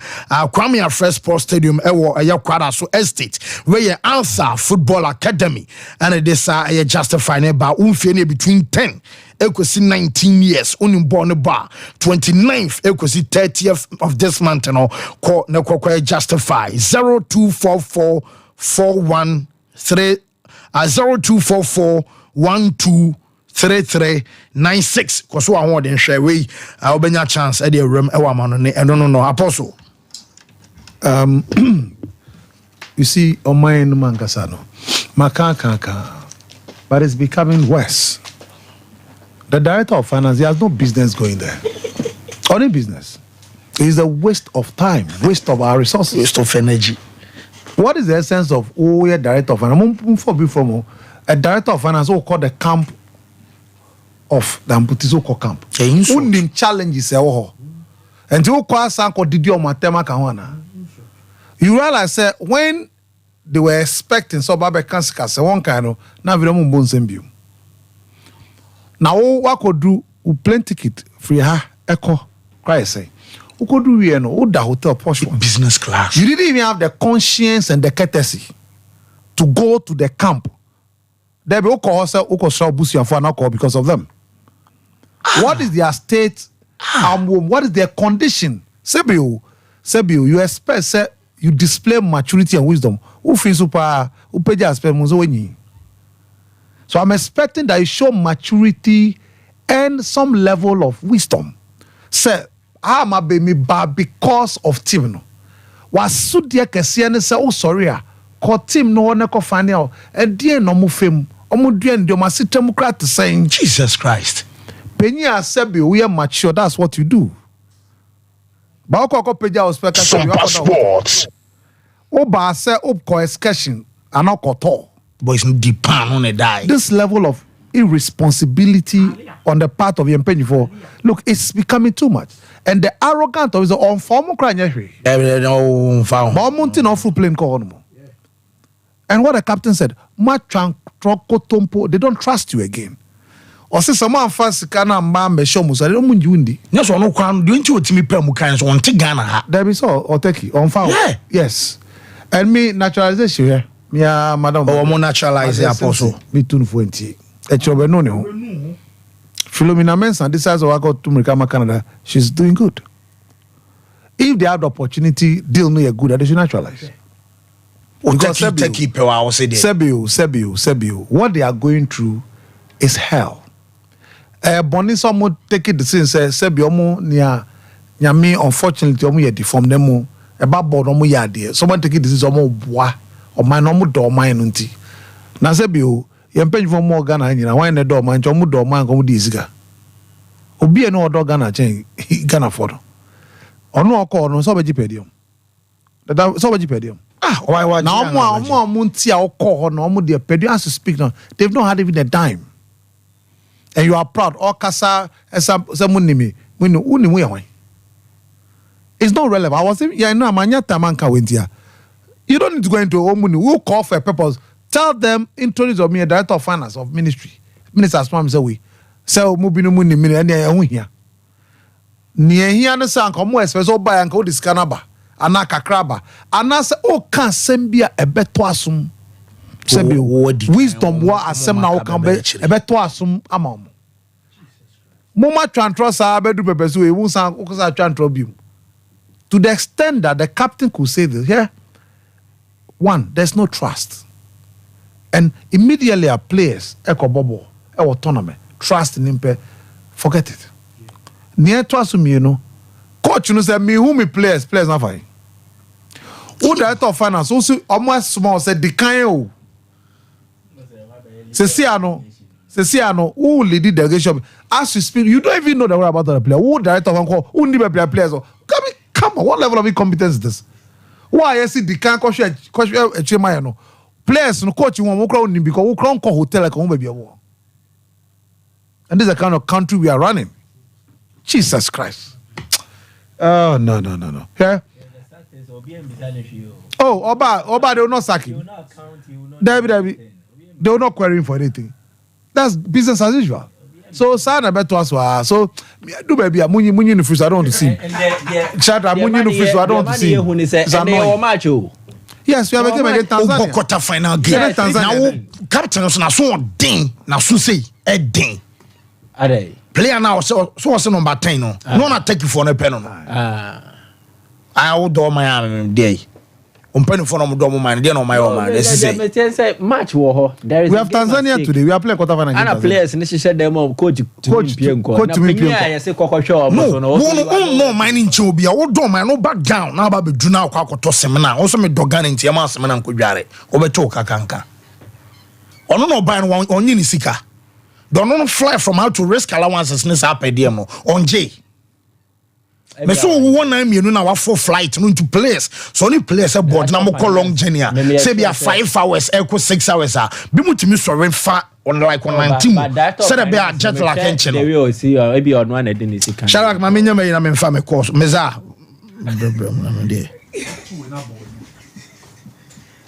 Kwame Afre Sports Stadium e wo aye kwara so estate where ye answer football academy and it is aye justify na ba umfie na between 10 ekosi 19 years unimborn bar 29th ekosi 30th of this month no ko na kokwa justify 0244 413 0244 123396 koso ahon den hwe we obenya chance e de room e wa ma no ne no apostle
you see on my mankasa no makaka but it's becoming worse. The director of finance, he has no business going there. Only business. It's a waste of time, waste of our resources,
waste of energy.
What is the essence of a director of finance? A director of finance who call the camp of the Amputiso camp. Who challenges and you call Sanko Didio Matema Kawana. You realize that when they were expecting so Babe Kansika, one kind of Navidamu Bonsembu. Now, what could do? We plane ticket free echo. Cry say, who could do we know the hotel posh
business class?
You didn't even have the conscience and the courtesy to go to the camp. There be because of them. What is their state? What is their condition? Sebiu, you expect say you display maturity and wisdom. Who feels super? Who pay just spend muzo. So I'm expecting that you show maturity and some level of wisdom. Say, I'm a baby because of team no. Was so dear Kasiane say, oh sorry, call team no one ko find out. And dear no mu fame, omu duan do masi democrat saying
Jesus Christ.
Penya Sebi, we are mature, that's what you do. Ba ko peja ospeka
Sompa Sports.
Oba say ko excursion anakoto.
Boys no depend on a die.
This level of irresponsibility on the part of Yempenifo, look, it's becoming too much. And the arrogant of the unformed crying. And what the captain said, they don't trust you again. Or say someone first can mambe show musa, they don't want you in the.
Yes, or no crown, don't you to me pemukan on Tigana?
There is all or take on foul. Yes. And me naturalization here. Yeah, madam.
Oh, more naturalized apostle.
Me too for 20. Philomena Mensah, this is what I got to Merikama, Canada. She's doing good. If they have the opportunity, deal me a good, they should naturalize. Sebiu. What they are going through is hell. Bonnie someone take it the sense Sebiu mo nia me unfortunately omo ye deform them mo about board omo ya there. Someone take it this is omo boa. O man no mu do man nti na se bi o ye mpany fo mo Ghana nyina wan ne do man cho mu do man ko mu di sika obi e no do Ghana chen Ghana for no ono okọ no so be jipedium that so be jipedium
why
na omo nti a okọ no omo de pedium as to speak now they've not had even a dime and you are proud all kasa esa munimi uni ya wan it's not relevant. I was yeah no amanya tamanka wentia. You don't need to go into Omuni. We'll call for a purpose. Tell them, introduce me a director of finance of ministry. Minister's mom say we. Say Mubino Muni and here. Near here and Sank, or more special buy and go this canaba. Anaka crabba. And I say, oh, can sembia a betwasum. Sebi wisdom wa asem na can be a betwasum amam. Moma trust our bedu pepesu, we won't sound Okosa Chantrobium. To the extent that the captain could say this, yeah. One, there's no trust. And immediately our players, Eko Bobo, our tournament, trust in him, forget it. Near trust me, you know. Coach, you know, say me who me players not fine. Who director of finance, also almost small, said the kind. Ceciano, who lead the delegation? As you speak, you don't even know the word about the player. Who director of finance, who need to players? Come on, what level of incompetence is this? Why I see the can question no players no coach won crowd because we crown hotel like baby. And this is the kind of country we are running. Jesus Christ. Oh no. Yeah. Oh, Oba, they will not sack him. Debbie, they will not query him for anything. That's business as usual. So, Sana better as well. So, do baby, Muni in the freezer. I don't want to see. Chatra, Muni in the freezer. I don't want to see. It's annoying. Yes, we have a game against Tanzania.
Quarter final game. Now, captain is na so ding, na so say a ding. Player now so what's number 10 no. No na take you for no pen no. I will do my day. Penny for no do my day no my man. This is
say match wo there is
we have Tanzania today. We are playing quarter final.
And players ni she said them coach
to me
I say kokosho
no mining chi obi a wo do my no back down na ba be du na akwa akoto semina. Also me dogan ntia ma semina nkodware. Obeto kakanka. Ono no buy no onye ni sika. Don't no fly from how to risk allowances ni sa pedie mo. Onje. Me so one na mienu na wa for flight no into place. So any place aboard na mo call long journey. Say be a 5 hours, equal 6 hours. Be mutimi so fa on like on 19. Say be a jet lag engine.
They will see maybe on one edin sika.
Shalak ma menya me na me fa me course. Meza.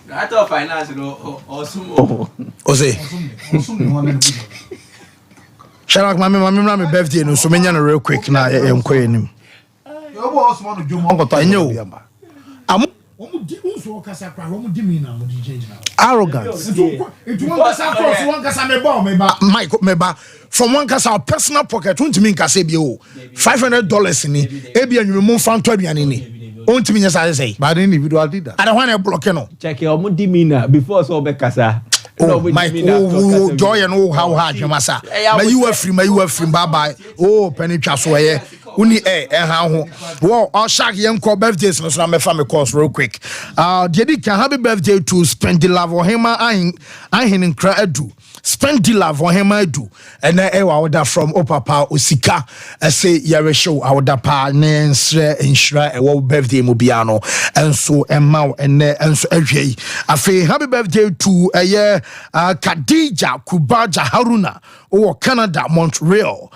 That of finance no osumo.
Ose. Shalak ma me birthday no so menya no real quick na enko enim. Arrogance. From one casa personal pocket, don't mean Casabio $500 in it. Ebi and you remove from 20 and in it. Don't mean as I say, but individual did that. I don't want to block no.
Check your demeanor before so be casa.
Oh, my joy and oh, how hard you must. May you were free, bye bye. Oh, penny chasway. Uni how well I'll shag young call birthdays no my family course real quick. Dedi can happy birthday to spend the love for him I in cry do. Spend the love for him I do. And then I would from Opapa Osika say yare show I would pa insure a world birthday mobiano and so Emma and so I feel happy birthday to a year Khadija Kubaja Haruna or Canada Montreal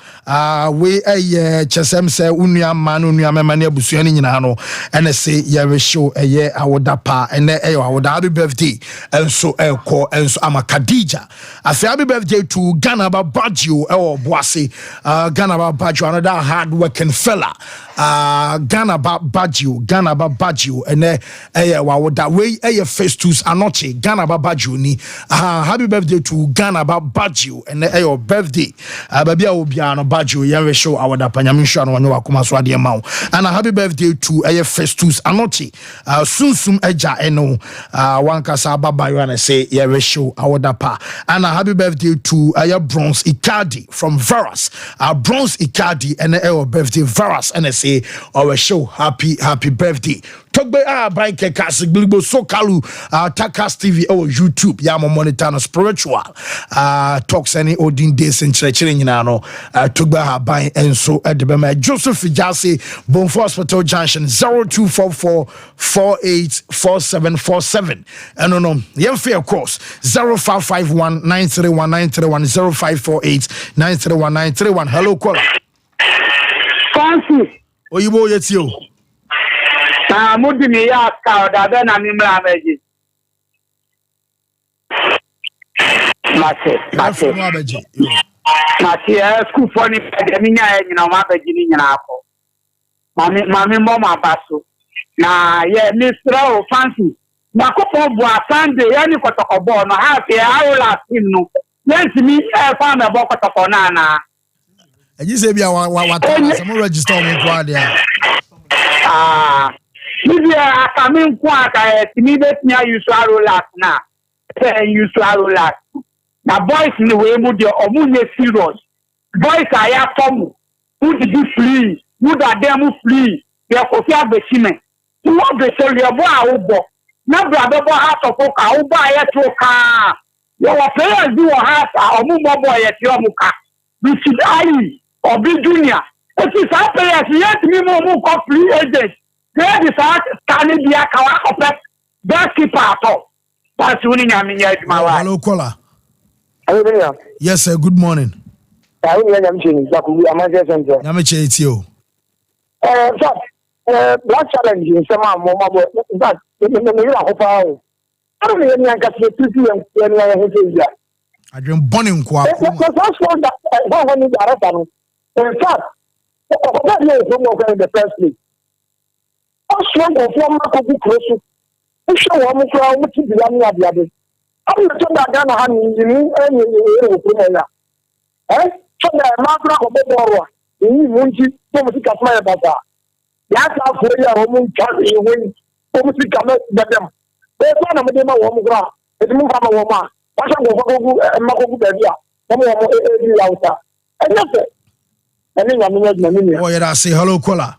we a chesem say unia manu unia memane abusuani nyina no and say yare show a year I would pa and I would happy birthday and so elko and so I'm a Khadija I say happy birthday to Ghana Babajo or Boise Ghana Babajo another hard working fella Ghana Babajo and wa would that way Festus Anoche Ghana Babajo ni happy birthday to Ghana Babajo and birthday baby obiano Bajo yare show our da panyamisho no wa kuma so ade ma and happy birthday to Festus Anoche sunsum eja eno wankasa babayo and say yare show our da pa and happy birthday to Bronze Icardi from Varas Bronze Icardi and birthday Varas and say our show happy birthday Togbe by Kekasi Bilbo Sokalu Takas TV or YouTube Yama monitor no spiritual talks any Odin days in church in Nano Togbe by and so at the Bema Joseph Jase Bonfort Hospital Junction 0244 484747 and no yeah fair course 0551 931 931 0548 931 931 hello caller
Fancy
Oyibo yetio
Mudimi ya kauda bena mimra meji. Mate. Mate school for ni minya nyina ma beji ni nyina akọ. Mami mama baso. Na ye Mr. O Fancy. Na kopo bu asande ye ni kotokobo no ha fe aula team no. Yes mi e fa me bo kotoko na.
Eji se bia wa some register on kwa dia.
Media coming quite immediate near you swallow last now. You swallow last. Now, boys in the way, would your own serious. Boys are ya from who did you flee? Who are them who flee? They are Kosia Beshime. Who want to tell your boy? Now, brother, out of Oka, who buy a troca. Your players do a half or move boy at your muka. We should I or be junior. It is our players yet me more free agents. There is a standing the account best keeper at all. That's winning. I mean,
hello, caller. Yes, sir. Good morning.
black challenge in some more that the hope. I don't know any can
I dream burning qua.
That's one that one is the in fact, that is in the first place. I'm strong of one market close. I'm sure I'm going to be on the other. I'm not sure that Ghana had any eh? So the Margaret of the Borough, you won't see so much as my brother. That's how for your home carry win. Almost become them. There's one of them a woman. It's move on a woman. What's a Mako Baby? Some of them are outside. And that's it. I mean,
oh, yeah, I say hello, Kola.